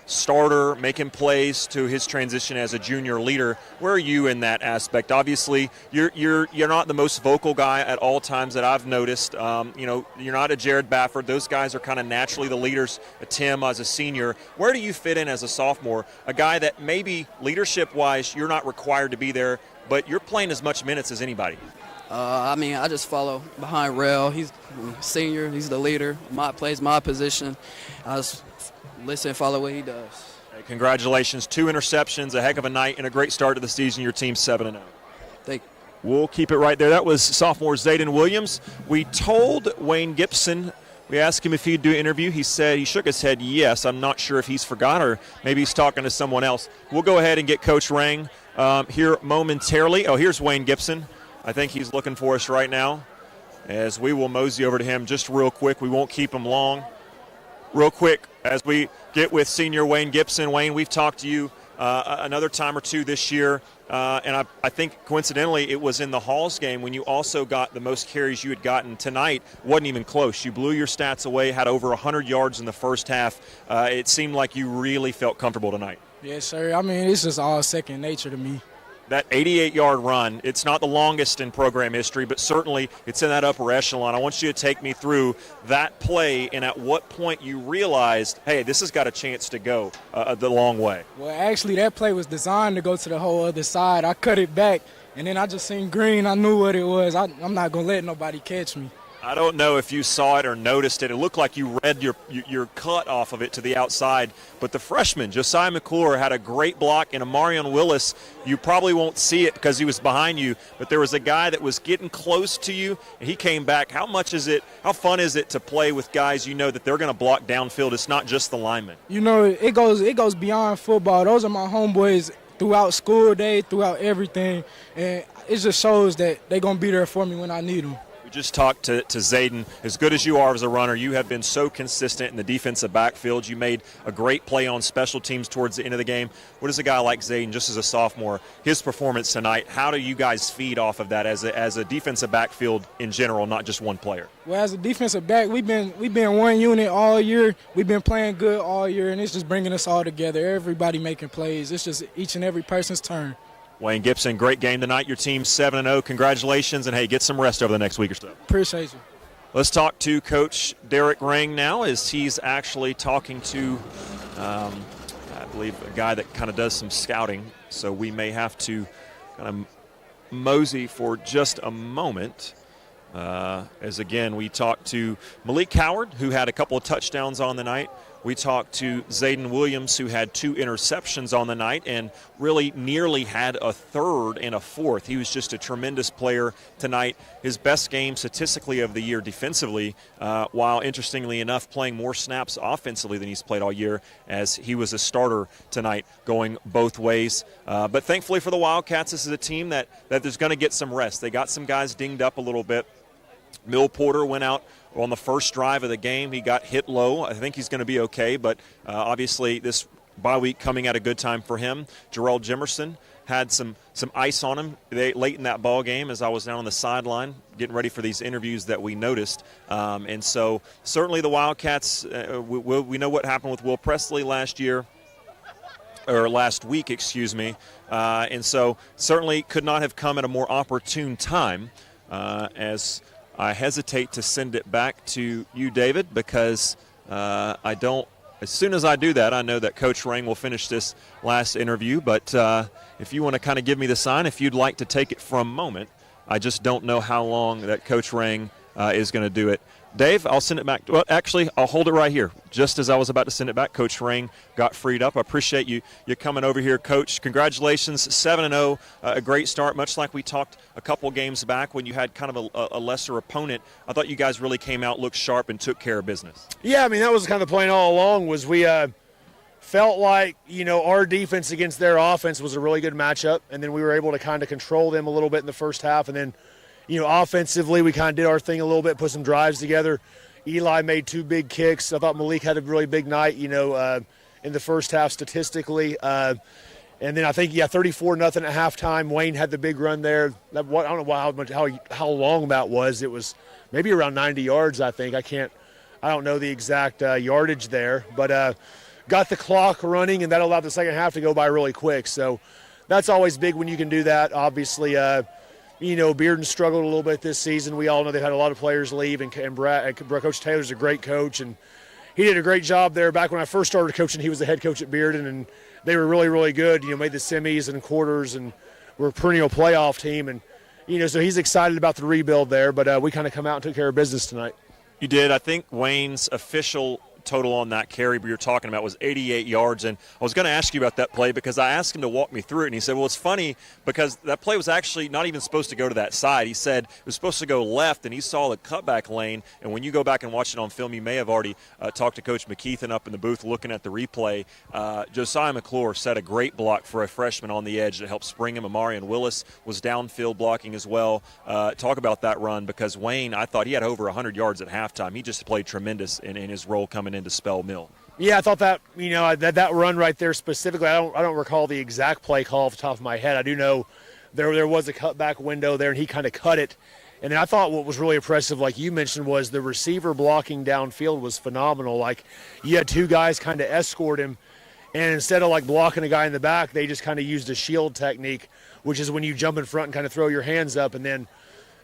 starter making plays to his transition as a junior leader. Where are you in that aspect? Obviously, you're not the most vocal guy at all times that I've noticed. You're not a Jared Bafford. Those guys are kind of naturally the leaders. A Tim as a senior. Where do you fit in as a sophomore? A guy that maybe leadership-wise you're not required to be there, but you're playing as much minutes as anybody. I just follow behind Rel. He's senior. He's the leader. Plays my position. I just listen and follow what he does. Hey, congratulations. 2 interceptions, a heck of a night, and a great start to the season. Your team's 7-0. Thank you. We'll keep it right there. That was sophomore Zayden Williams. We told Wayne Gibson, we asked him if he'd do an interview. He shook his head yes. I'm not sure if he's forgot or maybe he's talking to someone else. We'll go ahead and get Coach Rang here momentarily. Oh, here's Wayne Gibson. I think he's looking for us right now as we will mosey over to him just real quick. We won't keep him long. Real quick, as we get with senior Wayne Gibson. Wayne, we've talked to you another time or two this year. And I think coincidentally it was in the Halls game when you also got the most carries you had gotten tonight. Wasn't even close. You blew your stats away, had over 100 yards in the first half. It seemed like you really felt comfortable tonight. Yes, sir. I mean, it's just all second nature to me. That 88-yard run, it's not the longest in program history, but certainly it's in that upper echelon. I want you to take me through that play and at what point you realized, hey, this has got a chance to go the long way. Well, actually, that play was designed to go to the whole other side. I cut it back, and then I just seen green. I knew what it was. I'm not going to let nobody catch me. I don't know if you saw it or noticed it. It looked like you read your cut off of it to the outside. But the freshman, Josiah McClure, had a great block, and Amarion Willis, you probably won't see it because he was behind you, but there was a guy that was getting close to you, and he came back. How fun is it to play with guys you know that they're going to block downfield? It's not just the linemen. You know, it goes beyond football. Those are my homeboys throughout school day, throughout everything, and it just shows that they're going to be there for me when I need them. We just talked to Zayden. As good as you are as a runner, you have been so consistent in the defensive backfield. You made a great play on special teams towards the end of the game. What is a guy like Zayden, just as a sophomore, his performance tonight, how do you guys feed off of that as a defensive backfield in general, not just one player? Well, as a defensive back, we've been one unit all year. We've been playing good all year, and it's just bringing us all together. Everybody making plays. It's just each and every person's turn. Wayne Gibson, great game tonight. Your team's 7-0. Congratulations, and, hey, get some rest over the next week or so. Appreciate you. Let's talk to Coach Derek Rang now as he's actually talking to, I believe, a guy that kind of does some scouting. So we may have to kind of mosey for just a moment. As, again, we talked to Malik Howard, who had a couple of touchdowns on the night. We talked to Zayden Williams, who had 2 interceptions on the night and really nearly had a third and a fourth. He was just a tremendous player tonight. His best game statistically of the year defensively, while interestingly enough playing more snaps offensively than he's played all year, as he was a starter tonight going both ways. But thankfully for the Wildcats, this is a team that is going to get some rest. They got some guys dinged up a little bit. Mill Porter went out on the first drive of the game. He got hit low. I think he's going to be okay, but obviously this bye week coming at a good time for him. Jarrell Jimerson had some ice on him late in that ball game as I was down on the sideline getting ready for these interviews that we noticed. And so certainly the Wildcats, we know what happened with Will Presley last week, and so certainly could not have come at a more opportune time as I hesitate to send it back to you, David, because as soon as I do that, I know that Coach Rang will finish this last interview. But if you want to kind of give me the sign, if you'd like to take it for a moment, I just don't know how long that Coach Rang is going to do it. Dave, I'll send it back. Well, actually, I'll hold it right here. Just as I was about to send it back, Coach Rang got freed up. I appreciate you coming over here, Coach. Congratulations, 7-0, a great start, much like we talked a couple games back when you had kind of a lesser opponent. I thought you guys really came out, looked sharp, and took care of business. Yeah, I mean, that was kind of the plan all along was we felt like, our defense against their offense was a really good matchup, and then we were able to kind of control them a little bit in the first half, and then offensively, we kind of did our thing a little bit, put some drives together. Eli made 2 big kicks. I thought Malik had a really big night, in the first half statistically. And then I think, 34-0 at halftime. Wayne had the big run there. I don't know how long that was. It was maybe around 90 yards, I think. I don't know the exact yardage there. But got the clock running, and that allowed the second half to go by really quick. So that's always big when you can do that. Obviously, Bearden struggled a little bit this season. We all know they've had a lot of players leave, and Coach Taylor's a great coach, and he did a great job there. Back when I first started coaching, he was the head coach at Bearden, and they were really, really good. Made the semis and quarters, and were a perennial playoff team. And So he's excited about the rebuild there, but we kind of come out and took care of business tonight. You did. I think Wayne's official total on that carry we were talking about was 88 yards, and I was going to ask you about that play because I asked him to walk me through it, and he said, well, it's funny because that play was actually not even supposed to go to that side. He said it was supposed to go left, and he saw the cutback lane, and when you go back and watch it on film, you may have already talked to Coach McKeithen up in the booth looking at the replay. Josiah McClure set a great block for a freshman on the edge that helped spring him. Amarian Willis was downfield blocking as well. Talk about that run because Wayne, I thought he had over 100 yards at halftime. He just played tremendous in his role coming into Spell Mill. Yeah, I thought that that run right there specifically. I don't recall the exact play call off the top of my head. I do know there was a cutback window there, and he kind of cut it. And then I thought what was really impressive, like you mentioned, was the receiver blocking downfield was phenomenal. Like you had two guys kind of escort him, and instead of like blocking a guy in the back, they just kind of used a shield technique, which is when you jump in front and kind of throw your hands up, and then.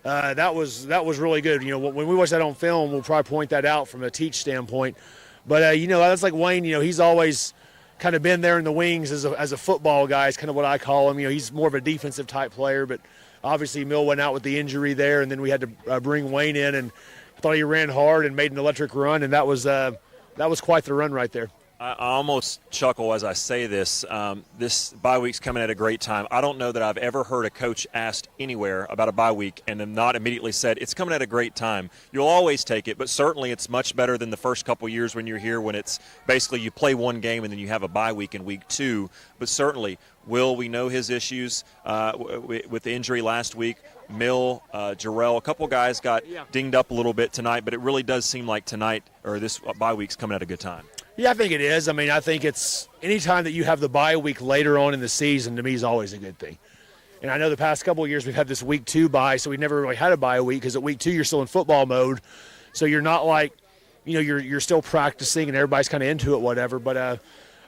That was really good. When we watch that on film, we'll probably point that out from a teach standpoint. But that's like Wayne. He's always kind of been there in the wings as a football guy. Is kind of what I call him. He's more of a defensive type player. But obviously, Mill went out with the injury there, and then we had to bring Wayne in. And I thought he ran hard and made an electric run, and that was quite the run right there. I almost chuckle as I say this. This bye week's coming at a great time. I don't know that I've ever heard a coach asked anywhere about a bye week and then not immediately said, it's coming at a great time. You'll always take it, but certainly it's much better than the first couple years when you're here when it's basically you play one game and then you have a bye week in week 2. But certainly, we know his issues with the injury last week. Mill, Jarrell, a couple guys got dinged up a little bit tonight, but it really does seem like tonight or this bye week's coming at a good time. Yeah, I think it is. I think it's any time that you have the bye week later on in the season, to me, is always a good thing. And I know the past couple of years we've had this week 2 bye, so we never really had a bye week because at week 2 you're still in football mode. So you're not like, you're still practicing and everybody's kind of into it, whatever. But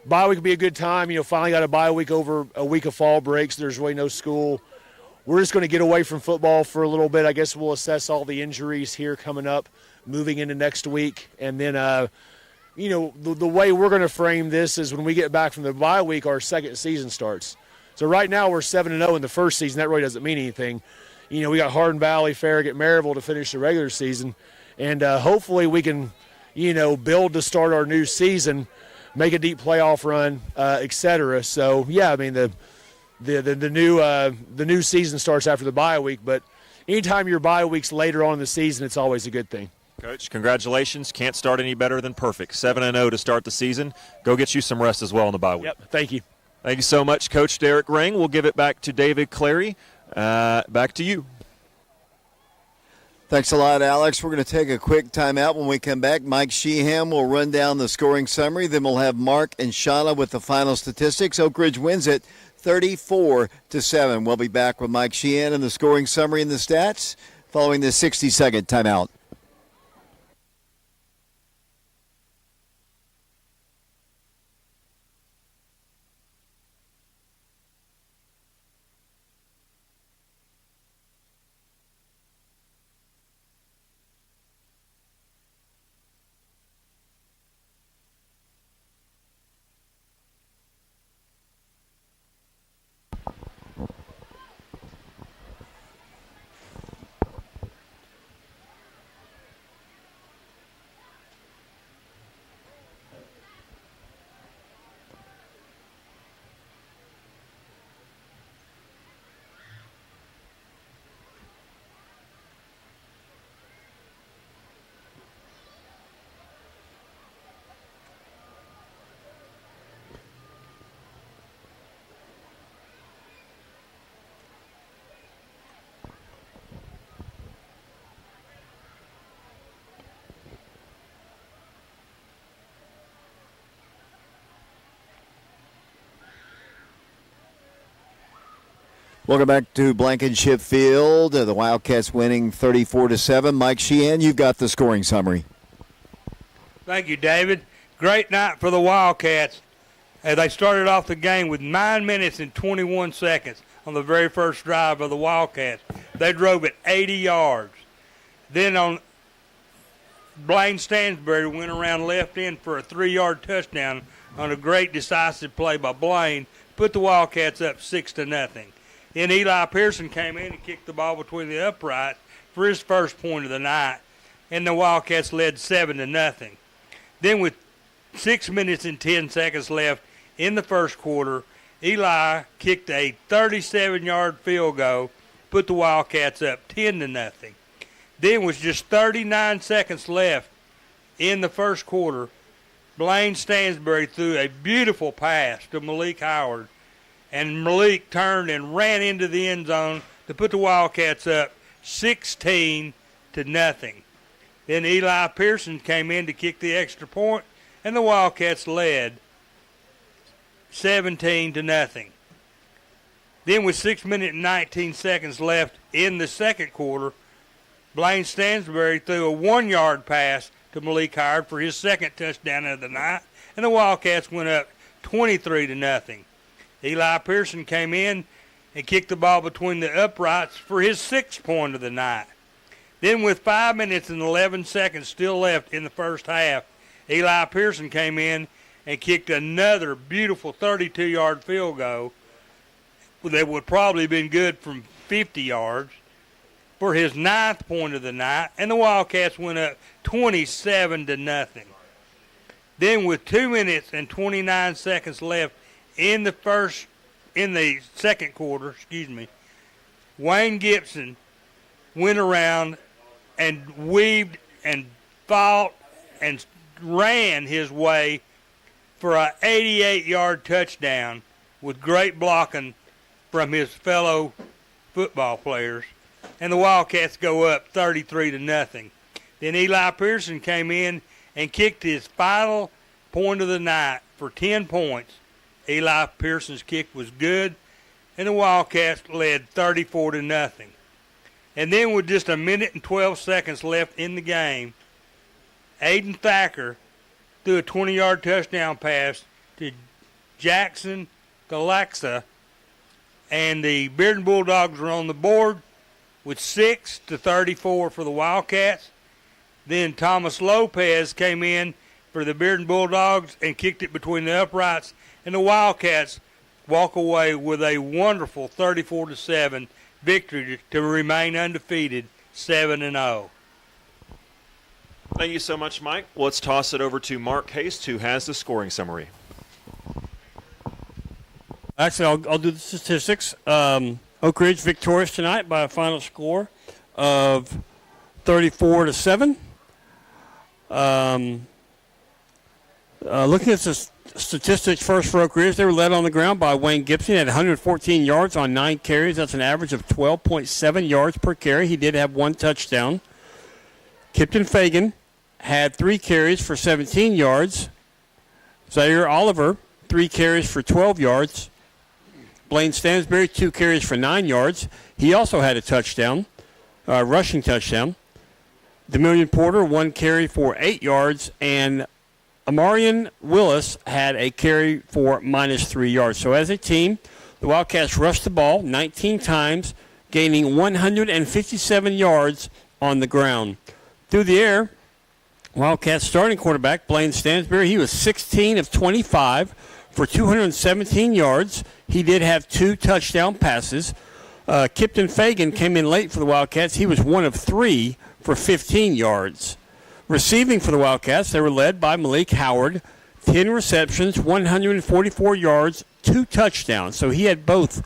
bye week would be a good time. Finally got a bye week over a week of fall breaks. There's really no school. We're just going to get away from football for a little bit. I guess we'll assess all the injuries here coming up, moving into next week. And then, the way we're going to frame this is when we get back from the bye week, our second season starts. So right now we're 7-0 in the first season. That really doesn't mean anything. We got Hardin Valley, Farragut, Maryville to finish the regular season. And hopefully we can, build to start our new season, make a deep playoff run, et cetera. So, yeah, the new season starts after the bye week. But anytime your bye week's later on in the season, it's always a good thing. Coach, congratulations. Can't start any better than perfect. 7-0 to start the season. Go get you some rest as well in the bye week. Yep, thank you. Thank you so much, Coach Derek Ring. We'll give it back to David Clary. Back to you. Thanks a lot, Alex. We're going to take a quick timeout. When we come back, Mike Sheehan will run down the scoring summary. Then we'll have Mark and Shauna with the final statistics. Oak Ridge wins it 34-7. We'll be back with Mike Sheehan and the scoring summary and the stats following this 60-second timeout. Welcome back to Blankenship Field. The Wildcats winning 34-7. Mike Sheehan, you've got the scoring summary. Thank you, David. Great night for the Wildcats. They started off the game with 9 minutes and 21 seconds on the very first drive of the Wildcats. They drove it 80 yards. Then on Blaine Stansbury went around left end for a 3-yard touchdown on a great decisive play by Blaine, put the Wildcats up 6-0. Then Eli Pearson came in and kicked the ball between the uprights for his first point of the night, and the Wildcats led 7-0. Then with 6 minutes and 10 seconds left in the first quarter, Eli kicked a 37-yard field goal, put the Wildcats up 10-0. Then with just 39 seconds left in the first quarter, Blaine Stansbury threw a beautiful pass to Malik Howard, and Malik turned and ran into the end zone to put the Wildcats up 16-0. Then Eli Pearson came in to kick the extra point, and the Wildcats led 17-0. Then with 6 minutes and 19 seconds left in the second quarter, Blaine Stansbury threw a 1-yard pass to Malik Howard for his second touchdown of the night, and the Wildcats went up 23-0. Eli Pearson came in and kicked the ball between the uprights for his 6th point of the night. Then with 5 minutes and 11 seconds still left in the first half, Eli Pearson came in and kicked another beautiful 32-yard field goal that would probably have been good from 50 yards for his 9th point of the night, and the Wildcats went up 27-0. Then with 2 minutes and 29 seconds left in the second quarter, Wayne Gibson went around and weaved and fought and ran his way for an 88-yard touchdown with great blocking from his fellow football players, and the Wildcats go up 33-0. Then Eli Pearson came in and kicked his final point of the night for 10 points. Eli Pearson's kick was good, and the Wildcats led 34-0. And then with just a minute and 12 seconds left in the game, Aiden Thacker threw a 20-yard touchdown pass to Jackson Galaxa, and the Bearden Bulldogs were on the board with 6-34 for the Wildcats. Then Thomas Lopez came in for the Bearden Bulldogs and kicked it between the uprights, and the Wildcats walk away with a wonderful 34-7 victory to remain undefeated, 7-0. Thank you so much, Mike. Let's toss it over to Mark Haste, who has the scoring summary. Actually, I'll do the statistics. Oak Ridge victorious tonight by a final score of 34-7. Looking at the statistics first for Oak Ridge, they were led on the ground by Wayne Gibson at 114 yards on 9 carries. That's an average of 12.7 yards per carry. He did have 1 touchdown. Kipton Fagan had 3 carries for 17 yards. Zaire Oliver, 3 carries for 12 yards. Blaine Stansbury, 2 carries for 9 yards. He also had a touchdown, rushing touchdown. Demillion Porter, 1 carry for 8 yards. And Amarian Willis had a carry for -3 yards. So as a team, the Wildcats rushed the ball 19 times, gaining 157 yards on the ground. Through the air, Wildcats starting quarterback Blaine Stansbury, he was 16 of 25 for 217 yards. He did have 2 touchdown passes. Kipton Fagan came in late for the Wildcats. He was 1 of 3 for 15 yards. Receiving for the Wildcats, they were led by Malik Howard, 10 receptions, 144 yards, 2 touchdowns. So he had both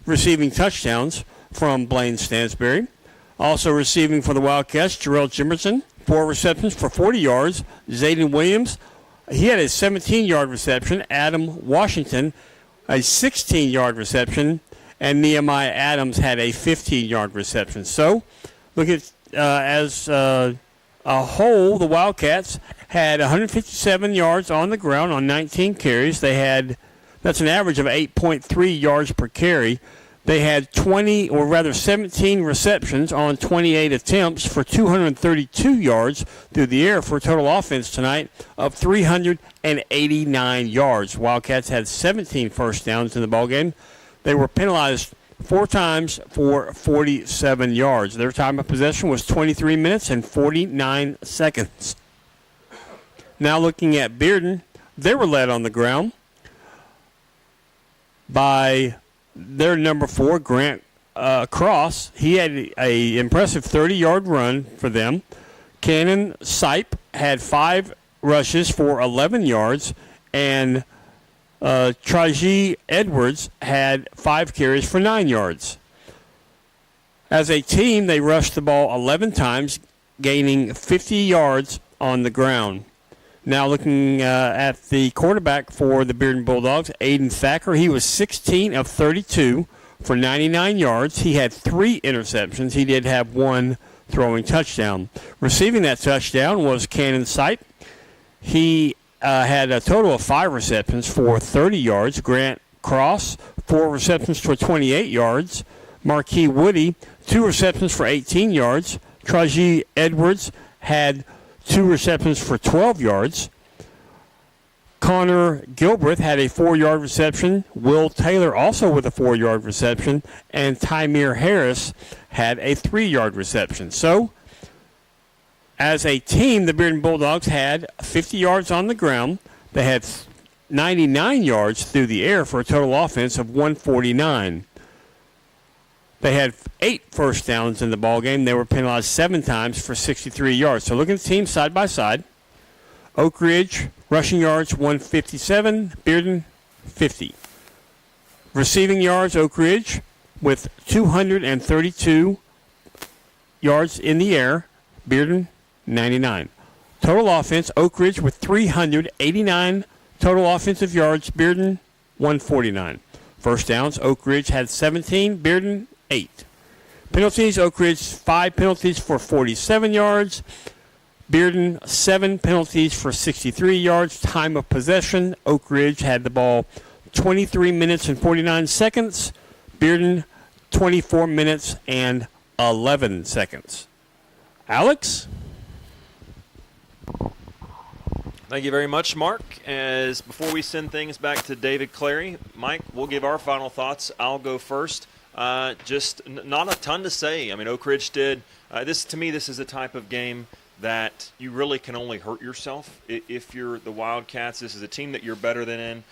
receiving touchdowns from Blaine Stansbury. Also receiving for the Wildcats, Jarrell Jimerson, 4 receptions for 40 yards. Zayden Williams, he had a 17-yard reception. Adam Washington, a 16-yard reception. And Nehemiah Adams had a 15-yard reception. So, look at as a whole, the Wildcats had 157 yards on the ground on 19 carries. That's an average of 8.3 yards per carry. They had 17 receptions on 28 attempts for 232 yards through the air for a total offense tonight of 389 yards. Wildcats had 17 first downs in the ballgame. They were penalized 4 times for 47 yards. Their time of possession was 23 minutes and 49 seconds. Now looking at Bearden, they were led on the ground by their number 4, Grant Cross, he had a impressive 30-yard run for them. Cannon Sipe had 5 rushes for 11 yards, and Traji Edwards had 5 carries for 9 yards. As a team, they rushed the ball 11 times, gaining 50 yards on the ground. Now looking at the quarterback for the Bearden Bulldogs, Aiden Thacker, he was 16 of 32 for 99 yards. He had 3 interceptions. He did have 1 throwing touchdown. Receiving that touchdown was Cannon Sipe. He had a total of 5 receptions for 30 yards. Grant Cross, 4 receptions for 28 yards. Marquis Woody, 2 receptions for 18 yards. Traji Edwards had 2 receptions for 12 yards. Connor Gilbreth had a 4-yard reception. Will Taylor also with a 4-yard reception. And Tymir Harris had a 3-yard reception. So, as a team, the Bearden Bulldogs had 50 yards on the ground. They had 99 yards through the air for a total offense of 149. They had 8 first downs in the ballgame. They were penalized 7 times for 63 yards. So looking at the teams side by side, Oak Ridge, rushing yards 157, Bearden 50. Receiving yards, Oak Ridge with 232 yards in the air, Bearden 99. Total offense, Oak Ridge with 389 total offensive yards, Bearden 149. First downs, Oak Ridge had 17, Bearden 8. Penalties, Oak Ridge 5 penalties for 47 yards. Bearden 7 penalties for 63 yards. Time of possession, Oak Ridge had the ball 23 minutes and 49 seconds. Bearden 24 minutes and 11 seconds. Alex? Thank you very much, Mark. As before we send things back to David Clary, Mike, we'll give our final thoughts. I'll go first. Just not a ton to say. I mean, Oak Ridge did. To me, this is a type of game that you really can only hurt yourself if you're the Wildcats. This is a team that you're better than in,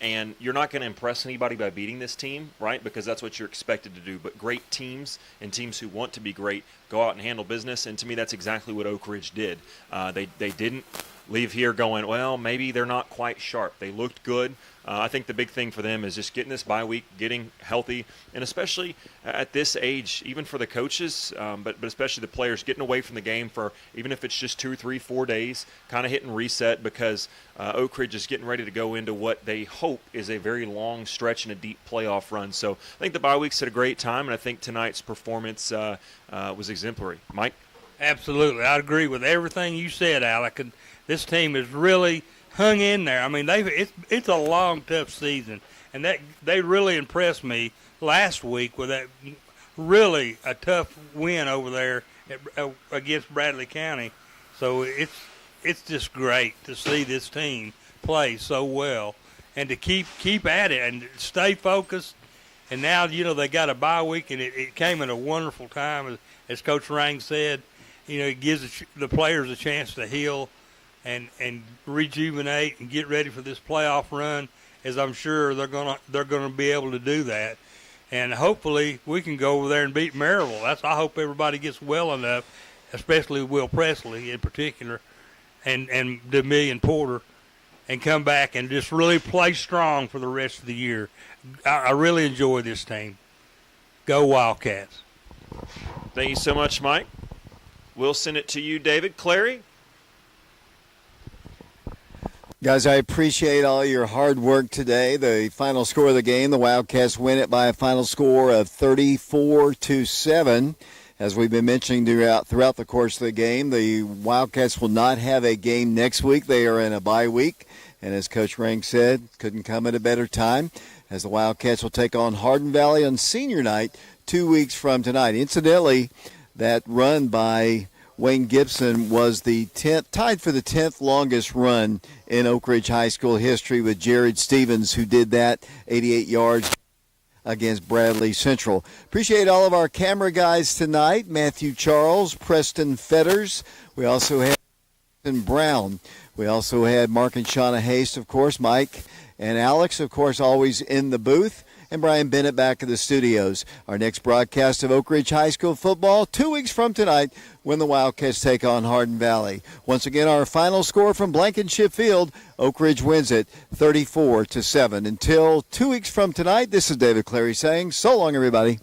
and you're not going to impress anybody by beating this team, right? Because that's what you're expected to do. But great teams and teams who want to be great go out and handle business, and to me, that's exactly what Oak Ridge did. They didn't leave here going, well, maybe they're not quite sharp. They looked good. I think the big thing for them is just getting this bye week, getting healthy, and especially at this age, even for the coaches, but especially the players, getting away from the game for even if it's just 2, 3, 4 days, kind of hitting reset because Oak Ridge is getting ready to go into what they hope is a very long stretch and a deep playoff run. So I think the bye week's at a great time, and I think tonight's performance was exemplary. Mike? Absolutely. I agree with everything you said, Alec. And this team has really hung in there. I mean, it's a long, tough season, and that they really impressed me last week with that really a tough win over there against Bradley County. So it's just great to see this team play so well and to keep at it and stay focused. And now, they got a bye week, and it came at a wonderful time. As Coach Rang said, it gives the players a chance to heal and rejuvenate and get ready for this playoff run, as I'm sure they're gonna be able to do that. And hopefully we can go over there and beat Maryville. I hope everybody gets well enough, especially Will Presley in particular, and DeMillion Porter, and come back and just really play strong for the rest of the year. I really enjoy this team. Go Wildcats. Thank you so much, Mike. We'll send it to you, David. Clary? Guys, I appreciate all your hard work today. The final score of the game, the Wildcats win it by a final score of 34-7. As we've been mentioning throughout the course of the game, the Wildcats will not have a game next week. They are in a bye week. And as Coach Rank said, couldn't come at a better time, as the Wildcats will take on Hardin Valley on senior night 2 weeks from tonight. Incidentally, that run by Wayne Gibson was tied for the 10th longest run in Oak Ridge High School history with Jared Stevens, who did that 88 yards against Bradley Central. Appreciate all of our camera guys tonight, Matthew Charles, Preston Fetters. We also have Brown We also had Mark and Shauna Haste, of course, Mike and Alex, of course, always in the booth, and Brian Bennett back in the studios. Our next broadcast of Oak Ridge High School football 2 weeks from tonight when the Wildcats take on Hardin Valley. Once again, our final score from Blankenship Field, Oak Ridge wins it 34-7. Until 2 weeks from tonight, this is David Clary saying so long, everybody.